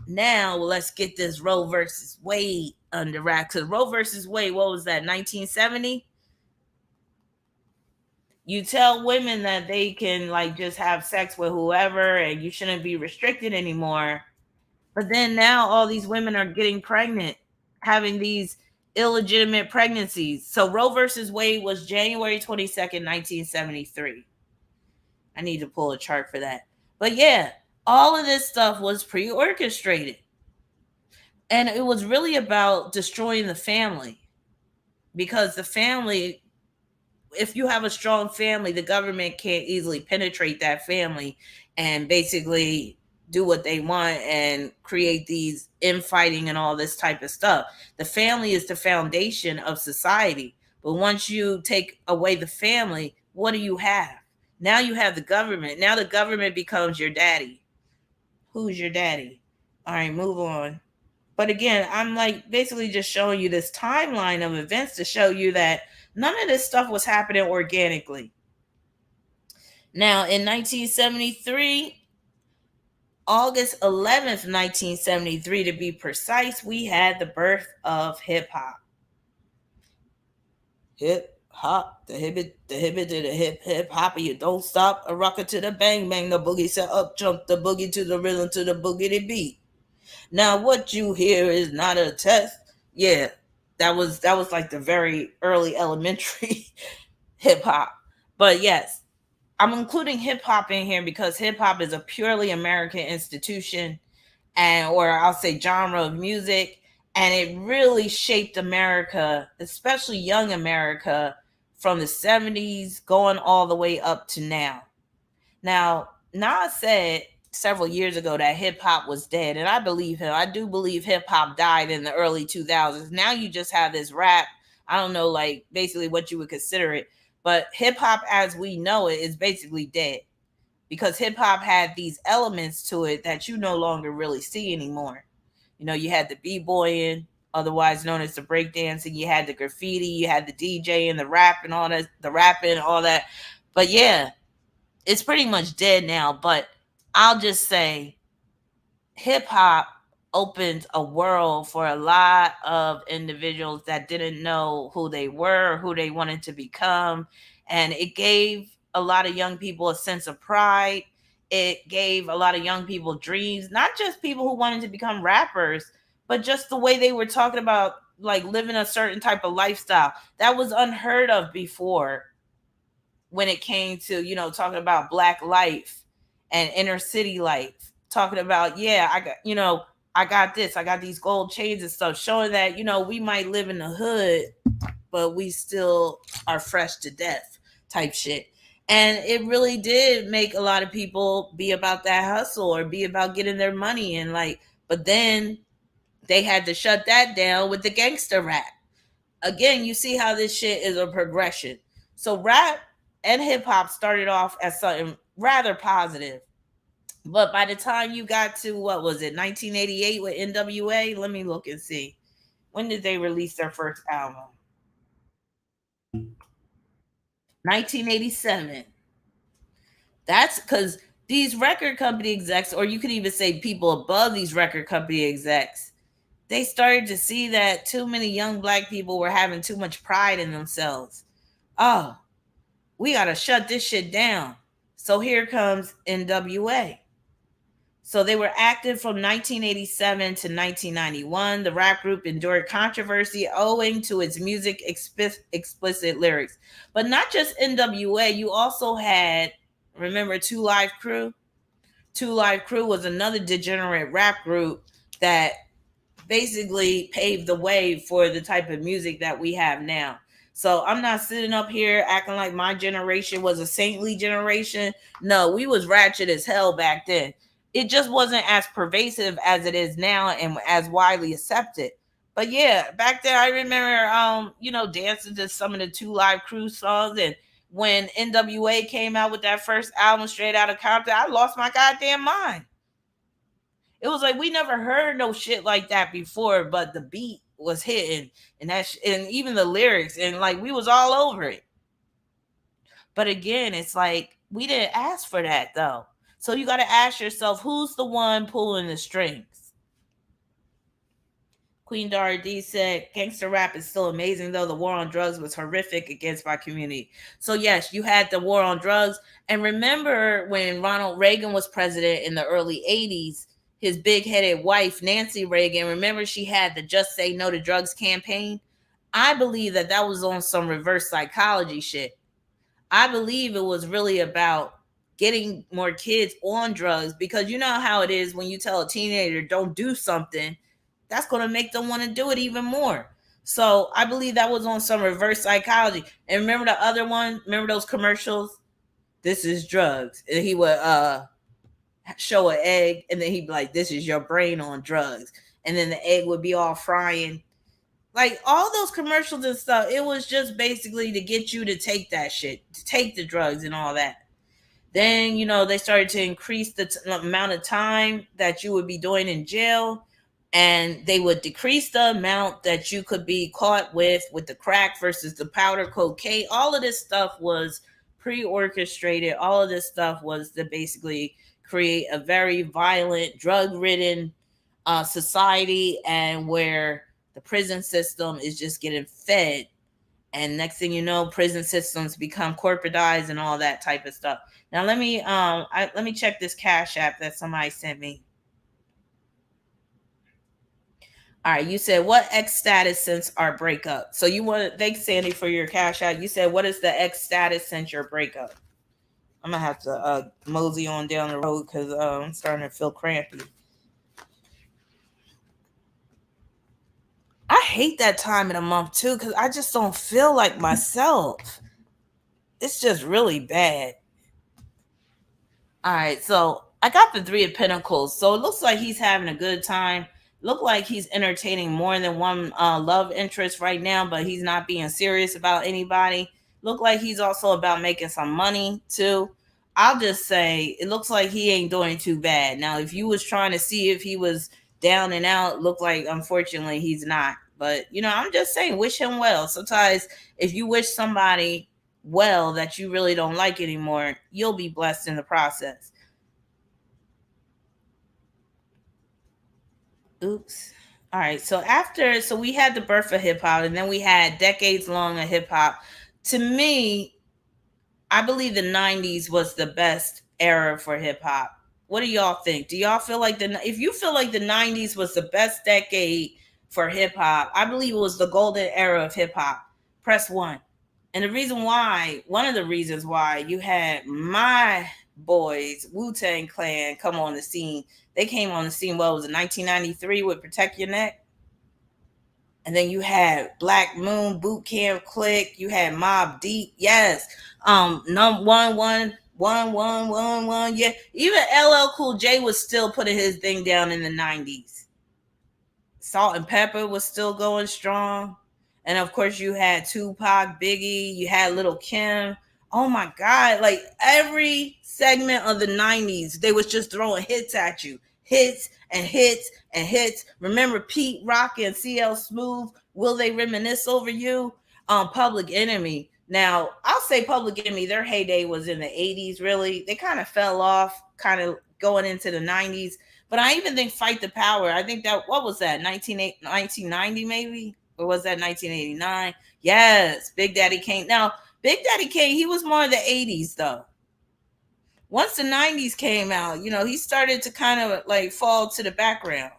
Now, let's get this Roe versus Wade under wraps. Because Roe versus Wade, what was that, 1970? You tell women that they can like just have sex with whoever and you shouldn't be restricted anymore. But then now all these women are getting pregnant, having these illegitimate pregnancies. So Roe versus Wade was January 22nd, 1973. I need to pull a chart for that. But yeah, all of this stuff was pre-orchestrated. And it was really about destroying the family, because the family, if you have a strong family, the government can't easily penetrate that family and basically do what they want and create these infighting and all this type of stuff. The family is the foundation of society. But once you take away the family, what do you have? Now you have the government. Now the government becomes your daddy. Who's your daddy? All right, move on. But again, I'm like basically just showing you this timeline of events to show you that none of this stuff was happening organically. Now, in 1973, August 11th, 1973, to be precise, we had the birth of hip hop. Hip hop, the hibbit to the hip hop, you don't stop, a rocker to the bang bang, the boogie set up, jump the boogie to the rhythm to the boogity beat. Now, what you hear is not a test. Yeah, that was like the very early elementary hip hop. But yes, I'm including hip hop in here because hip hop is a purely American institution, and or I'll say genre of music, and it really shaped America, especially young America, from the 70s going all the way up to now. Now, Nas said several years ago that hip hop was dead, and I believe him. I do believe hip hop died in the early 2000s. Now you just have this rap. I don't know, like basically what you would consider it, but hip hop as we know it is basically dead because hip hop had these elements to it that you no longer really see anymore. You know, you had the b-boying, otherwise known as the breakdancing. You had the graffiti. You had the DJ and the rap and all that, the rapping, all that. But yeah, it's pretty much dead now. But I'll just say hip hop opened a world for a lot of individuals that didn't know who they were, who they wanted to become. And it gave a lot of young people a sense of pride. It gave a lot of young people dreams, not just people who wanted to become rappers, but just the way they were talking about like living a certain type of lifestyle that was unheard of before when it came to, you know, talking about black life and inner city life, talking about, yeah, I got, you know, I got this, I got these gold chains and stuff, showing that, you know, we might live in the hood, but we still are fresh to death type shit. And it really did make a lot of people be about that hustle or be about getting their money. And like, but then they had to shut that down with the gangster rap. Again, you see how this shit is a progression. So rap and hip hop started off as something rather positive. But by the time you got to what was it, 1988 with NWA? Let me look and see. When did they release their first album? 1987. That's because these record company execs, or you could even say people above these record company execs, they started to see that too many young black people were having too much pride in themselves. Oh, we got to shut this shit down. So here comes NWA. So they were active from 1987 to 1991. The rap group endured controversy owing to its music explicit lyrics. But not just NWA, you also had, remember, Two Live Crew? Two Live Crew was another degenerate rap group that basically paved the way for the type of music that we have now. So I'm not sitting up here acting like my generation was a saintly generation. No, we was ratchet as hell back then. It just wasn't as pervasive as it is now and as widely accepted. But yeah, back then I remember you know, dancing to some of the Two Live Crew songs. And when NWA came out with that first album, Straight Outta Compton, I lost my goddamn mind. It was like we never heard no shit like that before, but the beat was hitting, and and even the lyrics, and like we was all over it. But again, it's like we didn't ask for that though. So you got to ask yourself, who's the one pulling the strings? Queen Dara D said, gangster rap is still amazing, though the war on drugs was horrific against my community. So, yes, you had the war on drugs. And remember when Ronald Reagan was president in the early 80s, his big headed wife, Nancy Reagan, remember she had the Just Say No to Drugs campaign? I believe that that was on some reverse psychology shit. I believe it was really about getting more kids on drugs, because you know how it is when you tell a teenager don't do something, that's going to make them want to do it even more. So I believe that was on some reverse psychology. And remember the other one? Remember those commercials? This is drugs. And he would show an egg, and then he'd be like, this is your brain on drugs. And then the egg would be all frying. Like all those commercials and stuff, it was just basically to get you to take that shit, to take the drugs and all that. Then, you know, they started to increase the amount of time that you would be doing in jail, and they would decrease the amount that you could be caught with the crack versus the powder cocaine. All of this stuff was pre-orchestrated. All of this stuff was to basically create a very violent, drug-ridden society, and where the prison system is just getting fed. And next thing you know, prison systems become corporatized and all that type of stuff. Now let me let me check this Cash App that somebody sent me. All right, you said what X status since our breakup? So you want to thank Sandy for your Cash App. You said what is the X status since your breakup? I'm gonna have to mosey on down the road because I'm starting to feel crampy. I hate that time of the month too, because I just don't feel like myself. It's just really bad. All right, so I got the Three of Pentacles. So it looks like he's having a good time. Look like he's entertaining more than one love interest right now, but he's not being serious about anybody. Look like he's also about making some money too. I'll just say it looks like he ain't doing too bad. Now, if you was trying to see if he was down and out, look like unfortunately he's not. But you know, I'm just saying, wish him well. Sometimes if you wish somebody well that you really don't like anymore, you'll be blessed in the process. Oops. All right. So we had the birth of hip hop, and then we had decades long of hip hop. To me, I believe the 90s was the best era for hip hop. What do y'all think? Do y'all feel like if you feel like the 90s was the best decade for hip hop, I believe it was the golden era of hip hop. Press 1. And the reason why, one of the reasons why you had my boys, Wu-Tang Clan, come on the scene. They came on the scene, what was it, 1993 with Protect Your Neck? And then you had Black Moon, Boot Camp Click. You had Mobb Deep. Yes. One, one, one, one, one, one. Yeah. Even LL Cool J was still putting his thing down in the 90s. Salt and Pepper was still going strong. And of course, you had Tupac, Biggie, you had Little Kim. Oh my God. Like every segment of the 90s, they was just throwing hits at you. Hits and hits and hits. Remember Pete Rock and CL Smooth? Will They Reminisce Over You? Public Enemy. Now, I'll say Public Enemy, their heyday was in the 80s, really. They kind of fell off, kind of going into the 90s. But I even think Fight the Power. I think that, what was that, 1990 maybe? Or was that 1989? Yes, Big Daddy Kane. Now, Big Daddy Kane, he was more of the 80s, though. Once the 90s came out, you know, he started to kind of like fall to the background.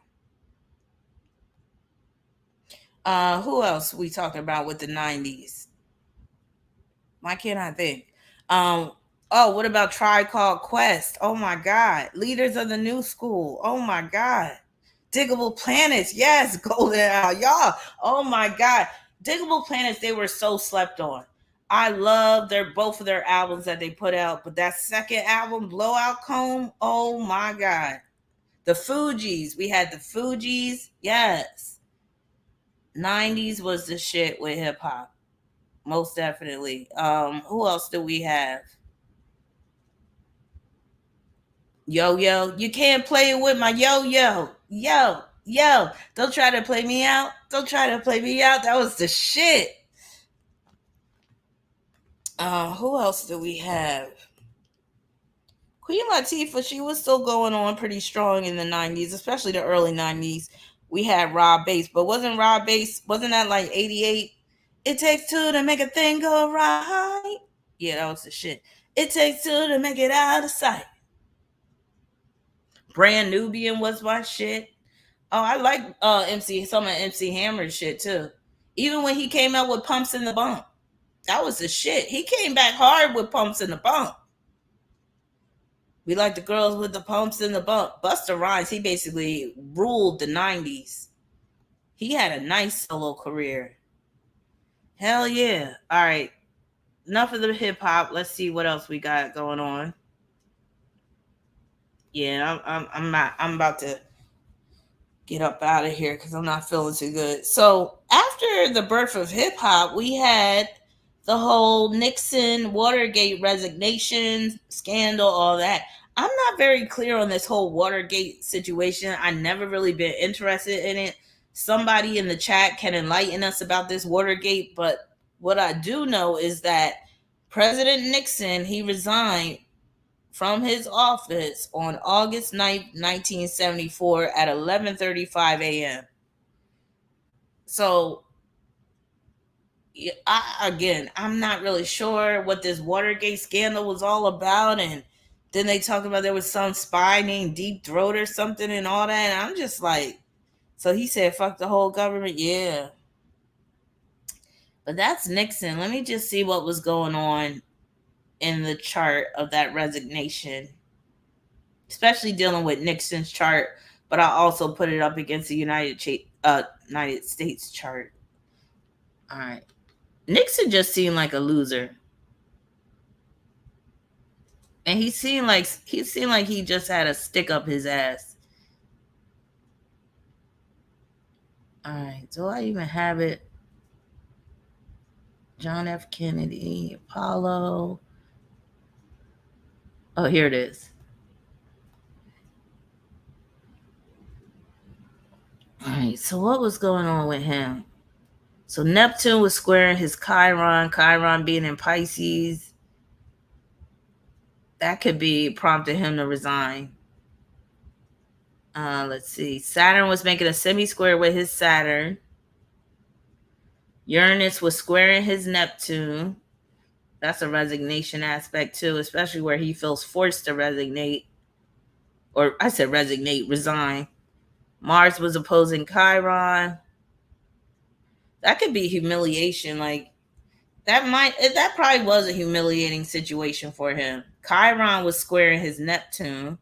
Who else we talking about with the 90s? Why can't I think? What about Tribe Called Quest? Oh my God. Leaders of the New School. Oh my God. Diggable Planets. Yes, Golden Hour. Y'all. Oh my God. Diggable Planets, they were so slept on. I love both of their albums that they put out, but that second album, Blowout Comb, oh my God. The Fugees. We had the Fugees. Yes. 90s was the shit with hip hop. Most definitely. Who else do we have? Yo, yo, you can't play with my yo, yo, yo, yo. Don't try to play me out. Don't try to play me out. That was the shit. Who else do we have? Queen Latifah, she was still going on pretty strong in the 90s, especially the early 90s. We had Rob Bass, but wasn't that like 88? It takes two to make a thing go right. Yeah, that was the shit. It takes two to make it out of sight. Brand Nubian was my shit. Oh, I like some of MC Hammer's shit too. Even when he came out with Pumps in the Bump. That was the shit. He came back hard with Pumps in the Bump. We like the girls with the pumps in the bump. Busta Rhymes, he basically ruled the 90s. He had a nice solo career. Hell yeah. All right. Enough of the hip hop. Let's see what else we got going on. Yeah, I'm about to get up out of here because I'm not feeling too good. So after the birth of hip hop, we had the whole Nixon Watergate resignation scandal, all that. I'm not very clear on this whole Watergate situation. I never really been interested in it. Somebody in the chat can enlighten us about this Watergate, but what I do know is that President Nixon, he resigned from his office on August 9th, 1974 at 11:35 a.m. So I'm not really sure what this Watergate scandal was all about. And then they talk about there was some spy named Deep Throat or something and all that. And I'm just like, so he said, fuck the whole government. Yeah. But that's Nixon. Let me just see what was going on in the chart of that resignation, especially dealing with Nixon's chart. But I also put it up against the United States chart. All right. Nixon just seemed like a loser. And he seemed like he just had a stick up his ass. All right, do I even have it? John F. Kennedy, Apollo. Oh, here it is. All right, so what was going on with him? So Neptune was squaring his Chiron being in Pisces. That could be prompting him to resign. Let's see. Saturn was making a semi-square with his Saturn. Uranus was squaring his Neptune. That's a resignation aspect too, especially where he feels forced to resignate. Or I said resign. Mars was opposing Chiron. That could be humiliation. Like that probably was a humiliating situation for him. Chiron was squaring his Neptune.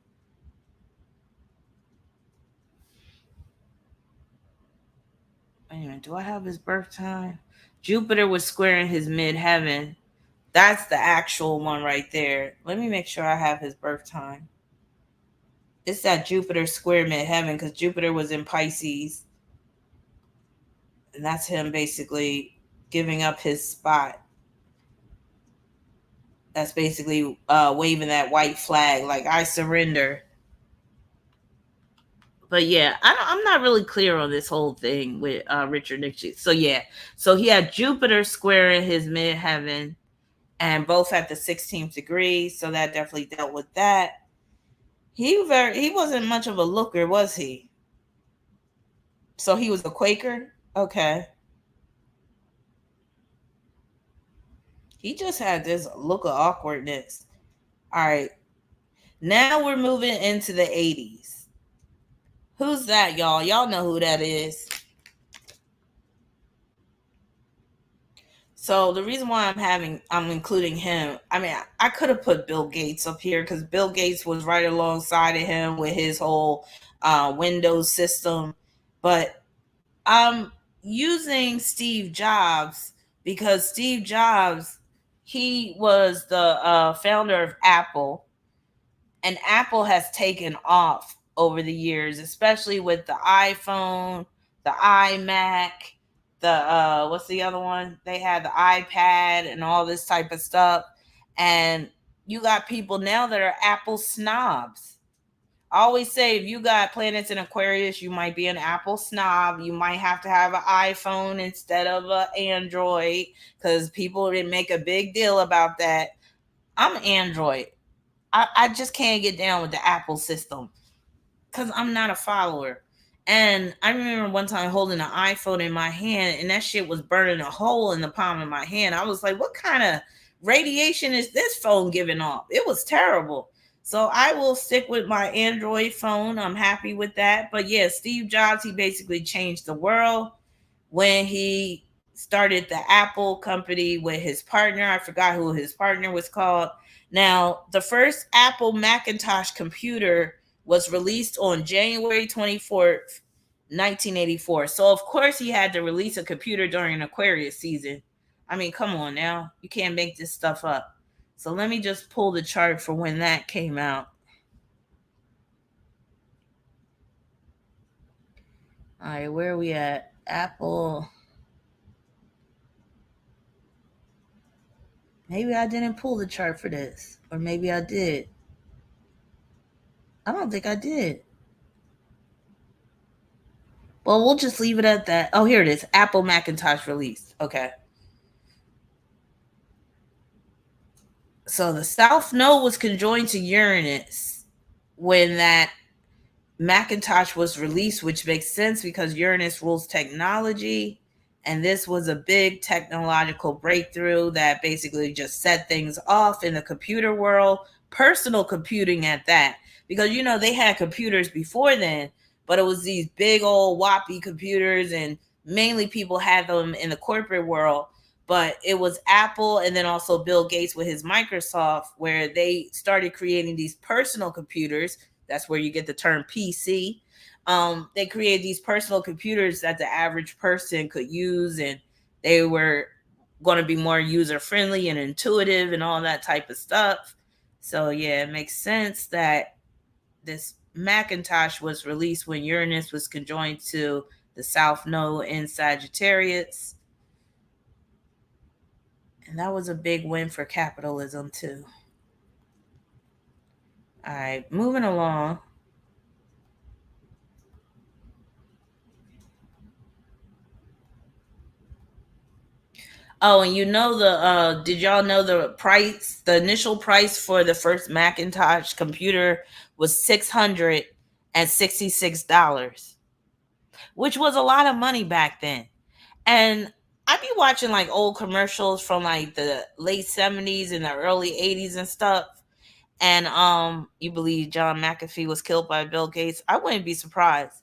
Wait a minute, do I have his birth time? Jupiter was squaring his midheaven. That's the actual one right there. Let me make sure I have his birth time. It's that Jupiter square midheaven because Jupiter was in Pisces. And that's him basically giving up his spot. That's basically waving that white flag like I surrender. But yeah, I'm not really clear on this whole thing with Richard Nixon. So yeah, so he had Jupiter squaring his midheaven, and both at the 16th degree. So that definitely dealt with that. He wasn't much of a looker, was he? So he was a Quaker. Okay. He just had this look of awkwardness. All right. Now we're moving into the 80s. Who's that, y'all? Y'all know who that is. So the reason why I'm including him, I mean, I could have put Bill Gates up here because Bill Gates was right alongside of him with his whole Windows system. But I'm using Steve Jobs because Steve Jobs, he was the founder of Apple. And Apple has taken off over the years, especially with the iPhone, the iMac, the what's the other one? They had the iPad and all this type of stuff. And you got people now that are Apple snobs. I always say if you got planets in Aquarius, you might be an Apple snob. You might have to have an iPhone instead of an Android because people didn't make a big deal about that. I'm Android. I just can't get down with the Apple system because I'm not a follower. And I remember one time holding an iPhone in my hand and that shit was burning a hole in the palm of my hand. I was like, what kind of radiation is this phone giving off? It was terrible. So I will stick with my Android phone. I'm happy with that. But yeah, Steve Jobs, he basically changed the world when he started the Apple company with his partner. I forgot who his partner was called. Now, the first Apple Macintosh computer was released on January 24th, 1984. So, of course, he had to release a computer during Aquarius season. I mean, come on now. You can't make this stuff up. So, let me just pull the chart for when that came out. All right, where are we at? Apple. Maybe I didn't pull the chart for this, or maybe I did. I don't think I did. Well, we'll just leave it at that. Oh, here it is. Apple Macintosh release. Okay. So the South Node was conjoined to Uranus when that Macintosh was released, which makes sense because Uranus rules technology. And this was a big technological breakthrough that basically just set things off in the computer world, personal computing at that. Because, you know, they had computers before then, but it was these big old whoppy computers, and mainly people had them in the corporate world. But it was Apple and then also Bill Gates with his Microsoft, where they started creating these personal computers. That's where you get the term PC. They created these personal computers that the average person could use, and they were going to be more user friendly and intuitive and all that type of stuff. So yeah, it makes sense that this Macintosh was released when Uranus was conjoined to the South Node in Sagittarius. And that was a big win for capitalism too. All right, moving along. Oh, and you know did y'all know the price, the initial price for the first Macintosh computer was $666, which was a lot of money back then. And I'd be watching like old commercials from like the late 70s and the early 80s and stuff. And you believe John McAfee was killed by Bill Gates? I wouldn't be surprised.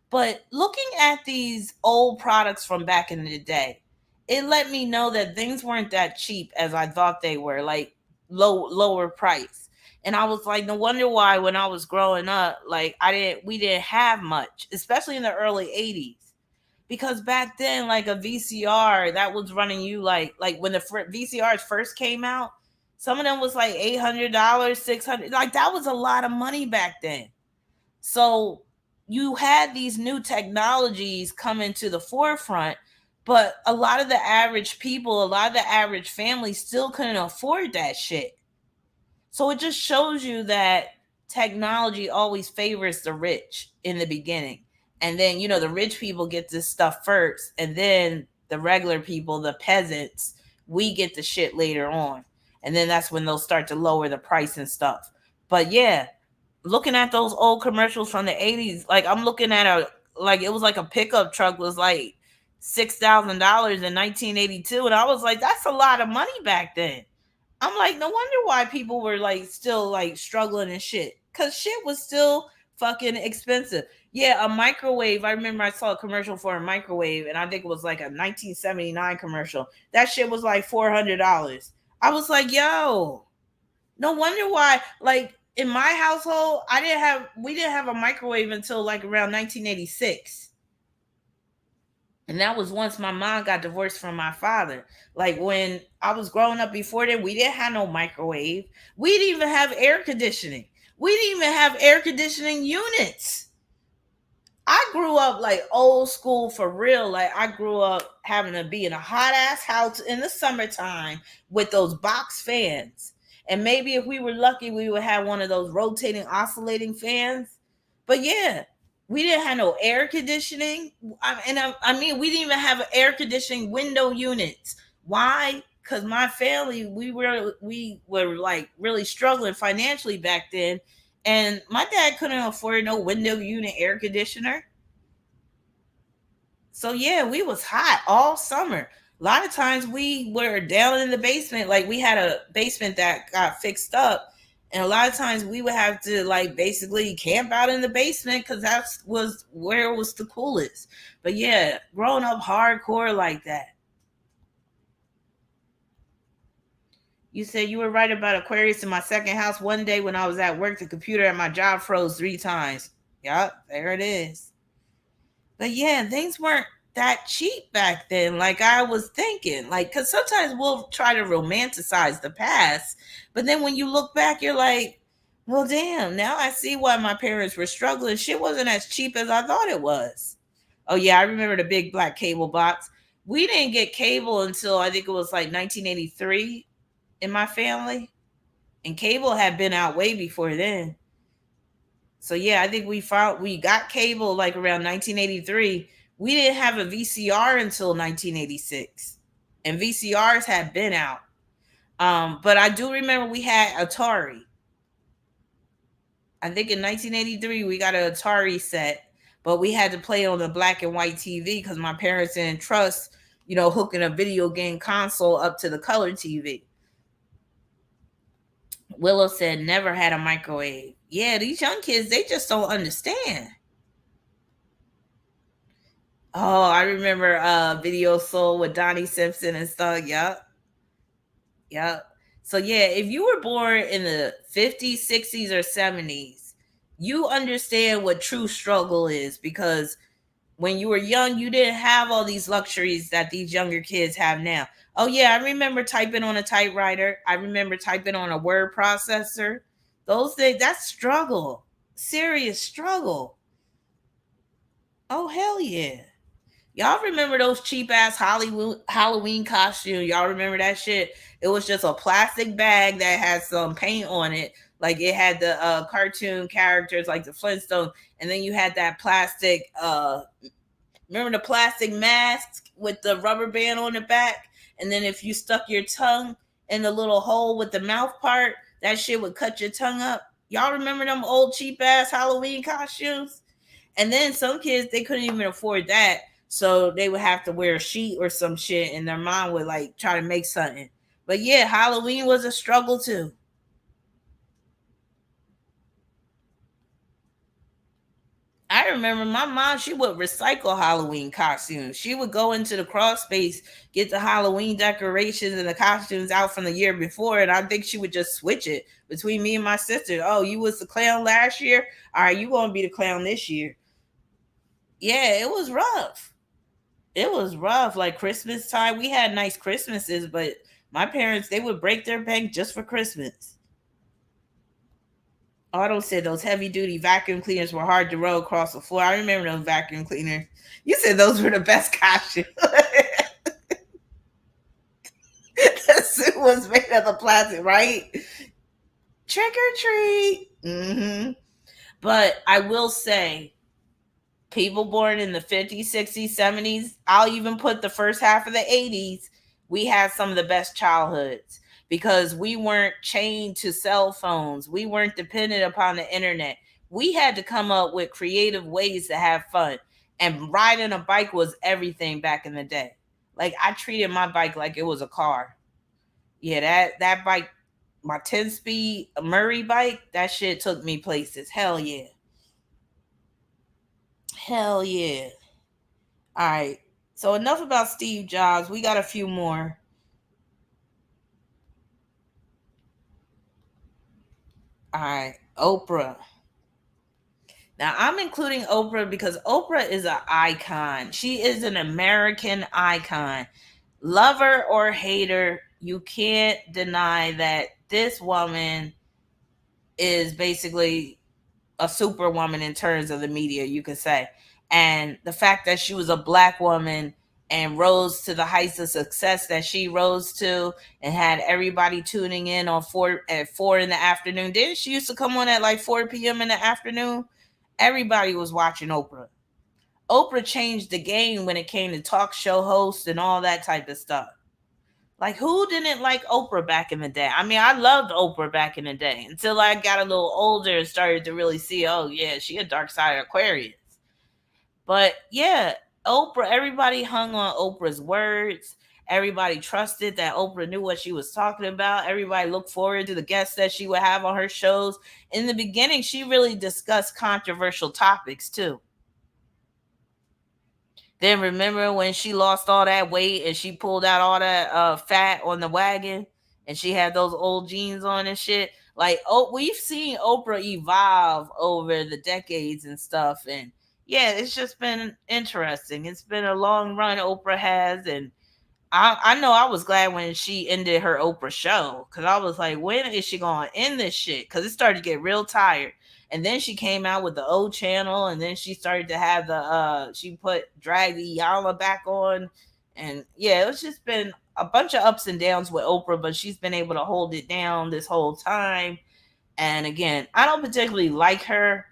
But looking at these old products from back in the day, it let me know that things weren't that cheap as I thought they were, like lower price. And I was like, no wonder why when I was growing up, like we didn't have much, especially in the early 80s. Because back then, like a VCR that was running you like when the VCRs first came out, some of them was like $800, 600. Like that was a lot of money back then. So you had these new technologies coming to the forefront, but a lot of the average people, a lot of the average families still couldn't afford that shit. So it just shows you that technology always favors the rich in the beginning. And then, you know, the rich people get this stuff first, and then the regular people, the peasants, we get the shit later on. And then that's when they'll start to lower the price and stuff. But yeah, looking at those old commercials from the 80s, like I'm looking at like it was like a pickup truck was like $6,000 in 1982, and I was like, that's a lot of money back then. I'm like, no wonder why people were like still like struggling and shit, because shit was still fucking expensive. Yeah, a microwave. I remember I saw a commercial for a microwave, and I think it was like a 1979 commercial. That shit was like $400. I was like, yo, no wonder why. Like in my household, we didn't have a microwave until like around 1986. And that was once my mom got divorced from my father. Like when I was growing up before then, we didn't have no microwave. We didn't even have air conditioning. We didn't even have air conditioning units. I grew up like old school for real. Like I grew up having to be in a hot ass house in the summertime with those box fans. And maybe if we were lucky, we would have one of those rotating, oscillating fans. But yeah, we didn't have no air conditioning. I mean, we didn't even have air conditioning window units. Why? Because my family, we were like really struggling financially back then, and my dad couldn't afford no window unit air conditioner. So yeah, we was hot all summer. A lot of times we were down in the basement, like we had a basement that got fixed up, and a lot of times we would have to like basically camp out in the basement because that was where it was the coolest. But yeah, growing up hardcore like that. You said you were right about Aquarius in my second house. One day when I was at work, the computer at my job froze 3 times. Yup, there it is. But yeah, things weren't that cheap back then. Like I was thinking, like, because sometimes we'll try to romanticize the past, but then when you look back, you're like, well, damn, now I see why my parents were struggling. Shit wasn't as cheap as I thought it was. Oh, yeah, I remember the big black cable box. We didn't get cable until I think it was like 1983 in my family, and cable had been out way before then. So yeah, I think we got cable like around 1983. We didn't have a VCR until 1986, and VCRs had been out. But I do remember we had Atari. I think in 1983 we got an Atari set, but we had to play on the black and white TV because my parents didn't trust, hooking a video game console up to the color TV. Willow said never had a microwave. Yeah, these young kids, they just don't understand. Oh, I remember Video Soul with Donnie Simpson and stuff. Yep. Yep. So yeah, if you were born in the 50s, 60s, or 70s, you understand what true struggle is, because when you were young, you didn't have all these luxuries that these younger kids have now. Oh yeah, I remember typing on a typewriter. I remember typing on a word processor. Those things, that's struggle. Serious struggle. Oh hell yeah. Y'all remember those cheap ass Hollywood Halloween costumes? Y'all remember that shit? It was just a plastic bag that had some paint on it. Like it had the cartoon characters like the Flintstones, and then you had that plastic remember the plastic mask with the rubber band on the back? And then if you stuck your tongue in the little hole with the mouth part, that shit would cut your tongue up. Y'all remember them old cheap ass Halloween costumes? And then some kids, they couldn't even afford that. So they would have to wear a sheet or some shit, and their mom would like try to make something. But yeah, Halloween was a struggle too. I remember my mom, she would recycle Halloween costumes. She would go into the crawl space, get the Halloween decorations and the costumes out from the year before, and I think she would just switch it between me and my sister. Oh, you was the clown last year? All right, you gonna be the clown this year. Yeah, it was rough. It was rough. Like Christmas time, we had nice Christmases, but my parents, they would break their bank just for Christmas. Otto said those heavy duty vacuum cleaners were hard to roll across the floor. I remember those vacuum cleaners. You said those were the best costumes. The suit was made of the plastic, right? Trick or treat. But I will say, people born in the 50s, 60s, 70s, I'll even put the first half of the 80s, we had some of the best childhoods because we weren't chained to cell phones. We weren't dependent upon the internet. We had to come up with creative ways to have fun. And riding a bike was everything back in the day. Like I treated my bike like it was a car. Yeah, that bike, my 10-speed Murray bike, that shit took me places. Hell yeah. Hell yeah. All right. So enough about Steve Jobs. We got a few more. All right. Oprah. Now I'm including Oprah because Oprah is an icon. She is an American icon. Lover or hater, you can't deny that this woman is basically a superwoman in terms of the media, you could say. And the fact that she was a black woman and rose to the heights of success that she rose to, and had everybody tuning in on 4 in the afternoon. Didn't she used to come on at like 4 p.m. in the afternoon? Everybody was watching Oprah. Oprah changed the game when it came to talk show hosts and all that type of stuff. Like, who didn't like Oprah back in the day? I mean, I loved Oprah back in the day until I got a little older and started to really see, oh yeah, she a dark side Aquarius. But yeah, Oprah, everybody hung on Oprah's words. Everybody trusted that Oprah knew what she was talking about. Everybody looked forward to the guests that she would have on her shows. In the beginning, she really discussed controversial topics too. Then remember when she lost all that weight and she pulled out all that fat on the wagon and she had those old jeans on and shit? Like, oh, we've seen Oprah evolve over the decades and stuff. And yeah, it's just been interesting. It's been a long run Oprah has. And I know I was glad when she ended her Oprah show, because I was like, when is she going to end this shit? Because it started to get real tired. And then she came out with the O channel, and then she started to have she put Drag the Yala back on. And yeah, it's just been a bunch of ups and downs with Oprah, but she's been able to hold it down this whole time. And again, I don't particularly like her,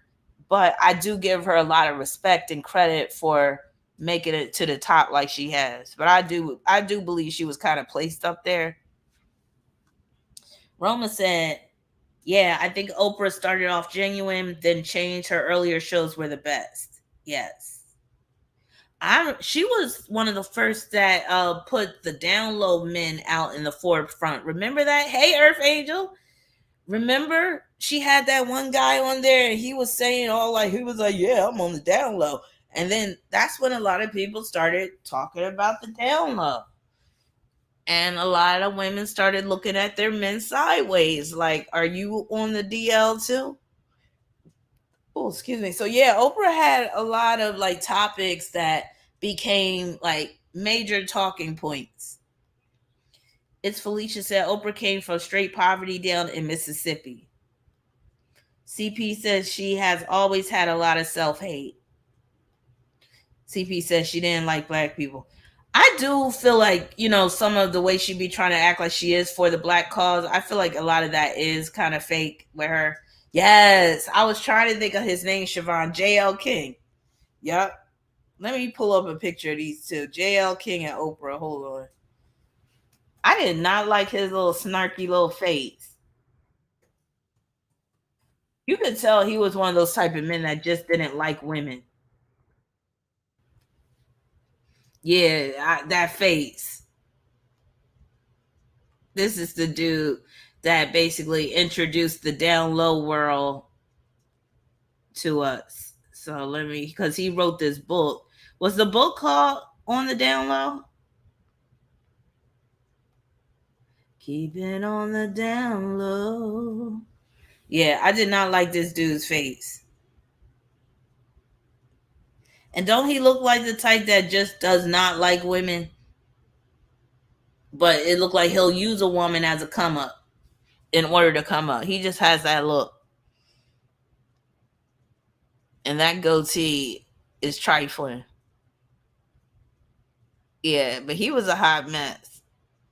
but I do give her a lot of respect and credit for making it to the top like she has. But I do believe she was kind of placed up there. Roma said, yeah, I think Oprah started off genuine, then changed. Her earlier shows were the best. Yes. She was one of the first that put the down low men out in the forefront. Remember that? Hey, Earth Angel. Remember, she had that one guy on there and he was saying all like, he was like, yeah, I'm on the down low. And then that's when a lot of people started talking about the down low. And a lot of women started looking at their men sideways. Like, are you on the DL too? Oh, excuse me. So yeah, Oprah had a lot of like topics that became like major talking points. It's Felicia said Oprah came from straight poverty down in Mississippi. CP says she has always had a lot of self-hate. CP says she didn't like black people. I do feel like, some of the way she be trying to act like she is for the black cause, I feel like a lot of that is kind of fake with her. Yes, I was trying to think of his name, Siobhan. J.L. King. Yep. Let me pull up a picture of these two. J.L. King and Oprah. Hold on. I did not like his little snarky little face. You could tell he was one of those type of men that just didn't like women. Yeah, that face. This is the dude that basically introduced the down low world to us. So because he wrote this book. Was the book called On the Down Low? Keep it on the down low. Yeah, I did not like this dude's face. And don't he look like the type that just does not like women? But it looked like he'll use a woman as a come up in order to come up. He just has that look. And that goatee is trifling. Yeah, but he was a hot mess.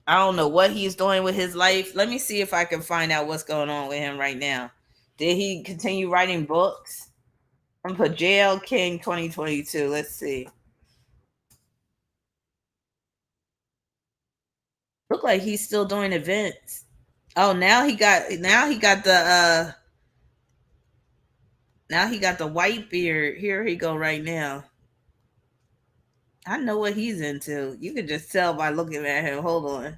I don't know what he's doing with his life. Let me see if I can find out what's going on with him right now. Did he continue writing books? I'm gonna put JL King 2022. Let's see. Look like he's still doing events. Oh, now he got the white beard. Here he go right now. I know what he's into. You can just tell by looking at him. Hold on.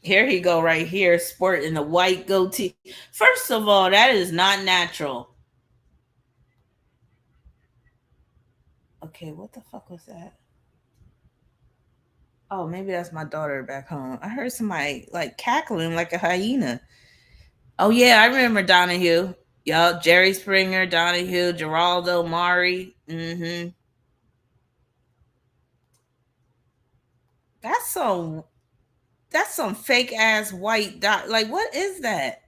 Here he go right here, sporting the white goatee. First of all, that is not natural. Okay, what the fuck was that? Oh, maybe that's my daughter back home. I heard somebody like cackling like a hyena. Oh yeah, I remember Donahue. Yup, Jerry Springer, Donahue, Geraldo, Mari. Mm-hmm. That's so. That's some fake ass white dot. Like, what is that?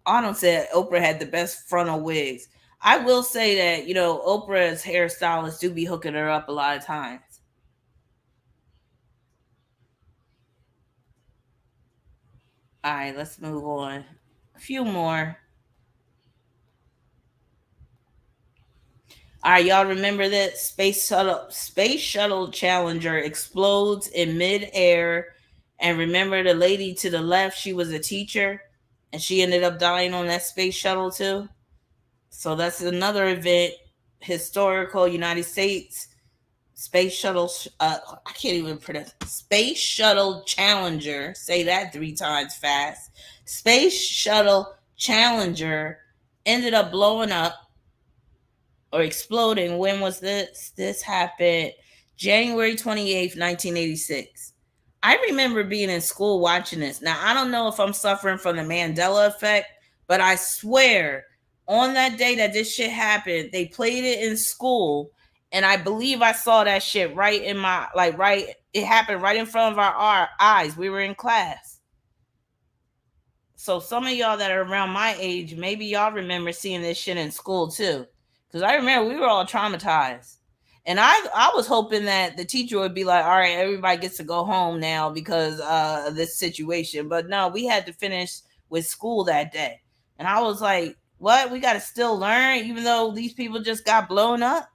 Arnold said Oprah had the best frontal wigs. I will say that, Oprah's hairstylists do be hooking her up a lot of times. All right, let's move on. A few more. All right, y'all remember that Space Shuttle Challenger explodes in midair, and remember the lady to the left, she was a teacher, and she ended up dying on that space shuttle too. So that's another event, historical United States Space Shuttle. I can't even pronounce Space Shuttle Challenger. Say that 3 times fast. Space Shuttle Challenger ended up blowing up or exploding. When was this? This happened January 28th, 1986. I remember being in school watching this. Now, I don't know if I'm suffering from the Mandela effect, but I swear on that day that this shit happened, they played it in school. And I believe I saw that shit right in my, it happened right in front of our eyes. We were in class. So some of y'all that are around my age, maybe y'all remember seeing this shit in school too. Because I remember we were all traumatized. And I was hoping that the teacher would be like, all right, everybody gets to go home now because of this situation. But no, we had to finish with school that day. And I was like, what? We got to still learn even though these people just got blown up?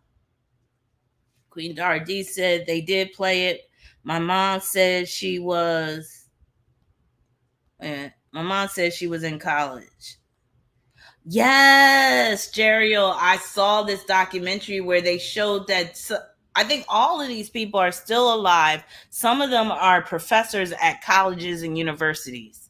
Queen Dardy said they did play it. My mom said she was... My mom said she was in college. Yes, Jeriel, I saw this documentary where they showed that I think all of these people are still alive. Some of them are professors at colleges and universities.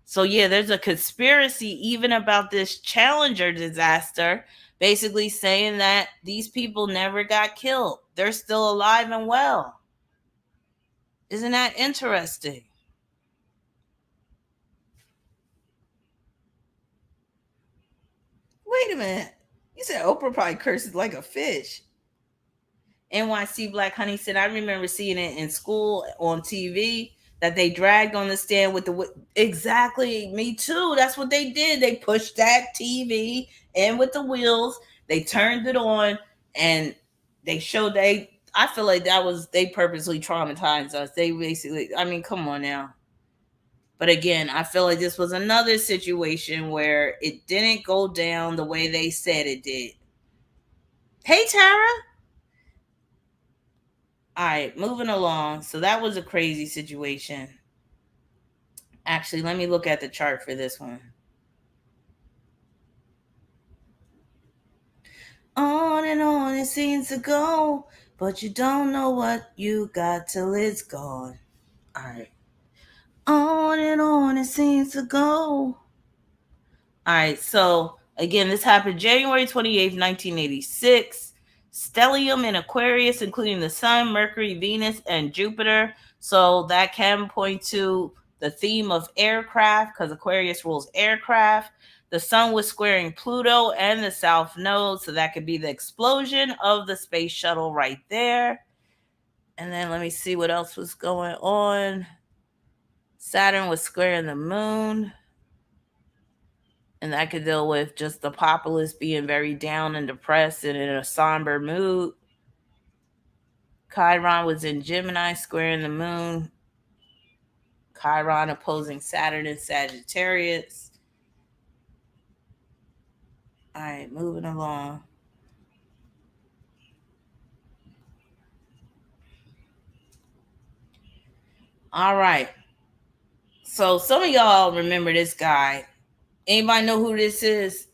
So yeah, there's a conspiracy even about this Challenger disaster, basically saying that these people never got killed. They're still alive and well. Isn't that interesting? Wait a minute. You said Oprah probably curses like a fish. NYC Black Honey said, I remember seeing it in school on TV that they dragged on the stand with the... Exactly, me too. That's what they did. They pushed that TV in with the wheels. They turned it on and they showed I feel like they purposely traumatized us. They basically, I mean, come on now. But again, I feel like this was another situation where it didn't go down the way they said it did. Hey, Tara. All right, moving along. So that was a crazy situation. Actually, let me look at the chart for this one. On and on it seems to go, but you don't know what you got till it's gone. All right. On and on it seems to go. All right, so again, this happened January 28th, 1986. Stellium in Aquarius, including the Sun, Mercury, Venus, and Jupiter. So that can point to the theme of aircraft because Aquarius rules aircraft. The Sun was squaring Pluto and the South Node, so that could be the explosion of the space shuttle right there. And then let me see what else was going on. Saturn was squaring the Moon. And that could deal with just the populace being very down and depressed and in a somber mood. Chiron was in Gemini, squaring the Moon. Chiron opposing Saturn in Sagittarius. All right, moving along. All right. So some of y'all remember this guy. Anybody know who this is?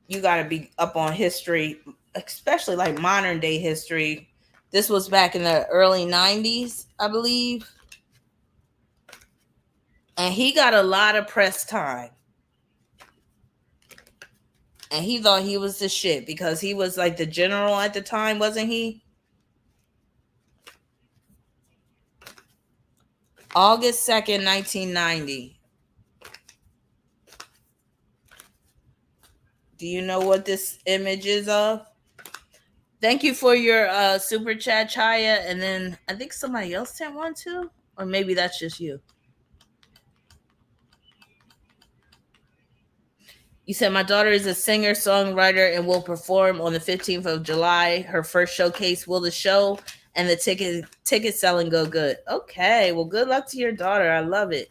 You got to be up on history, especially like modern day history. This was back in the early 90s, I believe. And he got a lot of press time. And he thought he was the shit because he was like the general at the time, wasn't he? August 2nd, 1990. Do you know what this image is of? Thank you for your super chat, Chaya. And then I think somebody else sent one too. Or maybe that's just you. You said my daughter is a singer, songwriter, and will perform on the 15th of July. Her first showcase. Will the show and the ticket selling go good? Okay, well, good luck to your daughter. I love it.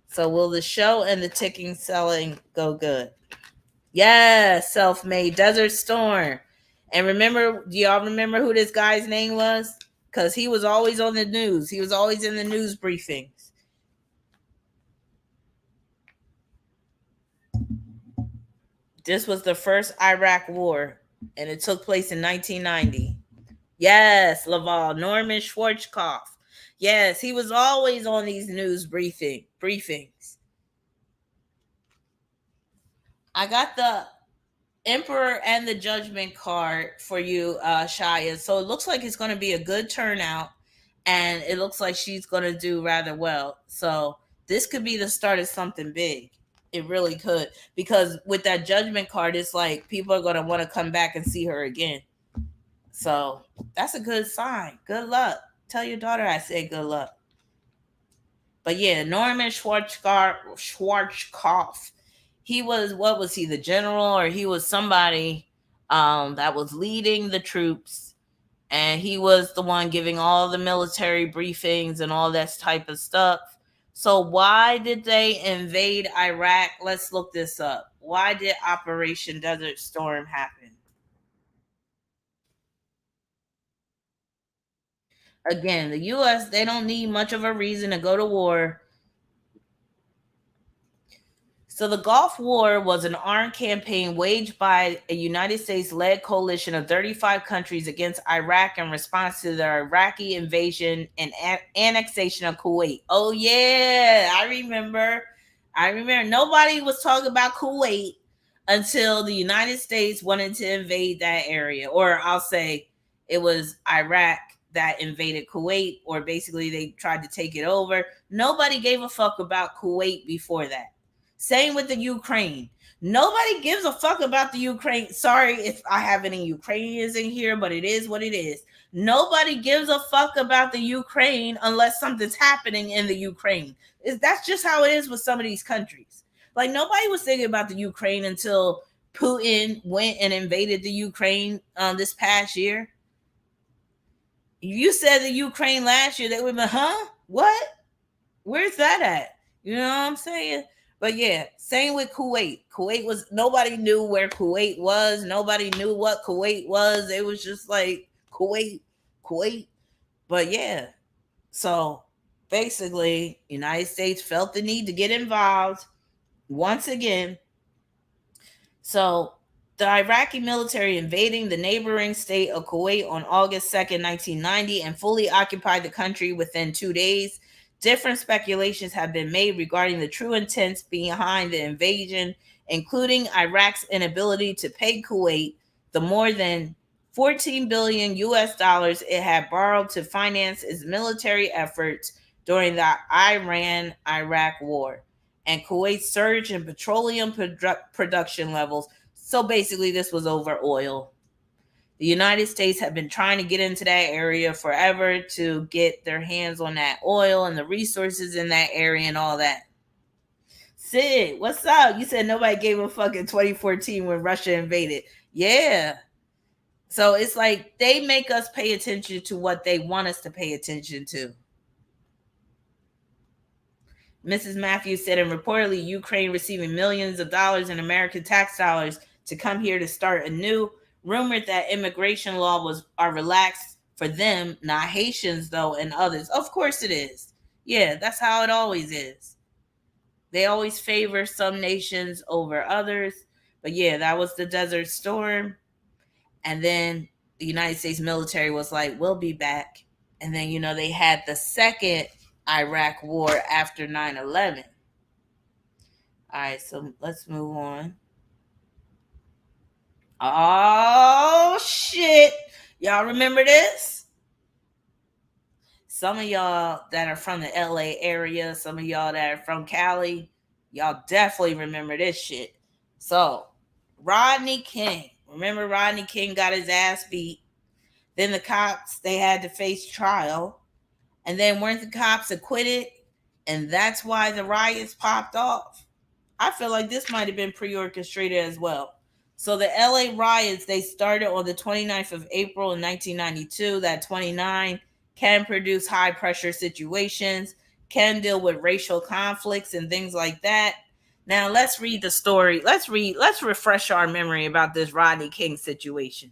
So will the show and the ticket selling go good? Yes, self-made Desert Storm. And remember, do y'all remember who this guy's name was? Because he was always on the news. He was always in the news briefings. This was the first Iraq war, and it took place in 1990. Yes, Laval, Norman Schwarzkopf. Yes, he was always on these news briefings. I got the Emperor and the Judgment card for you, Shia. So it looks like it's going to be a good turnout, and it looks like she's going to do rather well. So this could be the start of something big. It really could, because with that Judgment card, it's like people are going to want to come back and see her again. So that's a good sign. Good luck. Tell your daughter I said good luck. But yeah, Norman Schwarzkopf. He was, what was he, the general, or he was somebody that was leading the troops, and he was the one giving all the military briefings and all that type of stuff. So why did they invade Iraq? Let's look this up. Why did Operation Desert Storm happen? Again, the US, they don't need much of a reason to go to war. So the Gulf War was an armed campaign waged by a United States-led coalition of 35 countries against Iraq in response to the Iraqi invasion and annexation of Kuwait. Oh yeah, I remember. Nobody was talking about Kuwait until the United States wanted to invade that area. Or I'll say it was Iraq that invaded Kuwait, or basically they tried to take it over. Nobody gave a fuck about Kuwait before that. Same with the Ukraine. Nobody gives a fuck about the Ukraine. Sorry if I have any Ukrainians in here, but it is what it is. Nobody gives a fuck about the Ukraine unless something's happening in the Ukraine. That's just how it is with some of these countries. Like, nobody was thinking about the Ukraine until Putin went and invaded the Ukraine this past year. You said the Ukraine last year, they would have been, huh? What? Where's that at? You know what I'm saying? But yeah, same with Kuwait. Kuwait was, nobody knew where Kuwait was. Nobody knew what Kuwait was. It was just like Kuwait. But yeah, so basically, United States felt the need to get involved once again. So the Iraqi military invading the neighboring state of Kuwait on August 2nd, 1990, and fully occupied the country within 2 days. Different speculations have been made regarding the true intents behind the invasion, including Iraq's inability to pay Kuwait the more than 14 billion US dollars it had borrowed to finance its military efforts during the Iran-Iraq war, and Kuwait's surge in petroleum production levels. So basically, this was over oil. The United States have been trying to get into that area forever to get their hands on that oil and the resources in that area and all that. Sid, what's up? You said nobody gave a fuck in 2014 when Russia invaded. Yeah. So it's like they make us pay attention to what they want us to pay attention to. Mrs. Matthews said, and reportedly Ukraine receiving millions of dollars in American tax dollars to come here to start anew. Rumored that immigration law are relaxed for them, not Haitians though, and others. Of course it is. Yeah, that's how it always is. They always favor some nations over others. But yeah, that was the Desert Storm. And then the United States military was like, we'll be back. And then, they had the second Iraq war after 9/11. All right, so let's move on. Oh, shit. Y'all remember this? Some of y'all that are from the LA area, some of y'all that are from Cali, y'all definitely remember this shit. So, Rodney King. Remember Rodney King got his ass beat. Then the cops, they had to face trial. And then weren't the cops acquitted? And that's why the riots popped off. I feel like this might have been pre-orchestrated as well. So the LA riots, they started on the 29th of April in 1992. That 29 can produce high pressure situations, can deal with racial conflicts and things like that. Now let's read the story. Let's refresh our memory about this Rodney King situation.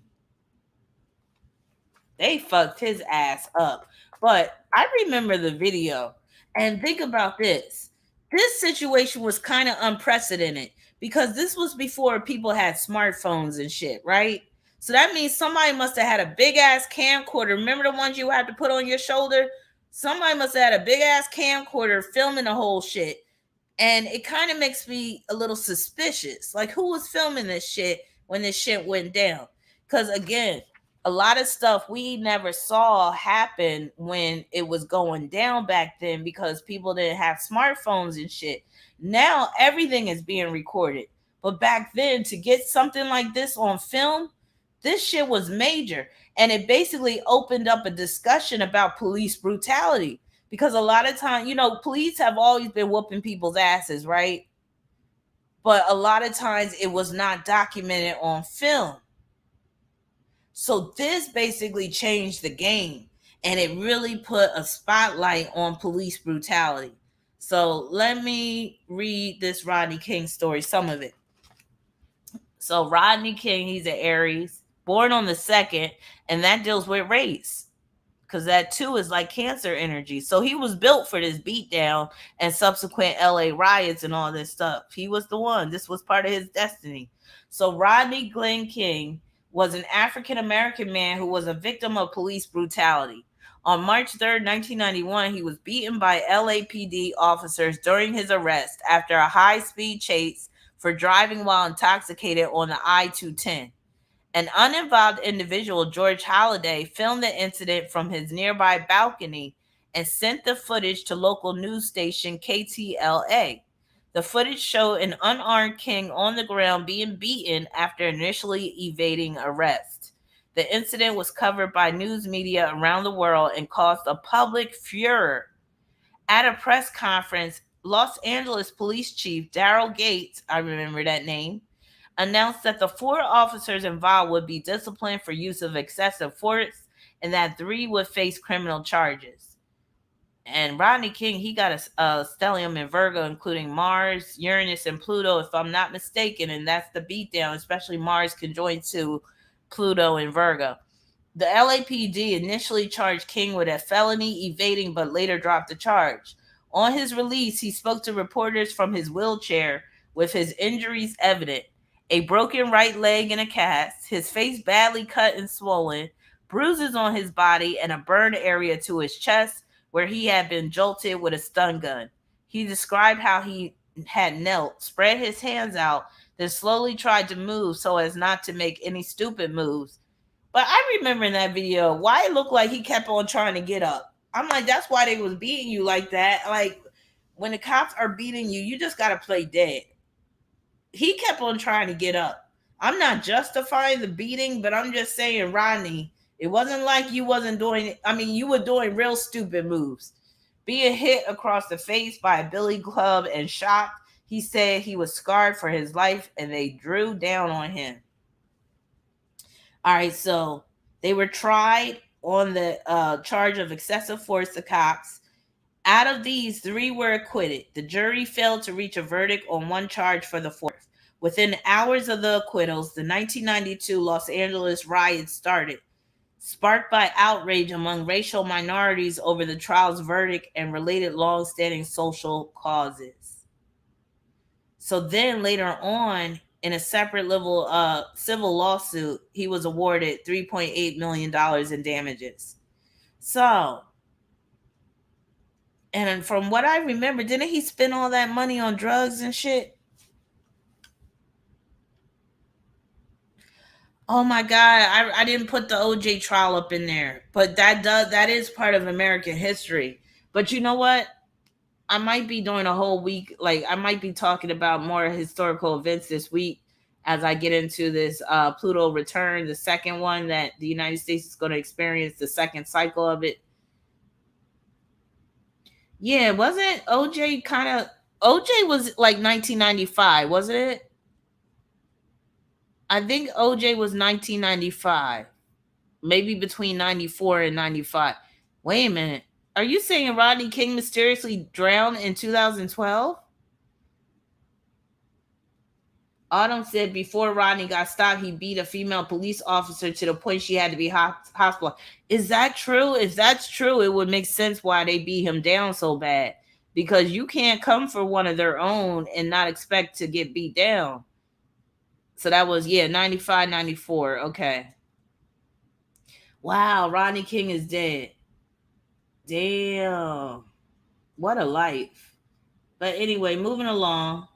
They fucked his ass up. But I remember the video. And think about this. This situation was kind of unprecedented because this was before people had smartphones and shit, right? So that means somebody must have had a big ass camcorder. Remember the ones you had to put on your shoulder? Somebody must have had a big ass camcorder filming the whole shit. And it kind of makes me a little suspicious. Like, who was filming this shit when this shit went down? Because again, a lot of stuff we never saw happen when it was going down back then because people didn't have smartphones and shit. Now everything is being recorded. But back then, to get something like this on film, this shit was major. And it basically opened up a discussion about police brutality. Because a lot of times, police have always been whooping people's asses, right? But a lot of times it was not documented on film. So this basically changed the game, and it really put a spotlight on police brutality. So let me read this Rodney King story, some of it. So Rodney King, he's an Aries, born on the 2nd, and that deals with race. Because that too is like Cancer energy. So he was built for this beatdown and subsequent LA riots and all this stuff. He was the one. This was part of his destiny. So Rodney Glenn King was an African American man who was a victim of police brutality. On March 3rd, 1991, he was beaten by LAPD officers during his arrest after a high-speed chase for driving while intoxicated on the I-210. An uninvolved individual, George Holliday, filmed the incident from his nearby balcony and sent the footage to local news station KTLA. The footage showed an unarmed King on the ground being beaten after initially evading arrest. The incident was covered by news media around the world and caused a public furor. At a press conference, Los Angeles Police Chief Daryl Gates, I remember that name, announced that the 4 officers involved would be disciplined for use of excessive force and that 3 would face criminal charges. And Rodney King, he got a stellium in Virgo, including Mars, Uranus, and Pluto, if I'm not mistaken. And that's the beatdown, especially Mars conjoined to Pluto in Virgo. The LAPD initially charged King with a felony evading, but later dropped the charge. On his release, he spoke to reporters from his wheelchair with his injuries evident. A broken right leg in a cast, his face badly cut and swollen, bruises on his body, and a burned area to his chest where he had been jolted with a stun gun. He described how he had knelt, spread his hands out, then slowly tried to move so as not to make any stupid moves. But I remember in that video why it looked like he kept on trying to get up. I'm like, that's why they was beating you like that. Like, when the cops are beating you, you just got to play dead. He kept on trying to get up. I'm not justifying the beating, but I'm just saying, Rodney, it wasn't like you wasn't doing, you were doing real stupid moves. Being hit across the face by a billy club and shot, he said he was scarred for his life and they drew down on him. All right, so they were tried on the charge of excessive force to cops. Out of these, 3 were acquitted. The jury failed to reach a verdict on 1 charge for the 4th. Within hours of the acquittals, the 1992 Los Angeles riots started, sparked by outrage among racial minorities over the trial's verdict and related long-standing social causes. So then later on, in a separate level civil lawsuit, he was awarded $3.8 million in damages. So, and from what I remember, didn't he spend all that money on drugs and shit? Oh my God, I didn't put the OJ trial up in there, but that is part of American history. But you know what? I might be doing a whole week, like I might be talking about more historical events this week as I get into this Pluto return, the second one that the United States is going to experience, the second cycle of it. Yeah, wasn't OJ kind of OJ was like 1995, wasn't it? I think OJ was 1995. Maybe between 94 and 95. Wait a minute. Are you saying Rodney King mysteriously drowned in 2012? Autumn said before Rodney got stopped, he beat a female police officer to the point she had to be hospitalized. Is that true? If that's true, it would make sense why they beat him down so bad. Because you can't come for one of their own and not expect to get beat down. So that was, 95, 94. Okay. Wow, Rodney King is dead. Damn. What a life. But anyway, moving along.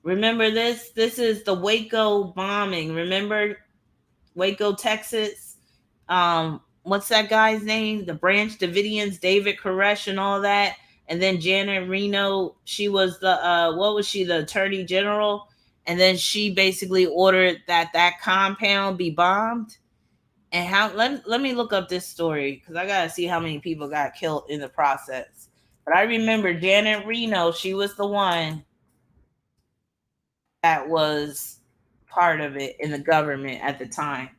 Remember this? This is the Waco bombing. Remember Waco, Texas? What's that guy's name? The Branch Davidians, David Koresh and all that. And then Janet Reno, she was the what was she, the attorney general? And then she basically ordered that compound be bombed. And how let me look up this story because I gotta see how many people got killed in the process. But I remember Janet Reno, she was the one that was part of it in the government at the time.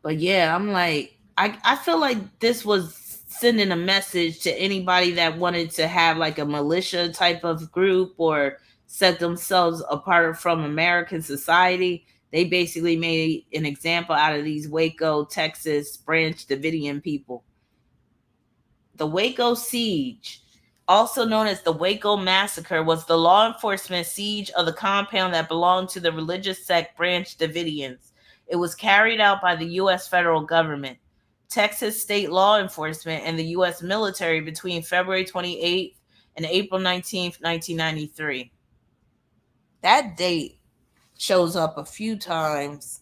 But yeah, I'm like, I feel like this was sending a message to anybody that wanted to have like a militia type of group or set themselves apart from American society. They basically made an example out of these Waco, Texas Branch Davidian people. The Waco Siege, also known as the Waco Massacre, was the law enforcement siege of the compound that belonged to the religious sect Branch Davidians. It was carried out by the U.S. federal government, Texas state law enforcement, and the U.S. military between February 28th and April 19th, 1993. That date shows up a few times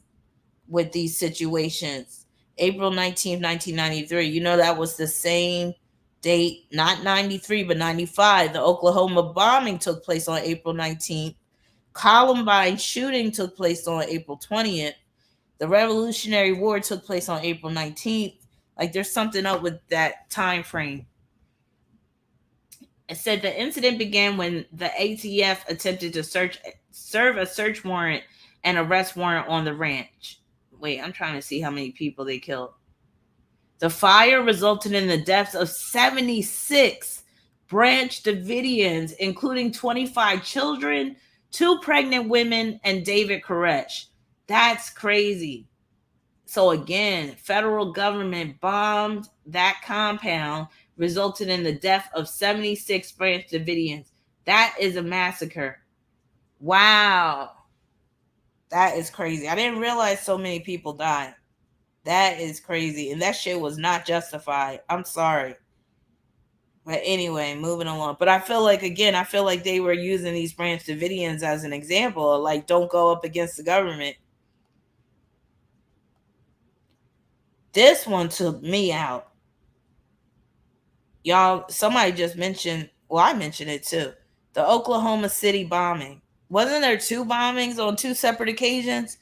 with these situations. April 19th, 1993. You know, that was the same date, not 93, but 95. The Oklahoma bombing took place on April 19th. Columbine shooting took place on April 20th. The Revolutionary War took place on April 19th. Like, there's something up with that time frame. It said the incident began when the ATF attempted to serve a search warrant and arrest warrant on the ranch. Wait, I'm trying to see how many people they killed. The fire resulted in the deaths of 76 Branch Davidians, including 25 children, 2 pregnant women, and David Koresh. That's crazy. So again, federal government bombed that compound, resulted in the death of 76 Branch Davidians. That is a massacre. Wow. That is crazy. I didn't realize so many people died. That is crazy. And that shit was not justified. I'm sorry. But anyway, moving along. But I feel like, again, I feel like they were using these Branch Davidians as an example. Like, don't go up against the government. This one took me out. Y'all, somebody just mentioned, well, I mentioned it too. The Oklahoma City bombing. Wasn't there 2 bombings on 2 separate occasions?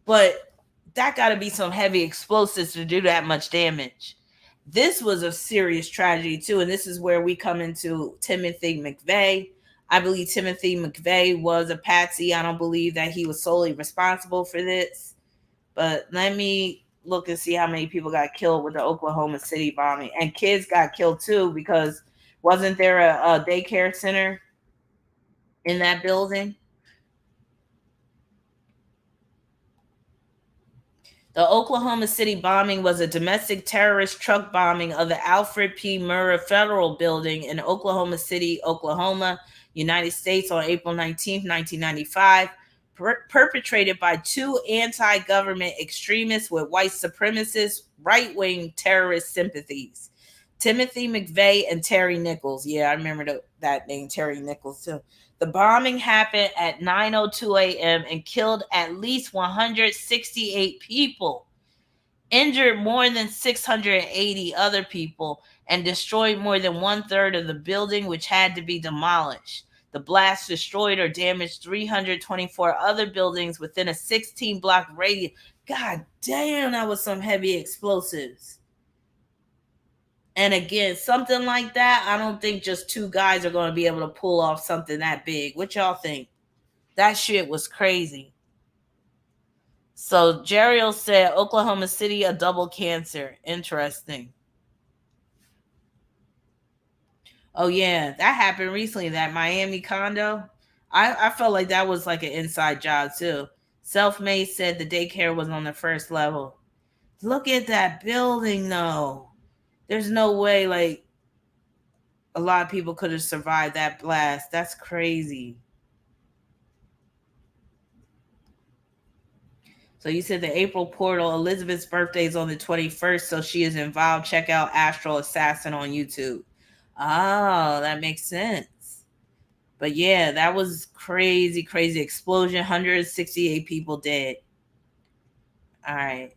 But that got to be some heavy explosives to do that much damage. This was a serious tragedy too, and this is where we come into Timothy McVeigh. I believe Timothy McVeigh was a patsy. I don't believe that he was solely responsible for this. But let me look and see how many people got killed with the Oklahoma City bombing. And kids got killed too, because wasn't there a daycare center in that building? The Oklahoma City bombing was a domestic terrorist truck bombing of the Alfred P. Murrah Federal Building in Oklahoma City, Oklahoma, United States on April 19th, 1995, perpetrated by 2 anti-government extremists with white supremacist right-wing terrorist sympathies. Timothy McVeigh and Terry Nichols. Yeah, I remember that name, Terry Nichols, too. The bombing happened at 9:02 a.m. and killed at least 168 people, injured more than 680 other people, and destroyed more than 1/3 of the building, which had to be demolished. The blast destroyed or damaged 324 other buildings within a 16-block radius. God damn, that was some heavy explosives. And again, something like that, I don't think just two guys are going to be able to pull off something that big. What y'all think? That shit was crazy. So Jeriel said Oklahoma City a double cancer. Interesting. Oh yeah, that happened recently. That Miami condo. I felt like that was like an inside job too. Self-made said the daycare was on the first level. Look at that building though. There's no way like a lot of people could have survived that blast. That's crazy. So you said the April portal. Elizabeth's birthday is on the 21st, so she is involved. Check out Astral Assassin on YouTube. Oh, that makes sense. But yeah, that was crazy, crazy explosion. 168 people dead. All right.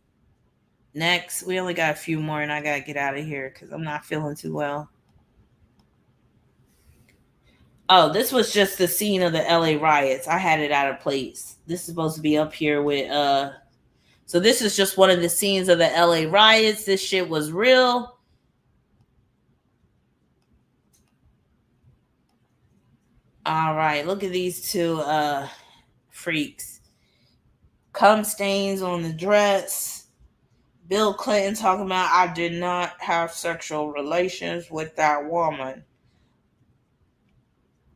Next, we only got a few more, and I gotta get out of here because I'm not feeling too well. Oh, this was just the scene of the LA riots. I had it out of place. This is supposed to be up here with so this is just one of the scenes of the LA riots. This shit was real. All right, look at these two freaks. Cum stains on the dress. Bill Clinton talking about I did not have sexual relations with that woman.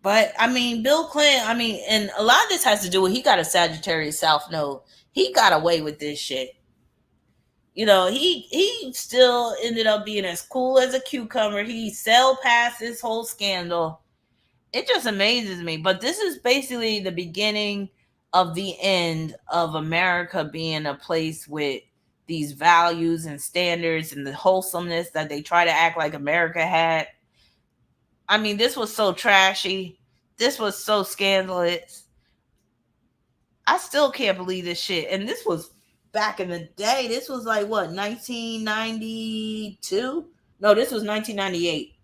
But I mean, Bill Clinton, I mean, and a lot of this has to do with he got a Sagittarius South Node. He got away with this shit. You know, he still ended up being as cool as a cucumber. He sailed past this whole scandal. It just amazes me. But this is basically the beginning of the end of America being a place with these values and standards and the wholesomeness that they try to act like America had. I mean, this was so trashy. This was so scandalous. I still can't believe this shit. And this was back in the day. This was like what, 1992? No, this was 1998.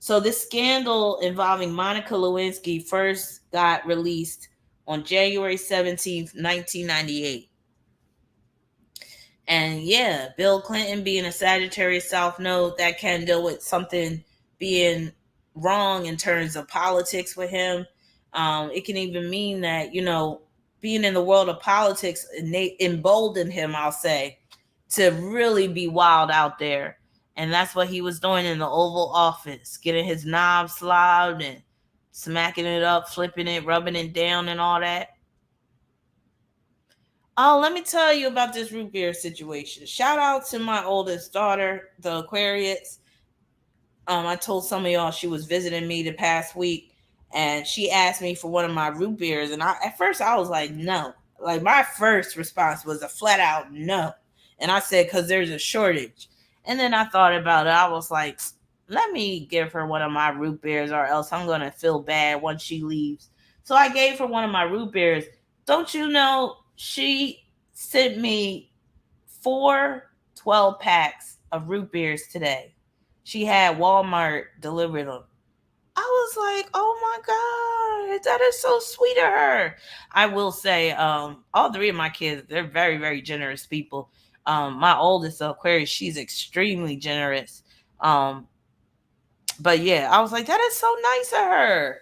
So this scandal involving Monica Lewinsky first got released on January 17th, 1998. And yeah, Bill Clinton being a Sagittarius South Node, that can deal with something being wrong in terms of politics with him. It can even mean that, you know, being in the world of politics emboldened him, I'll say, to really be wild out there. And that's what he was doing in the Oval Office, getting his knob slobbed and smacking it up, flipping it, rubbing it down and all that. Oh, let me tell you about this root beer situation. Shout out to my oldest daughter, the Aquarius. I told some of y'all she was visiting me the past week, and she asked me for one of my root beers. And at first I was like, no. Like my first response was a flat out no. And I said, because there's a shortage. And then I thought about it. I was like, let me give her one of my root beers, or else I'm going to feel bad once she leaves. So I gave her one of my root beers. Don't you know, she sent me 4 12-packs of root beers today. She had Walmart deliver them. I was like, oh my God, that is so sweet of her. I will say, all three of my kids, they're very, very generous people. My oldest Aquarius, she's extremely generous. But yeah, I was like, that is so nice of her.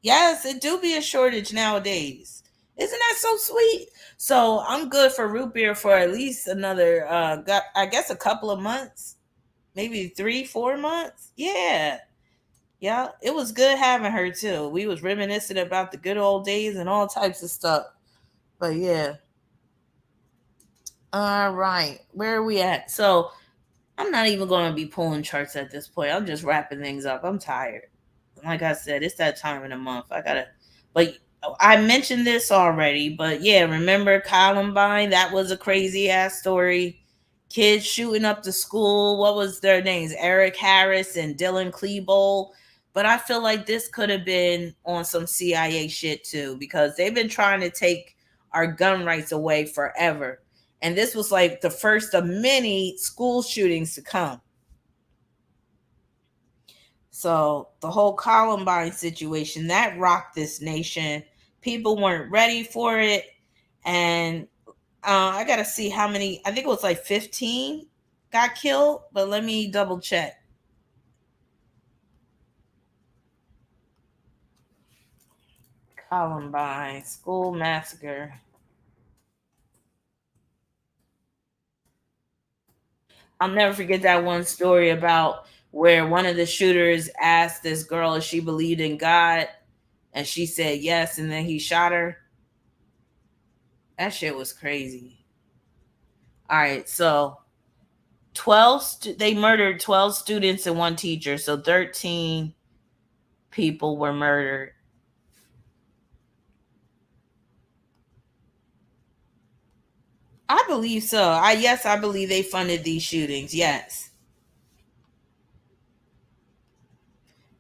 Yes, it do be a shortage nowadays. Isn't that so sweet? So I'm good for root beer for at least another, I guess a couple of months, maybe 3 4 months. Yeah, yeah. It was good having her too. We was reminiscing about the good old days and all types of stuff. But yeah. All right, where are we at? So I'm not even going to be pulling charts at this point. I'm just wrapping things up. I'm tired. Like I said, it's that time in the month. I gotta, but I mentioned this already, but yeah, remember Columbine? That was a crazy ass story. Kids shooting up the school. What was their names? Eric Harris and Dylan Klebold. But I feel like this could have been on some CIA shit too, because they've been trying to take our gun rights away forever. And this was like the first of many school shootings to come. So the whole Columbine situation, that rocked this nation. People weren't ready for it. And I got to see how many, I think it was like 15 got killed, but let me double check. Columbine school massacre. I'll never forget that one story about where one of the shooters asked this girl if she believed in God, and she said yes, and then he shot her. That shit was crazy. All right, so they murdered 12 students and one teacher, so 13 people were murdered. I believe so. I believe they funded these shootings. Yes.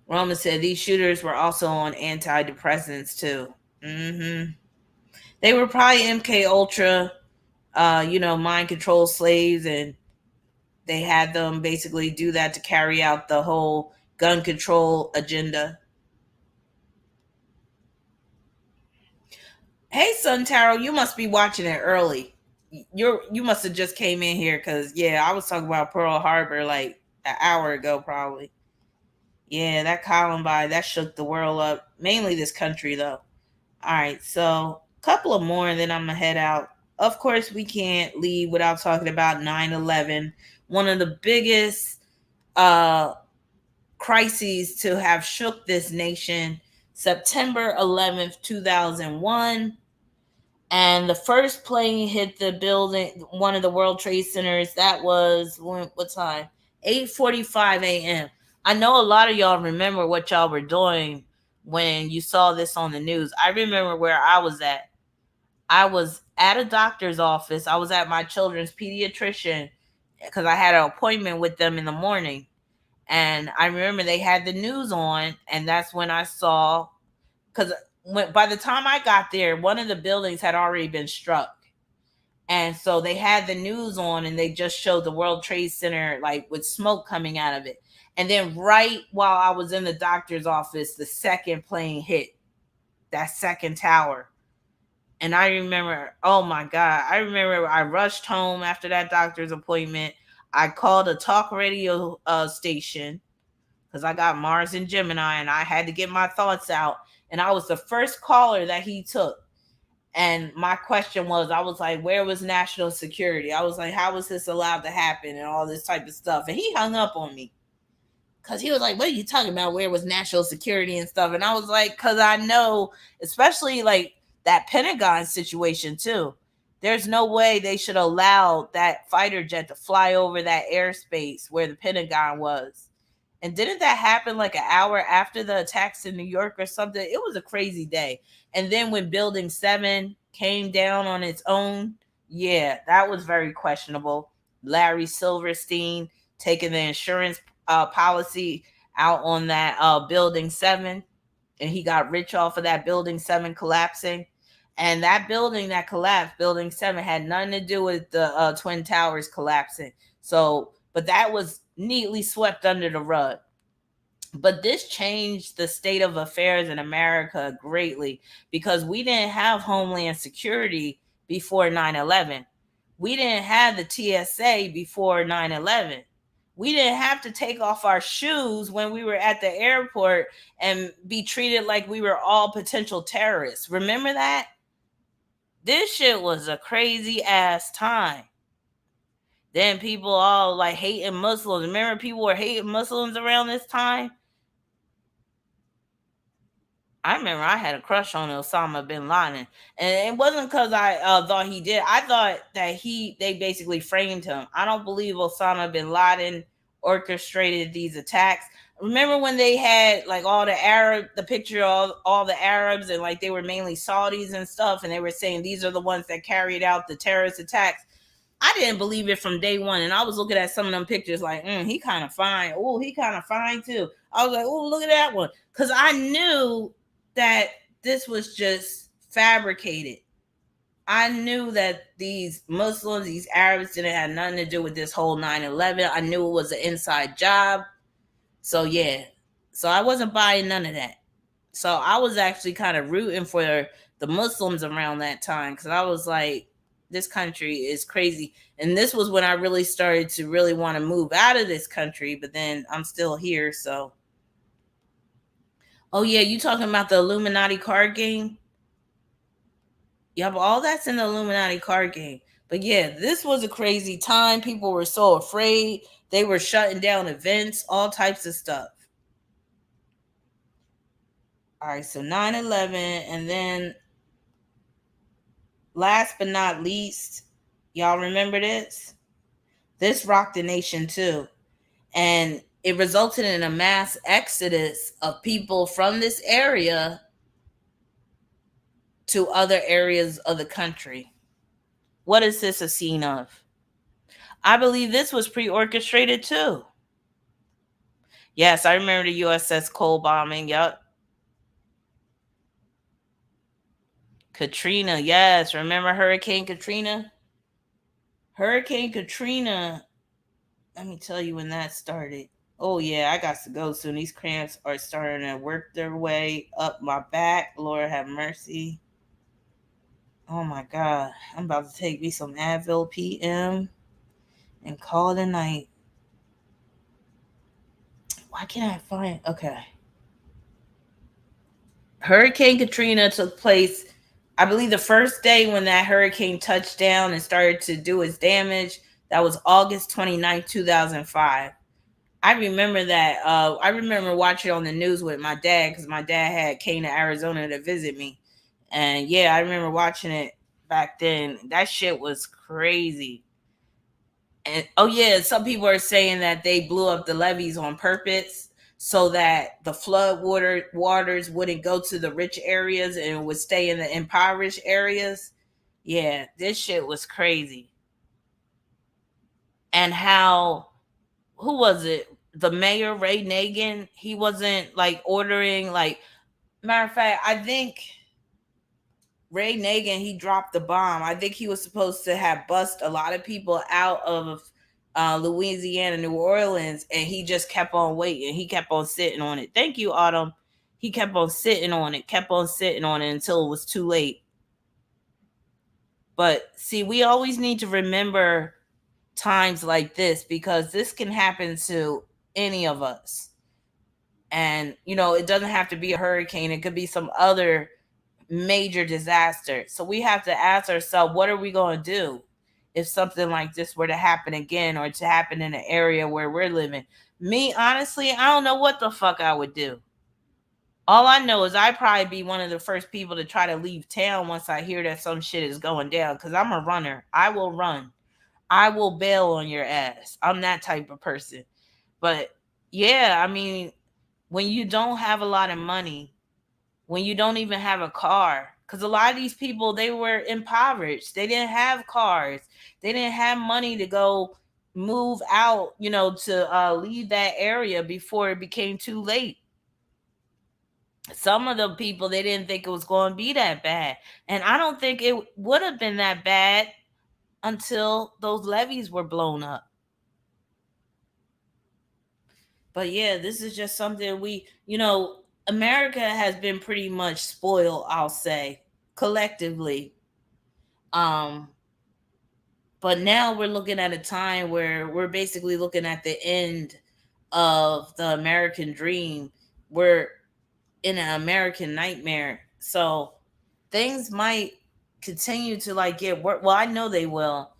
Roman said these shooters were also on antidepressants too. They were probably MK Ultra, mind control slaves, and they had them basically do that to carry out the whole gun control agenda. Hey, Sun Taro, you must be watching it early. You must have just came in here because I was talking about Pearl Harbor like an hour ago, probably. Yeah, that Columbine that shook the world up. Mainly this country, though. All right, so a couple of more, and then I'm gonna head out. Of course, we can't leave without talking about 9/11, one of the biggest crises to have shook this nation. September 11th, 2001. And the first plane hit the building, one of the World Trade Centers. That was what time? 8:45 a.m. I know a lot of y'all remember what y'all were doing when you saw this on the news. I remember where I was at. I was at a doctor's office. I was at my children's pediatrician because I had an appointment with them in the morning. And I remember they had the news on, and that's when I saw, because by the time I got there, one of the buildings had already been struck. And so they had the news on, and they just showed the World Trade Center like with smoke coming out of it. And then right while I was in the doctor's office, the second plane hit that second tower. And I remember, oh my God, I remember I rushed home after that doctor's appointment. I called a talk radio station because I got Mars and Gemini, and I had to get my thoughts out. And I was the first caller that he took. And my question was, I was like, where was national security? I was like, how was this allowed to happen and all this type of stuff? And he hung up on me because he was like, what are you talking about? Where was national security and stuff? And I was like, because I know, especially like that Pentagon situation too. There's no way they should allow that fighter jet to fly over that airspace where the Pentagon was. And didn't that happen like an hour after the attacks in New York or something? It was a crazy day. And then when Building 7 came down on its own, that was very questionable. Larry Silverstein taking the insurance policy out on that Building 7, and he got rich off of that Building 7 collapsing. And that building that collapsed, Building 7, had nothing to do with the Twin Towers collapsing. So, but that was neatly swept under the rug. But this changed the state of affairs in America greatly because we didn't have Homeland Security before 9/11. We didn't have the TSA before 9/11. We didn't have to take off our shoes when we were at the airport and be treated like we were all potential terrorists. Remember that? This shit was a crazy ass time. Then people all like hating Muslims. Remember people were hating Muslims around this time? I remember I had a crush on Osama bin Laden, and it wasn't because I thought he did. I thought that they basically framed him. I don't believe Osama bin Laden orchestrated these attacks. Remember when they had like the picture of all the Arabs, and like they were mainly Saudis and stuff, and they were saying these are the ones that carried out the terrorist attacks. I didn't believe it from day one, and I was looking at some of them pictures like, he kind of fine. Oh, he kind of fine too. I was like, oh, look at that one, because I knew that this was just fabricated. I knew that these Muslims, these Arabs didn't have nothing to do with this whole 9/11. I knew it was an inside job. So so I wasn't buying none of that. So I was actually kind of rooting for the Muslims around that time because I was like, this country is crazy. And this was when I really started to really want to move out of this country, but then I'm still here, so. Oh yeah, you talking about the Illuminati card game? Yep, all that's in the Illuminati card game. But yeah, this was a crazy time. People were so afraid. They were shutting down events, all types of stuff. All right, so 9/11, and then last but not least, y'all remember this? This rocked the nation too. And it resulted in a mass exodus of people from this area to other areas of the country. What is this a scene of? I believe this was pre-orchestrated too. Yes, I remember the USS Cole bombing. Yup. Katrina. Yes, remember Hurricane Katrina? Hurricane Katrina. Let me tell you when that started. Oh yeah, I got to go soon. These cramps are starting to work their way up my back. Lord have mercy. Oh my God. I'm about to take me some Advil PM and call it a night. Why can't I find? Okay. Hurricane Katrina took place, I believe, the first day when that hurricane touched down and started to do its damage. That was August 29th, 2005. I remember that. I remember watching on the news with my dad because my dad had came to Arizona to visit me. And yeah, I remember watching it back then. That shit was crazy. And oh yeah, some people are saying that they blew up the levees on purpose so that the waters wouldn't go to the rich areas and would stay in the impoverished areas. Yeah, this shit was crazy. And how who was it? The mayor Ray Nagin, he wasn't like ordering like matter of fact, I think Ray Nagin, he dropped the bomb. I think he was supposed to have bust a lot of people out of Louisiana, New Orleans, and he just kept on waiting. He kept on sitting on it. Thank you, Autumn. He kept on sitting on it, kept on sitting on it until it was too late. But see, we always need to remember times like this because this can happen to any of us. And, you know, it doesn't have to be a hurricane, it could be some other major disaster. So we have to ask ourselves, what are we going to do if something like this were to happen again or to happen in an area where we're living? Me, honestly, I don't know what the fuck I would do. All I know is I'd probably be one of the first people to try to leave town once I hear that some shit is going down because I'm a runner. I will run. I will bail on your ass. I'm that type of person. But yeah, I mean, when you don't have a lot of money, when you don't even have a car, because a lot of these people, they were impoverished, they didn't have cars, they didn't have money to go move out, you know, to leave that area before it became too late. Some of the people, they didn't think it was going to be that bad, and I don't think it would have been that bad until those levees were blown up. But yeah, this is just something we, you know, America has been pretty much spoiled, I'll say, collectively. Um, but now we're looking at a time where we're basically looking at the end of the American dream. We're in an American nightmare. So things might continue to like get worse. Well, I know they will.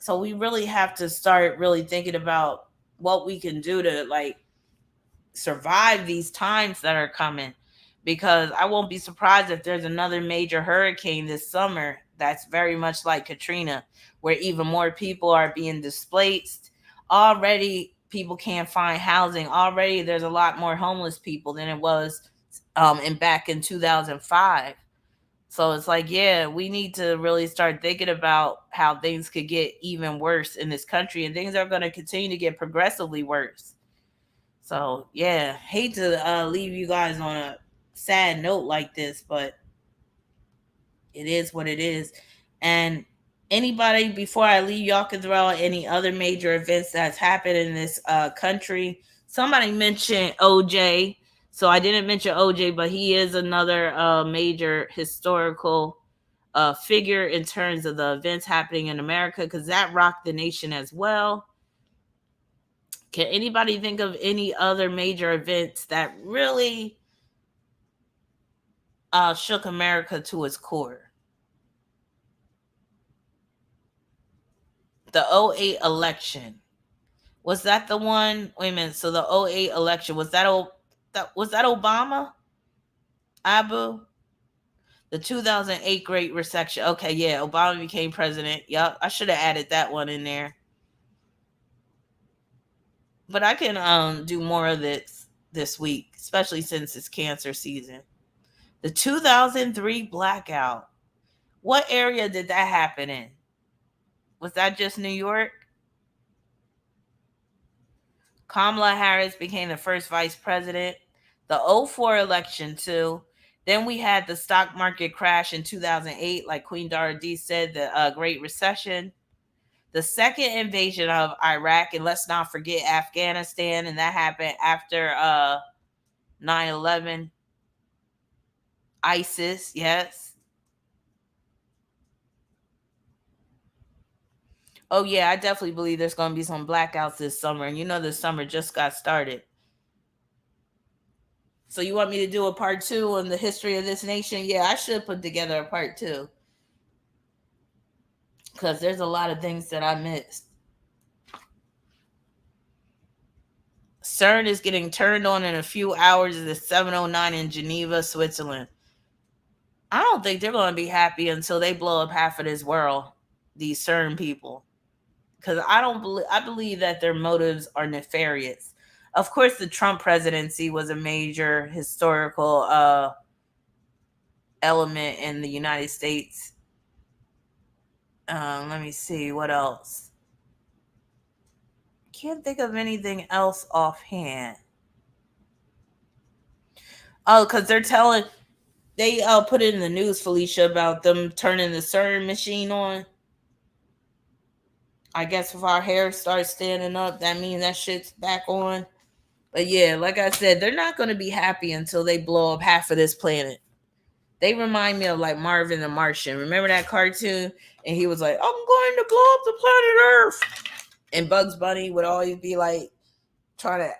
So we really have to start really thinking about what we can do to like survive these times that are coming, because I won't be surprised if there's another major hurricane this summer that's very much like Katrina, where even more people are being displaced. Already people can't find housing. Already there's a lot more homeless people than it was in back in 2005. So it's like, yeah, we need to really start thinking about how things could get even worse in this country, and things are going to continue to get progressively worse. So yeah, hate to leave you guys on a sad note like this, but it is what it is. And anybody, before I leave, y'all can throw out any other major events that's happened in this country. Somebody mentioned OJ, so I didn't mention OJ, but he is another major historical figure in terms of the events happening in America, because that rocked the nation as well. Can anybody think of any other major events that really shook America to its core? The '08 election. Was that the one? Wait a minute. So the '08 election, was that Obama? Abu? The 2008 Great Recession. Okay, yeah, Obama became president. Yup, I should have added that one in there. But I can do more of this week, especially since it's cancer season. The 2003 blackout. What area did that happen in? Was that just New York? Kamala Harris became the first vice president. The '04 election, too. Then we had the stock market crash in 2008, like Queen Dara D said, the Great Recession. The second invasion of Iraq, and let's not forget Afghanistan, and that happened after 9/11. ISIS, yes. Oh yeah, I definitely believe there's going to be some blackouts this summer, and you know this summer just got started. So you want me to do a part 2 on the history of this nation? Yeah, I should put together a part 2 because there's a lot of things that I missed. CERN is getting turned on in a few hours at 7:09 in Geneva, Switzerland. I don't think they're going to be happy until they blow up half of this world. These CERN people, because I believe that their motives are nefarious. Of course, the Trump presidency was a major historical element in the United States. Let me see what else. Can't think of anything else offhand. Oh, because they put it in the news, Felicia, about them turning the CERN machine on. I guess if our hair starts standing up, that means that shit's back on. But yeah, like I said, they're not going to be happy until they blow up half of this planet. They remind me of like Marvin the Martian. Remember that cartoon? And he was like, I'm going to blow up the planet Earth. And Bugs Bunny would always be like, trying to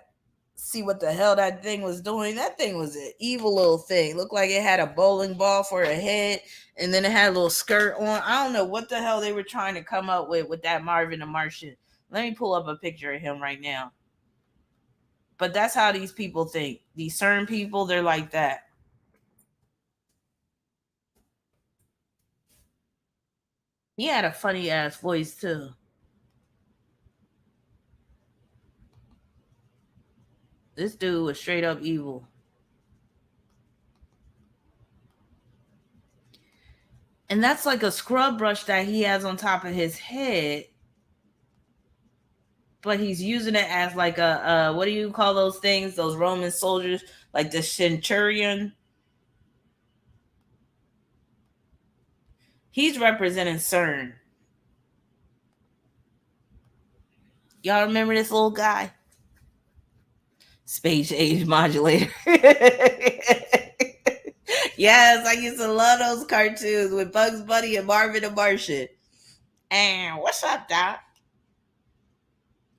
see what the hell that thing was doing. That thing was an evil little thing. Looked like it had a bowling ball for a head, and then it had a little skirt on. I don't know what the hell they were trying to come up with that Marvin the Martian. Let me pull up a picture of him right now. But that's how these people think. These certain people, they're like that. He had a funny ass voice too. This dude was straight up evil. And that's like a scrub brush that he has on top of his head. But he's using it as like a what do you call those things? Those Roman soldiers, like the centurion. He's representing CERN. Y'all remember this little guy? Space age modulator. Yes, I used to love those cartoons with Bugs Bunny and Marvin the Martian. And what's up, Doc?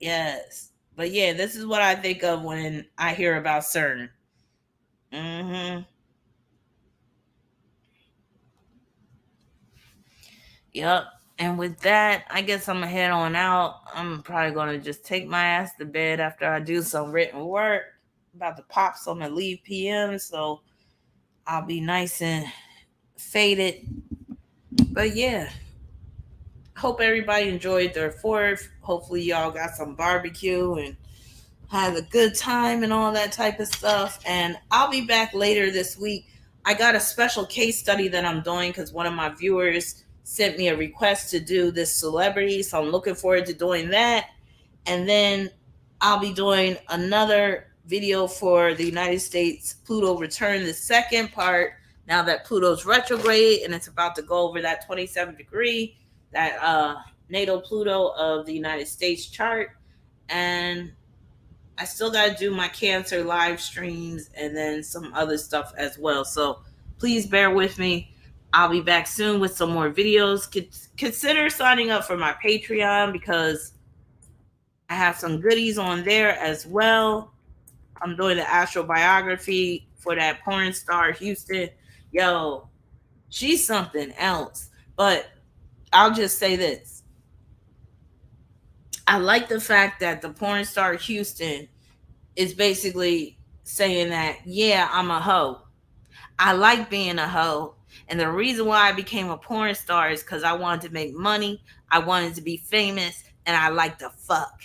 Yes. But yeah, this is what I think of when I hear about CERN. Mm-hmm. Yep. And with that, I guess I'm gonna head on out. I'm probably gonna just take my ass to bed after I do some written work. I'm about to pop some and leave PM, so I'll be nice and faded. But yeah, hope everybody enjoyed their 4th. Hopefully y'all got some barbecue and had a good time and all that type of stuff. And I'll be back later this week. I got a special case study that I'm doing because one of my viewers sent me a request to do this celebrity. So I'm looking forward to doing that. And then I'll be doing another video for the United States Pluto return, the second part, now that Pluto's retrograde and it's about to go over that 27 degree, that natal Pluto of the United States chart. And I still got to do my cancer live streams and then some other stuff as well. So please bear with me. I'll be back soon with some more videos. Consider signing up for my Patreon because I have some goodies on there as well. I'm doing the astrobiography for that porn star Houston. Yo, she's something else. But I'll just say this. I like the fact that the porn star Houston is basically saying that, yeah, I'm a hoe. I like being a hoe. And the reason why I became a porn star is because I wanted to make money, I wanted to be famous, and I like to fuck.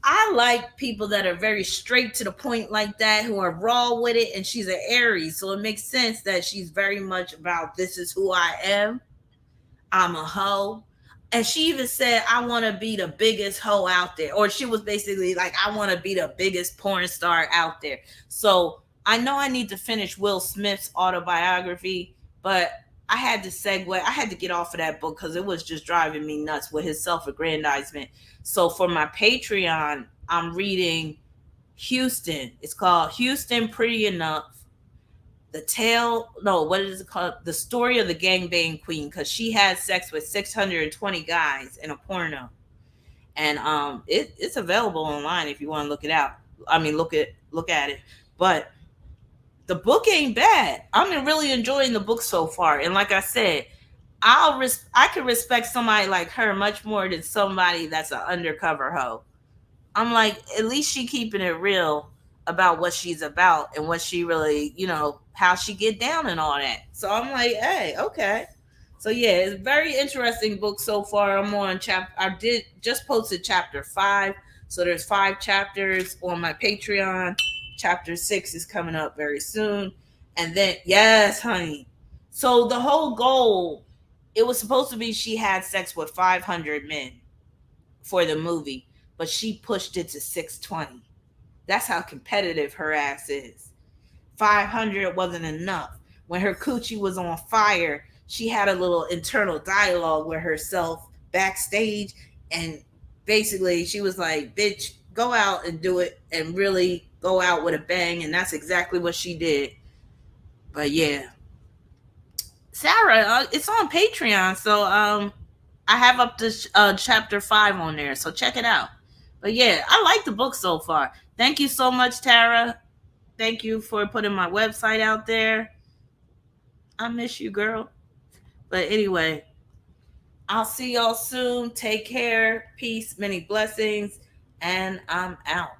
I like people that are very straight to the point like that, who are raw with it. And she's an Aries, so it makes sense that she's very much about this is who I am. I'm a hoe. And she even said, I want to be the biggest hoe out there. Or she was basically like, I want to be the biggest porn star out there. So I know I need to finish Will Smith's autobiography, but I had to segue. I had to get off of that book because it was just driving me nuts with his self aggrandizement. So for my Patreon, I'm reading Houston. It's called Houston Pretty Enough. The tale, no, what is it called? The story of the gangbang queen, because she had sex with 620 guys in a porno. And it's available online if you want to look it out. I mean, look at it. But the book ain't bad. I'm really enjoying the book so far. And like I said, I could respect somebody like her much more than somebody that's an undercover hoe. I'm like, at least she keeping it real about what she's about and what she really, how she get down and all that. So I'm like, hey, okay. So yeah, it's a very interesting book so far. I'm on I did just posted chapter 5. So there's 5 chapters on my Patreon. Chapter 6 is coming up very soon. And then, yes, honey. So the whole goal, it was supposed to be she had sex with 500 men for the movie, but she pushed it to 620. That's how competitive her ass is. 500 wasn't enough. When her coochie was on fire, she had a little internal dialogue with herself backstage, and basically she was like, bitch, go out and do it and really go out with a bang. And that's exactly what she did. But yeah, Sarah, it's on Patreon, so I have up to chapter 5 on there, so check it out. But yeah, I like the book so far. Thank you so much, Tara. Thank you for putting my website out there. I miss you, girl. But anyway, I'll see y'all soon. Take care. Peace, many blessings, and I'm out.